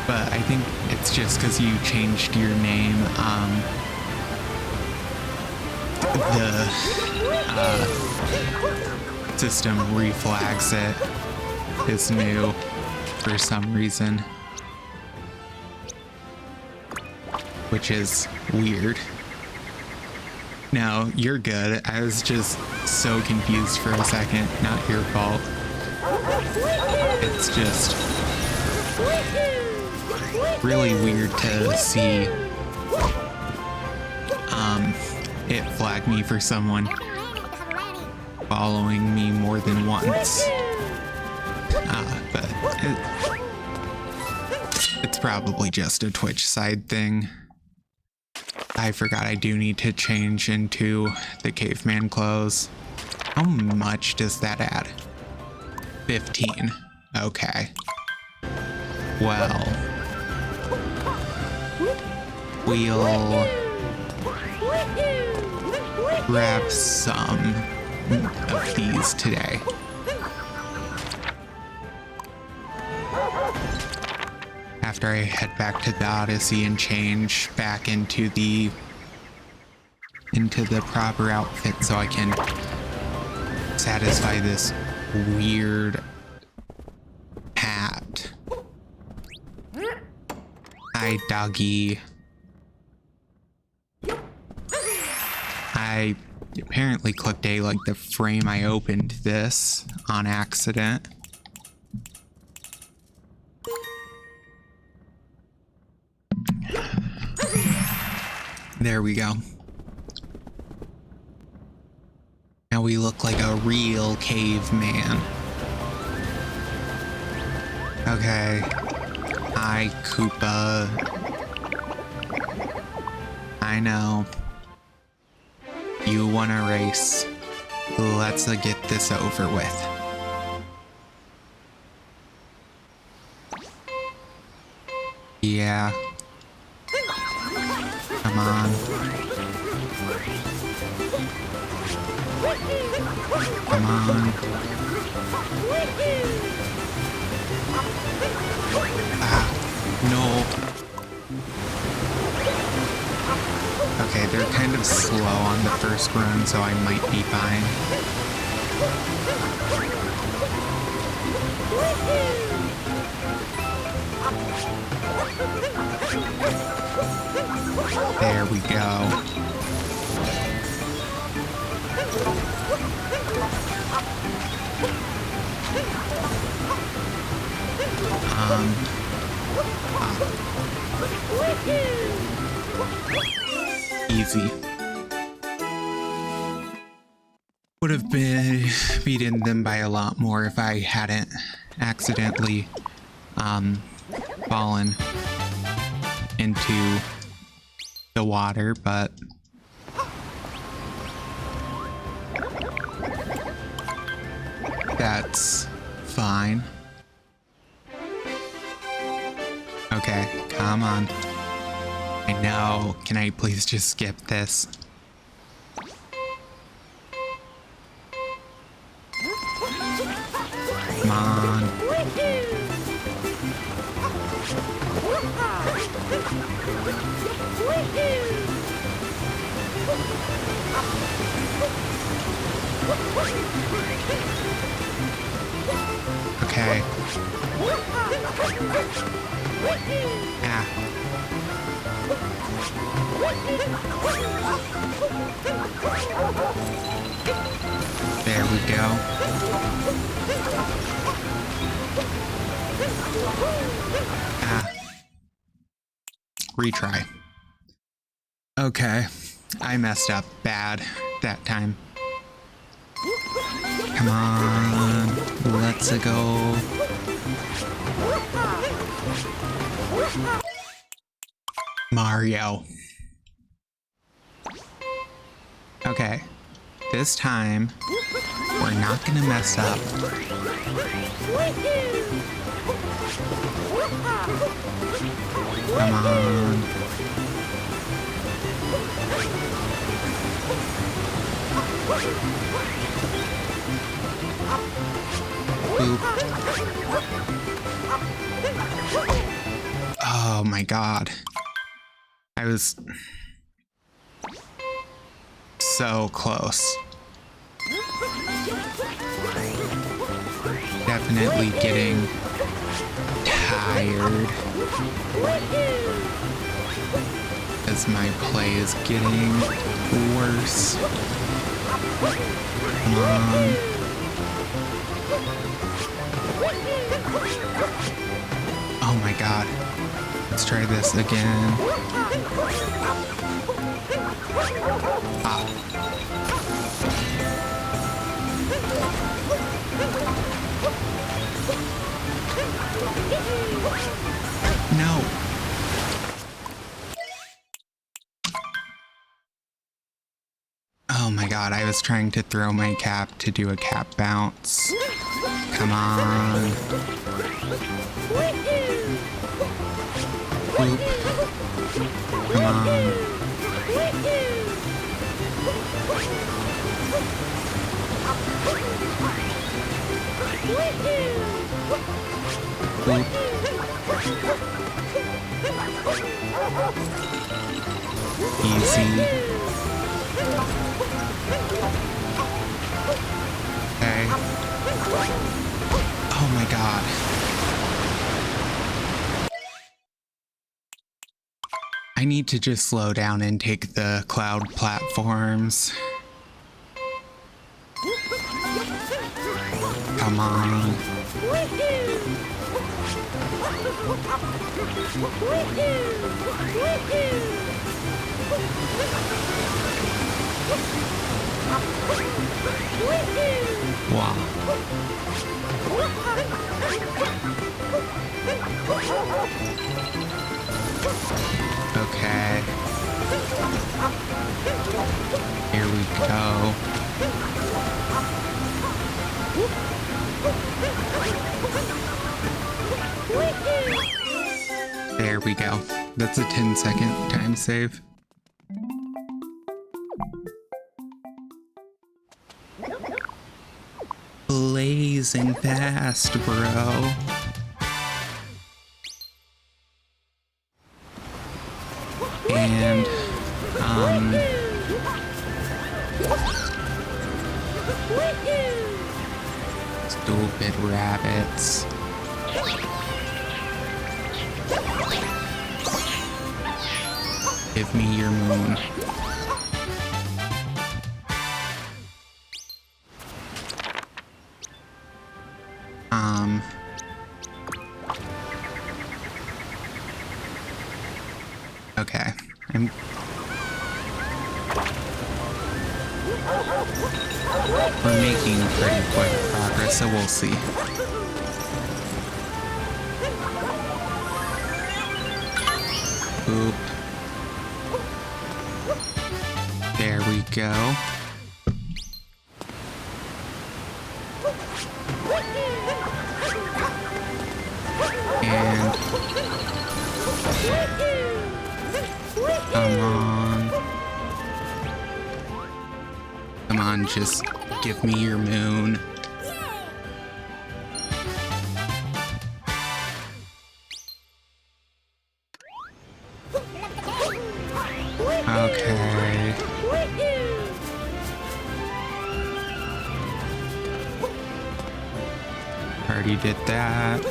But I think it's just because you changed your name. The system reflags it as new for some reason, which is weird. No, you're good. I was just so confused for a second. Not your fault. It's just really weird to see it flag me for someone following me more than once. But it's probably just a Twitch side thing. I forgot I do need to change into the caveman clothes. How much does that add? 15. Okay. Well, we'll grab some of these today. After I head back to the Odyssey and change back into the proper outfit so I can satisfy this weird hat. Hi, doggy. I apparently clicked A like the frame I opened this on accident. There we go. Now we look like a real caveman. Okay. Hi, Koopa. I know. You wanna race. Let's get this over with. Yeah. Come on. Come on. Ah, no. Okay, they're kind of slow on the first run, so I might be fine. There we go. Easy. Would have been beaten them by a lot more if I hadn't accidentally fallen into the water, but that's fine. Okay, come on. I know. Can I please just skip this? Come on. Okay. Ah. There we go. Ah. Retry. Okay. I messed up bad that time. Come on. Let's go. Mario. Okay. This time, we're not gonna mess up. Come on. Boop. Oh my god. I was so close. Definitely getting tired as my play is getting worse. Come on. Oh my god. Let's try this again. Ah. No. Oh my god, I was trying to throw my cap to do a cap bounce. Come on. Oop. Come on. Oop. Easy. Okay. Oh my god. I need to just slow down and take the cloud platforms. Come on. Wow. Okay. Here we go. There we go. That's a 10-second time save. Blazing fast, bro. And, Stupid rabbits. Give me your moon. Okay. We're making pretty quick progress, so we'll see. Oop. There we go. And come on. Come on, just give me your moon. Okay. Already did that.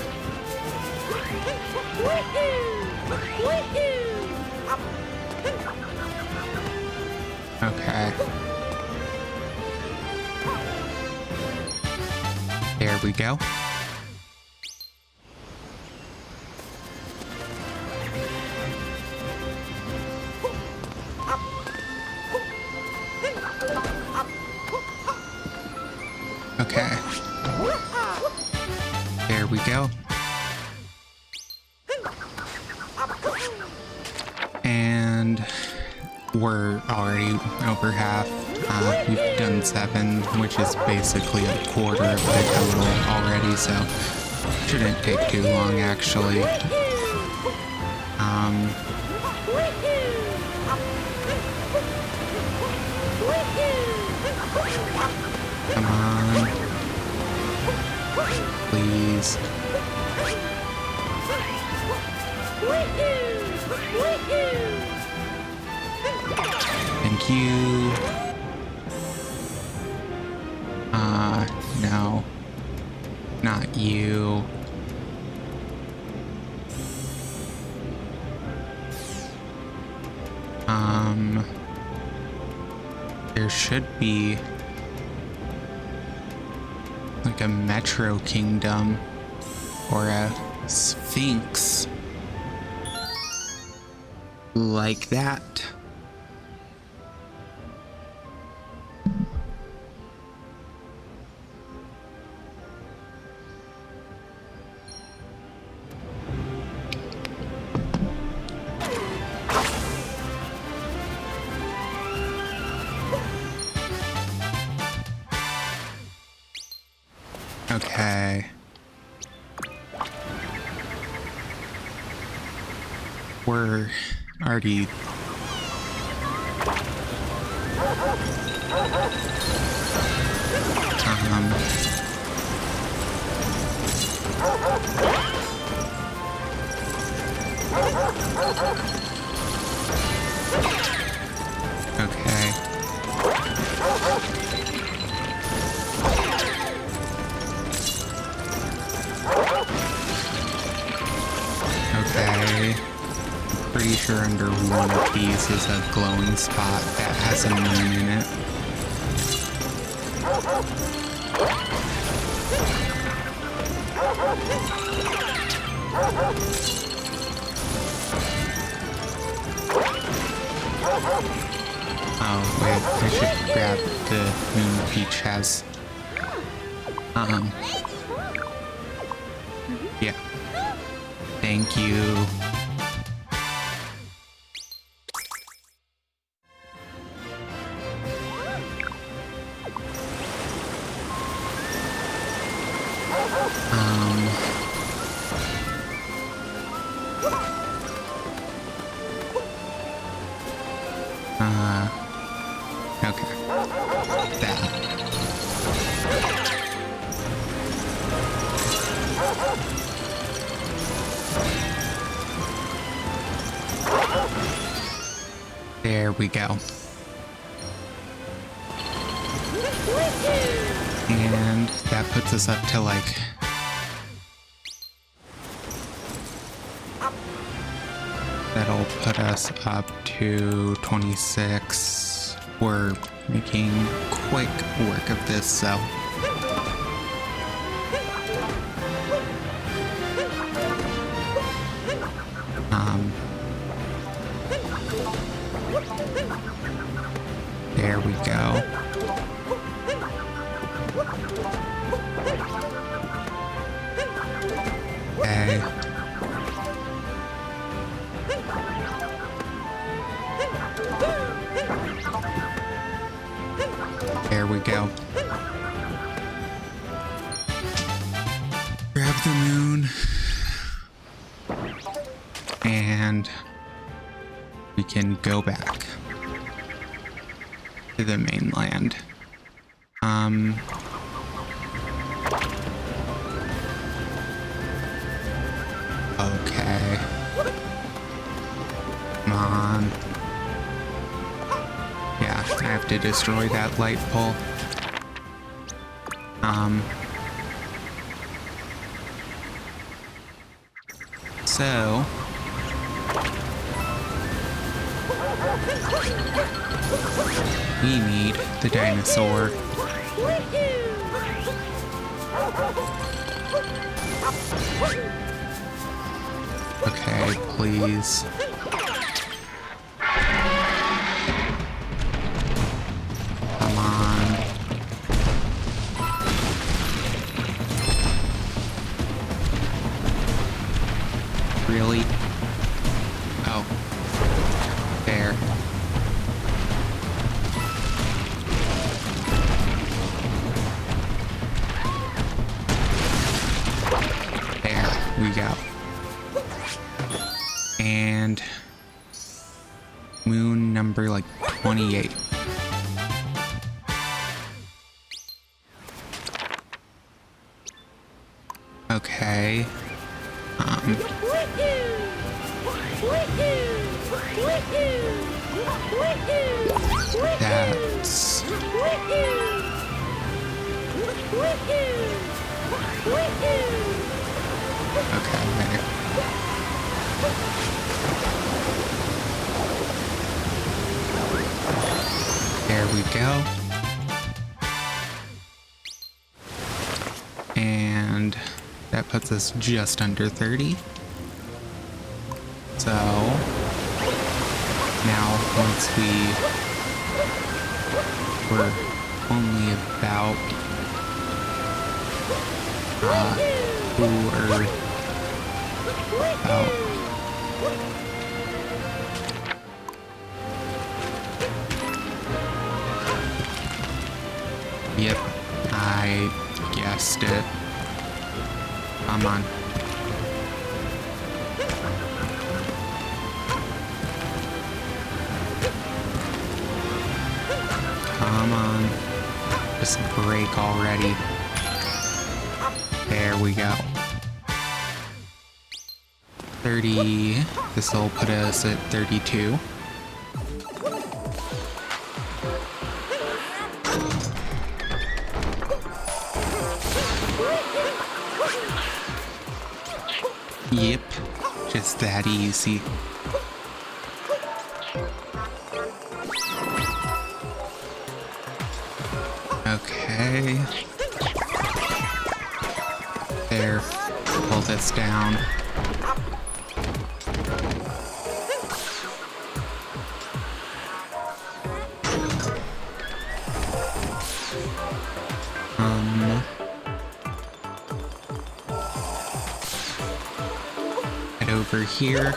Okay. There we go. Okay. There we go. And we're already over half. We've done 7, which is basically a quarter of the total already, so shouldn't take too long actually. Come on. Please. Thank you. No. Not you. There should be like a Metro Kingdom or a Sphinx like that. Okay. We're already... Okay. Okay. Pretty sure under one of these is a glowing spot that has a moon in it. Oh wait, I should grab the moon Peach has. Yeah. Thank you. Okay. That. There we go. And that puts us up to like... That'll put us up to 26. We're making quick work of this, so... There we go. Okay. There we go. Grab the moon. And we can go back to the mainland. Okay. Come on. Yeah, I have to destroy that light pole. So... we need the dinosaur. Okay, please. Come on. Really? Oh. There. We go. And moon number like 28. Okay. That's... Okay. There we go. And that puts us just under 30. So now once we're only about Yep, I guessed it. Come on. Come on. Just break already. There we go. 30. This will put us at 32. Yep, just that easy. Okay. There, pull this down. Head over here.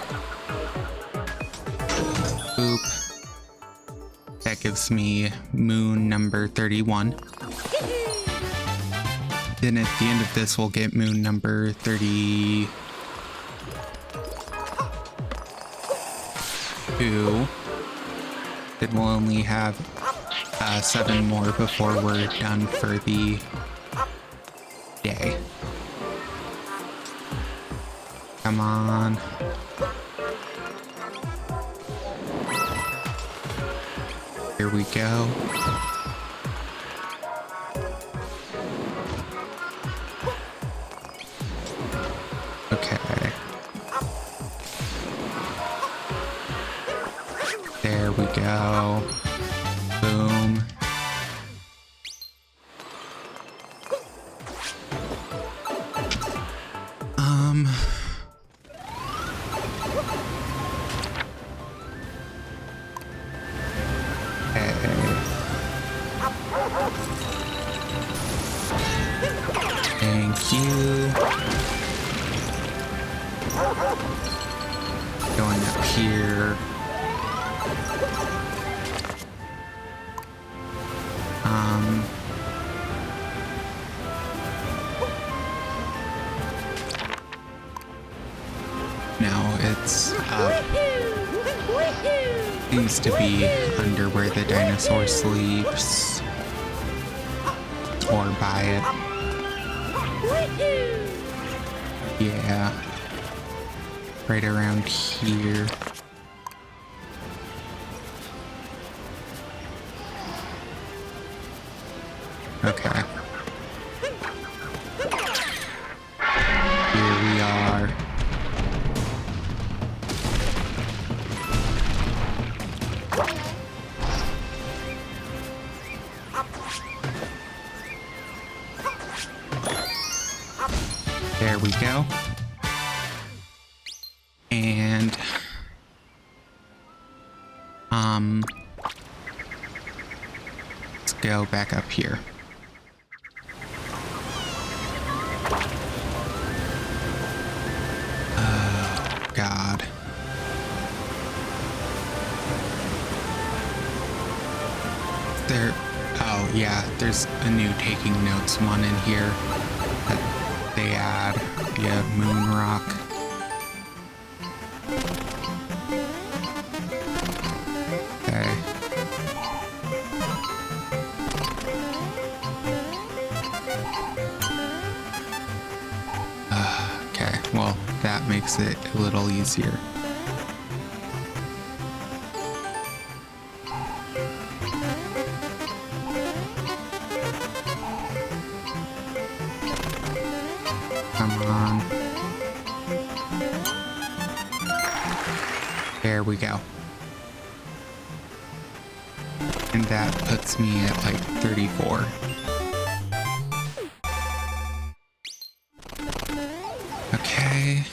Boop. That gives me moon number 31. Then at the end of this, we'll get moon number 32. Then we'll only have 7 more before we're done for the day. Come on. Here we go. Okay. There we go. Boom. Thank you. Going up here. Now it's up. Seems to be under where the dinosaur sleeps. Or by it. Yeah. Right around here. Okay. Here we are. There we go. And let's go back up here. Oh, God. Oh yeah, there's a new taking notes one in here that they add via Moon Rock. Okay. Okay, well, that makes it a little easier. Come on. There we go. And that puts me at like 34. Okay.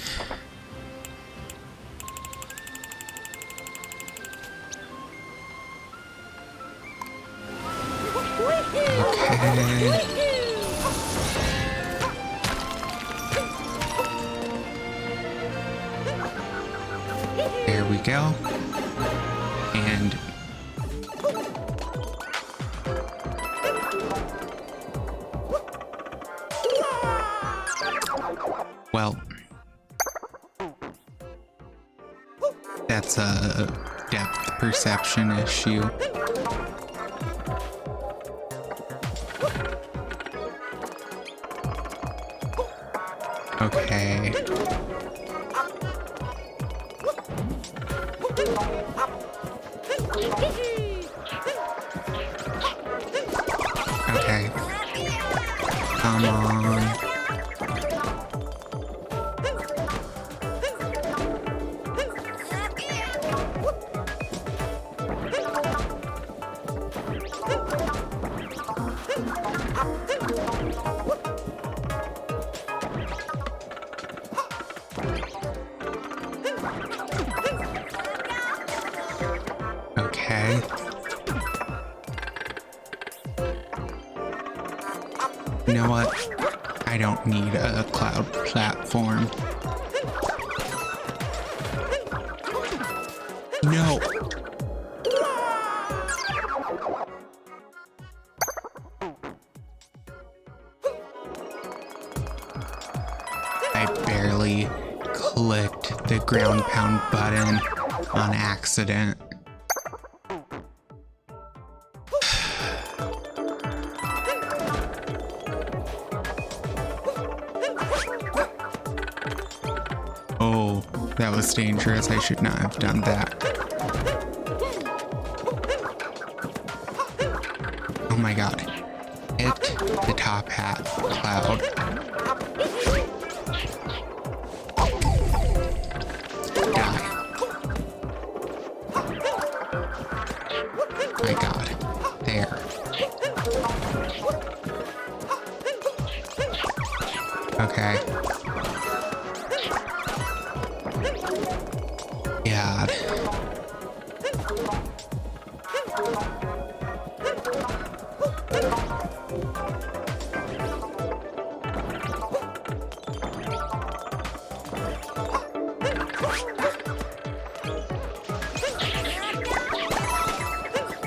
Okay. There we go. And well, that's a depth perception issue. Okay. Okay. Come on. Okay. You know what? I don't need a cloud platform. No. I barely clicked the ground pound button on accident. Oh, that was dangerous. I should not have done that. Oh my god. Hit the top hat cloud. Okay. God.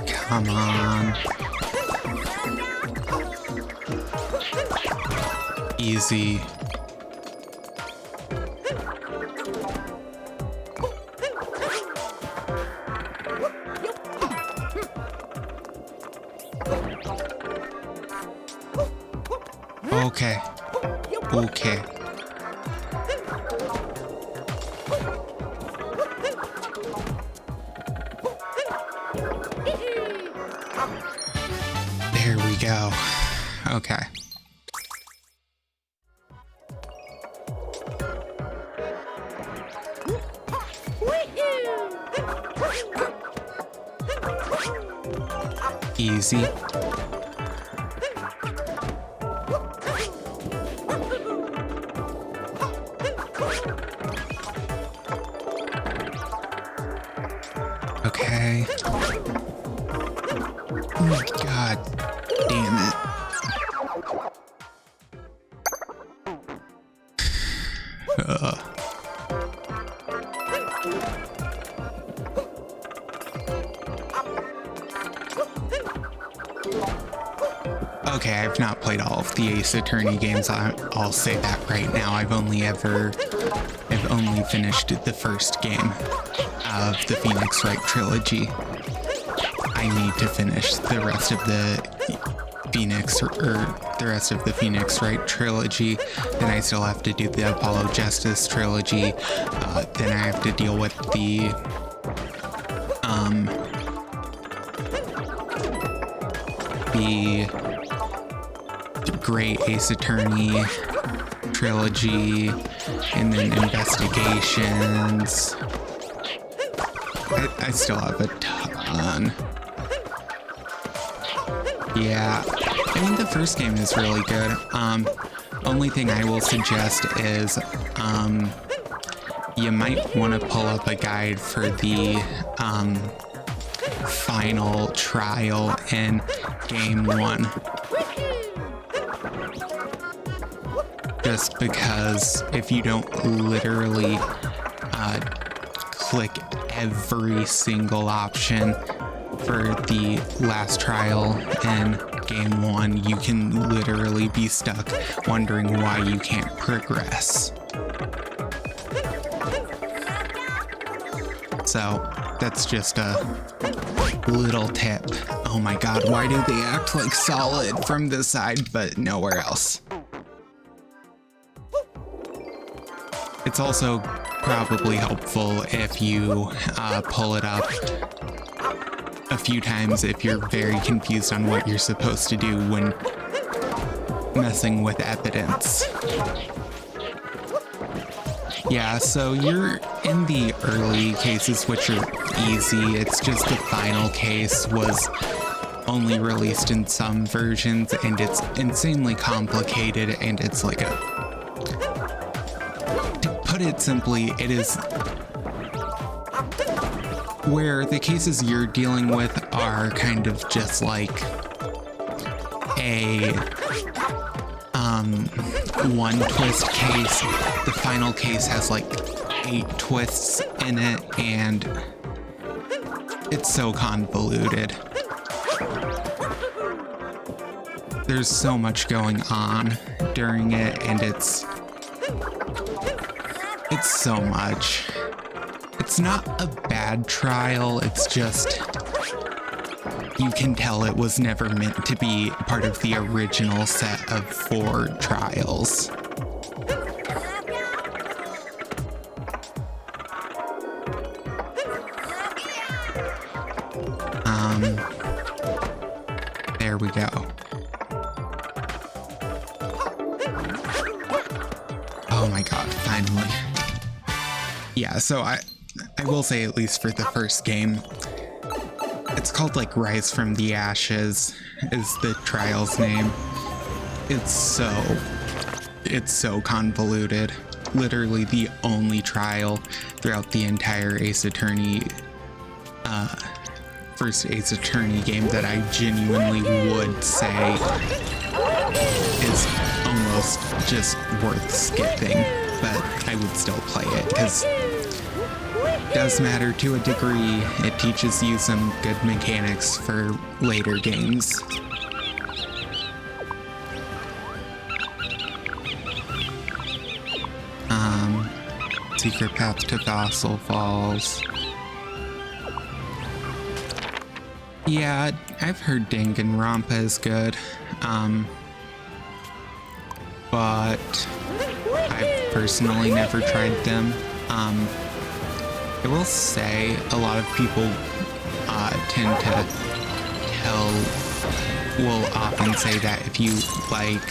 Come on. Easy. Okay. Okay. There we go. Okay. Easy. Okay. Oh, God damn it. Okay, I've not played all of the Ace Attorney games. I'll say that right now. I've only finished the first game of the Phoenix Wright trilogy. I need to finish the rest of the Phoenix Wright trilogy. Then I still have to do the Apollo Justice trilogy. Then I have to deal with the Great Ace Attorney trilogy, and then Investigations. I still have a ton. Yeah, I mean, the first game is really good. Only thing I will suggest is you might want to pull up a guide for the final trial in game 1. Just because if you don't literally click every single option for the last trial in game 1, you can literally be stuck wondering why you can't progress. So that's just a little tip. Oh my God, why do they act like Solid from this side but nowhere else? It's also probably helpful if you pull it up a few times if you're very confused on what you're supposed to do when messing with evidence. Yeah, so you're in the early cases, which are easy. It's just the final case was only released in some versions, and it's insanely complicated, and it's like to put it simply, it is where the cases you're dealing with are kind of just like a one twist case. The final case has like 8 twists in it, and it's so convoluted. There's so much going on during it, and it's so much. It's not a bad trial, it's just you can tell it was never meant to be part of the original set of 4 trials. There we go. Oh my God, finally. Yeah, so I will say, at least for the first game, it's called like Rise from the Ashes is the trial's name. It's so it's so convoluted. Literally the only trial throughout the entire Ace Attorney, first Ace Attorney game that I genuinely would say is almost just worth skipping, but I would still play it because it does matter to a degree. It teaches you some good mechanics for later games. Secret Path to Fossil Falls. Yeah, I've heard Danganronpa is good, but I've personally never tried them. I will say a lot of people tend to will often say that if you like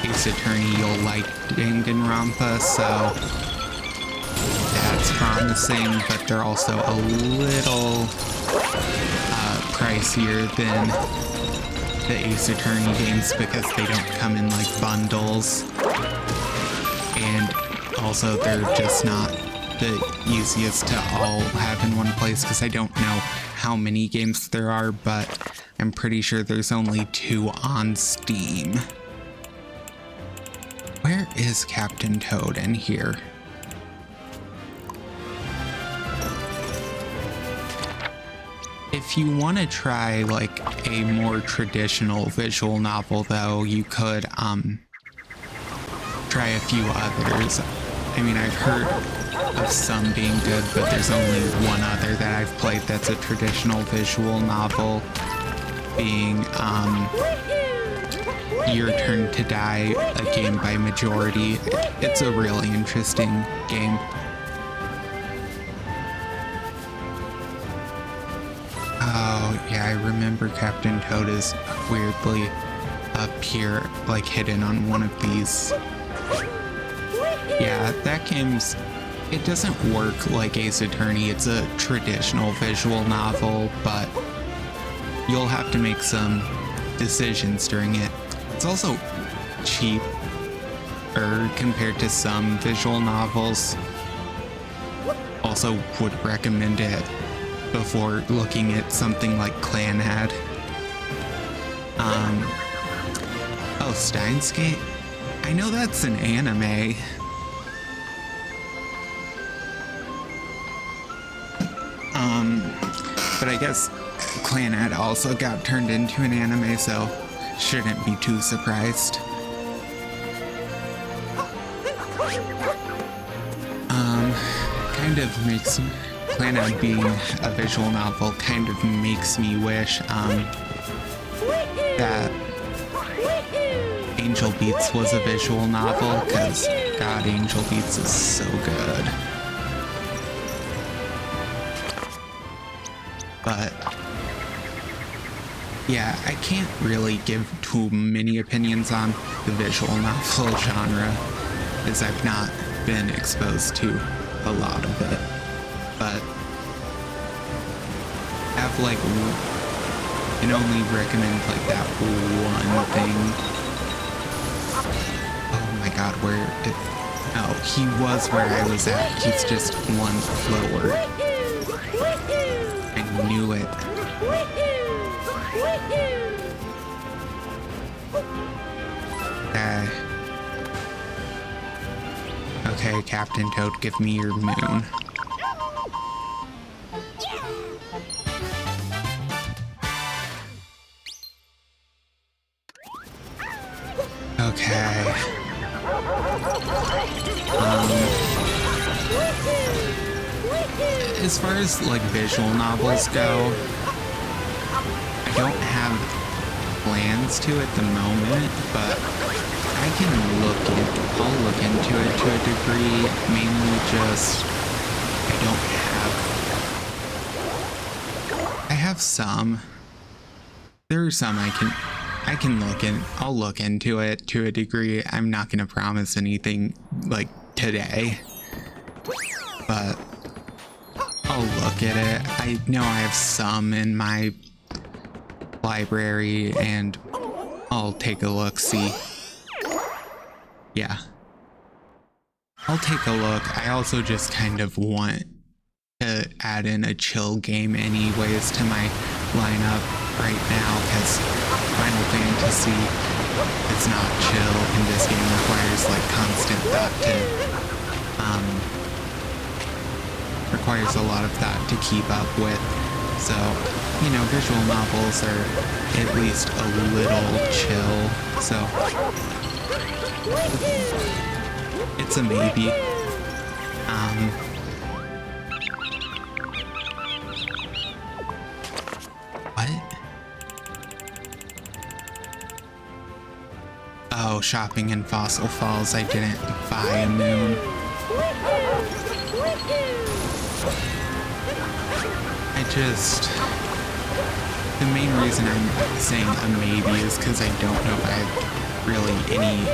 Ace Attorney, you'll like Danganronpa, so that's promising, but they're also a little pricier than the Ace Attorney games because they don't come in like bundles, and also they're just not the easiest to all have in one place because I don't know how many games there are, but I'm pretty sure there's only 2 on Steam. Where is Captain Toad in here? If you want to try like a more traditional visual novel though, you could try a few others. I mean, I've heard of some being good, but there's only one other that I've played that's a traditional visual novel, being Your Turn to Die, a game by Majority. It's a really interesting game. Oh, yeah, I remember Captain Toad is weirdly up here, like hidden on one of these. Yeah, that game's... It doesn't work like Ace Attorney. It's a traditional visual novel, but you'll have to make some decisions during it. It's also cheaper compared to some visual novels. Also would recommend it before looking at something like Clanad. Oh, Steins Gate? I know that's an anime. But I guess Clanad also got turned into an anime, so shouldn't be too surprised. Kind of makes Clanad being a visual novel kind of makes me wish that Angel Beats was a visual novel, because God, Angel Beats is so good. But yeah, I can't really give too many opinions on the visual novel genre, as I've not been exposed to a lot of it. But have like, can only recommend like that one thing. Oh my God, where it? Oh, he was where I was at. He's just one lower. I knew it. Okay, Captain Toad, give me your moon. Okay. As far as like visual novels go, I don't have plans to at the moment, but I'll look into it to a degree, mainly just I have some. There are some I'll look into it to a degree. I'm not gonna promise anything like today, but I'll look at it. I know I have some in my library and I'll take a look, see. Yeah, I'll take a look. I also just kind of want to add in a chill game anyways to my lineup right now, because Final Fantasy is not chill, and this game requires like constant thought requires a lot of thought to keep up with. So, you know, visual novels are at least a little chill, so it's a maybe. What? Oh, shopping in Fossil Falls. I didn't buy a moon. The main reason I'm saying a maybe is because I don't know if I have really any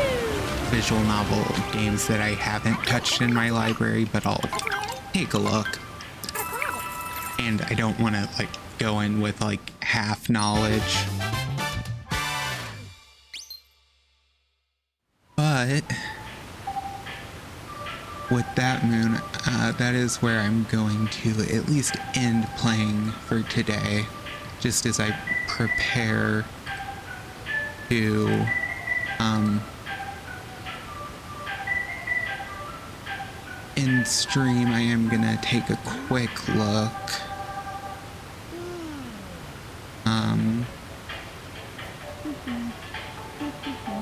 visual novel games that I haven't touched in my library, but I'll take a look. And I don't want to like go in with like half knowledge. But with that moon, that is where I'm going to at least end playing for today, just as I prepare to in stream. I am gonna take a quick look.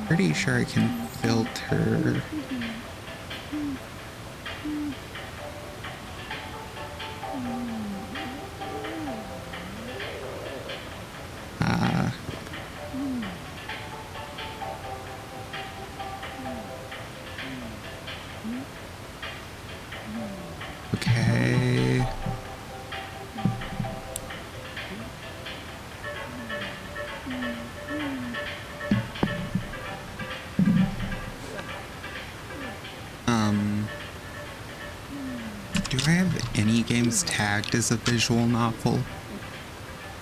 Pretty sure I can filter. Okay. Do I have any games tagged as a visual novel?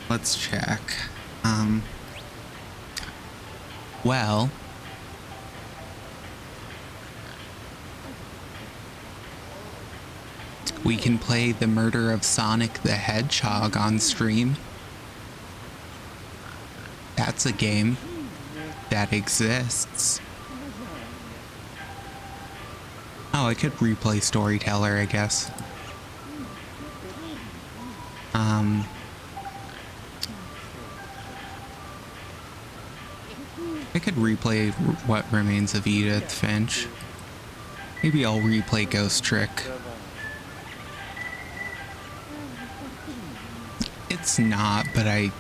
Let's check. Well, we can play The Murder of Sonic the Hedgehog on stream. That's a game that exists. Oh, I could replay Storyteller, I guess. I could replay What Remains of Edith Finch. Maybe I'll replay Ghost Trick. It's not, but I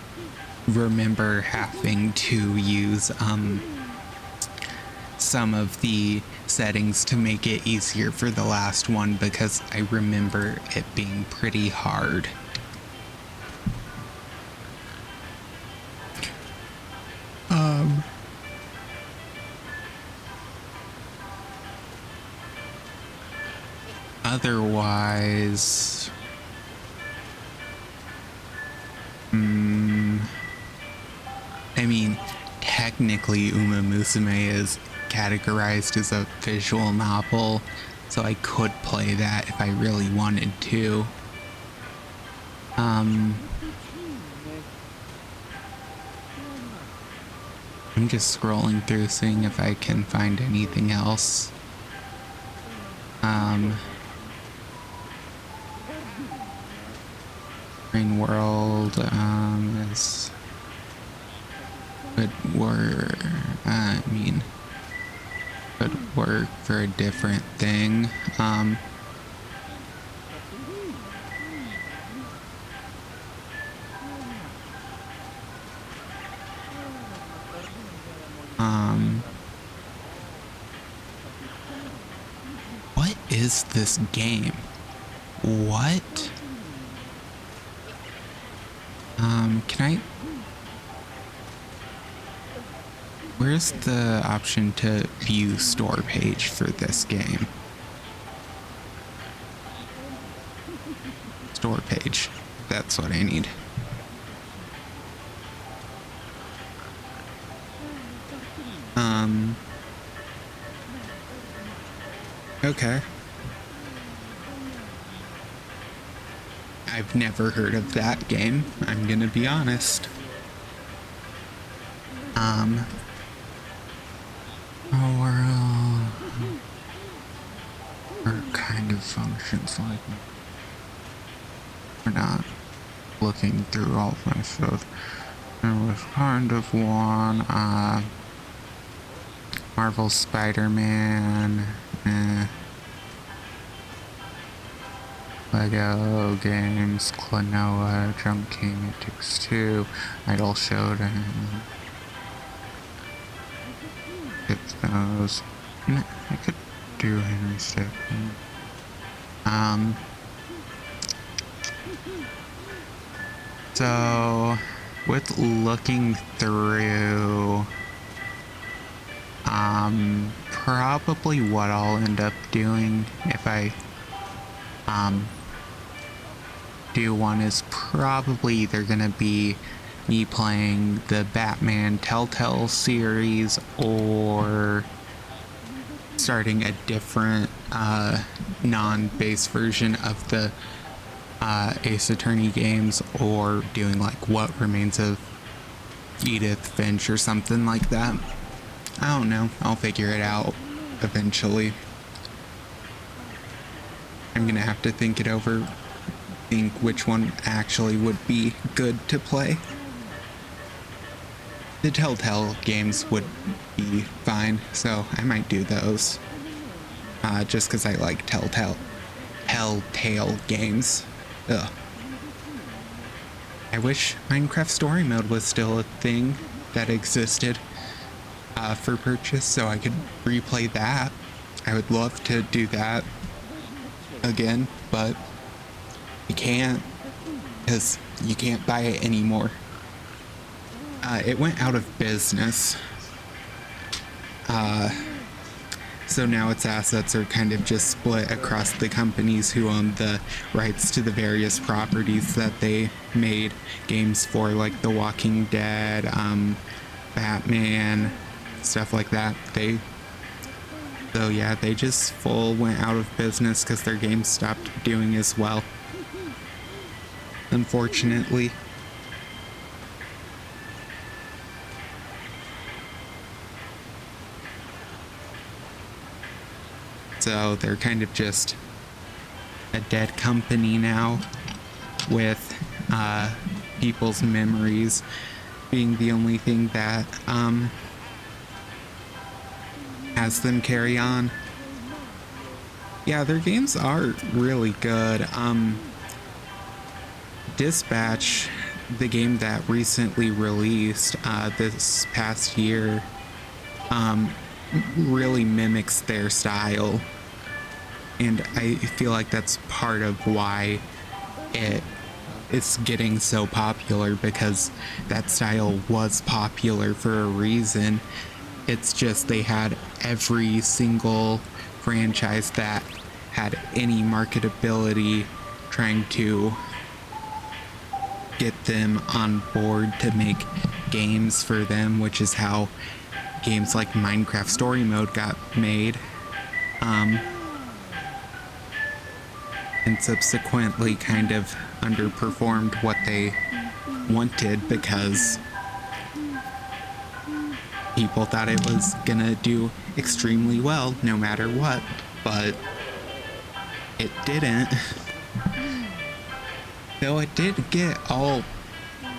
remember having to use some of the settings to make it easier for the last one, because I remember it being pretty hard. Otherwise, I mean, technically Uma Musume is categorized as a visual novel, so I could play that if I really wanted to. I'm just scrolling through, seeing if I can find anything else. Rain World is could work. Could work for a different thing. What is this game? What? Can I? Where's the option to view store page for this game? Store page. That's what I need. Okay. I've never heard of that game, I'm gonna be honest. Overall, or kind of functions like, we're not looking through all of my stuff. There was kind of one, Marvel Spider-Man, Lego games, Klonoa, Jump King, It Takes Two, Idol Showdown. Skip those. I could do Henry Stickmin. So with looking through, probably what I'll end up doing if I do one is probably either gonna be me playing the Batman Telltale series or starting a different non-base version of the Ace Attorney games, or doing like What Remains of Edith Finch or something like that. I don't know, I'll figure it out eventually. I'm gonna have to think it over, think which one actually would be good to play. The Telltale games would be fine, so I might do those. Just because I like Telltale games. Ugh. I wish Minecraft Story Mode was still a thing that existed for purchase, so I could replay that. I would love to do that again, but you can't, because you can't buy it anymore. It went out of business. So now its assets are kind of just split across the companies who own the rights to the various properties that they made games for, like The Walking Dead, Batman, stuff like that. They just full went out of business because their games stopped doing as well, unfortunately. So they're kind of just a dead company now, with people's memories being the only thing that has them carry on. Yeah, their games are really good. Dispatch, the game that recently released this past year, really mimics their style, and I feel like that's part of why it's getting so popular, because that style was popular for a reason. It's just they had every single franchise that had any marketability trying to get them on board to make games for them, which is how games like Minecraft Story Mode got made, and subsequently kind of underperformed what they wanted because people thought it was gonna do extremely well no matter what, but it didn't. Though it did get all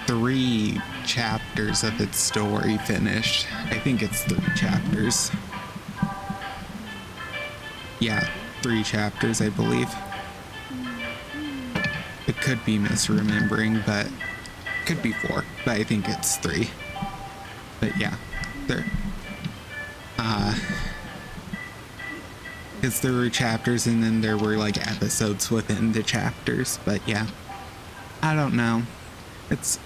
3 chapters of its story finished. I think it's 3 chapters. Yeah, 3 chapters, I believe. It could be misremembering, but could be 4, but I think it's 3. But yeah, there. Because there were chapters and then there were like episodes within the chapters, but yeah. I don't know. It's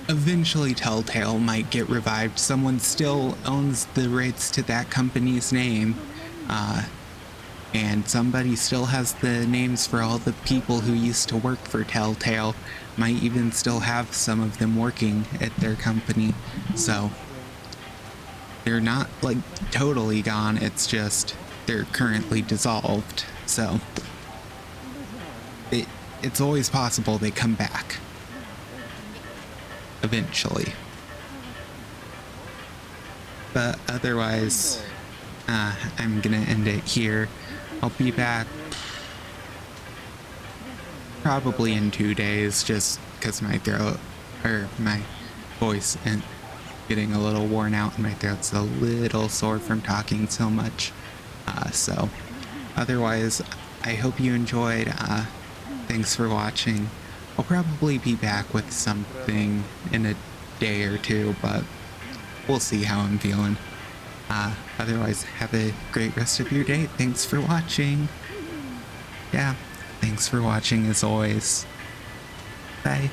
eventually Telltale might get revived. Someone still owns the rights to that company's name, and somebody still has the names for all the people who used to work for Telltale. Might even still have some of them working at their company, so they're not like totally gone. It's just they're currently dissolved, so it's always possible they come back. Eventually. But otherwise, I'm gonna end it here. I'll be back probably in 2 days, just because my throat, or my voice, and getting a little worn out and my throat's a little sore from talking so much. So otherwise, I hope you enjoyed. Thanks for watching. I'll probably be back with something in a day or two, but we'll see how I'm feeling. Otherwise, have a great rest of your day. Thanks for watching. Yeah, thanks for watching as always. Bye.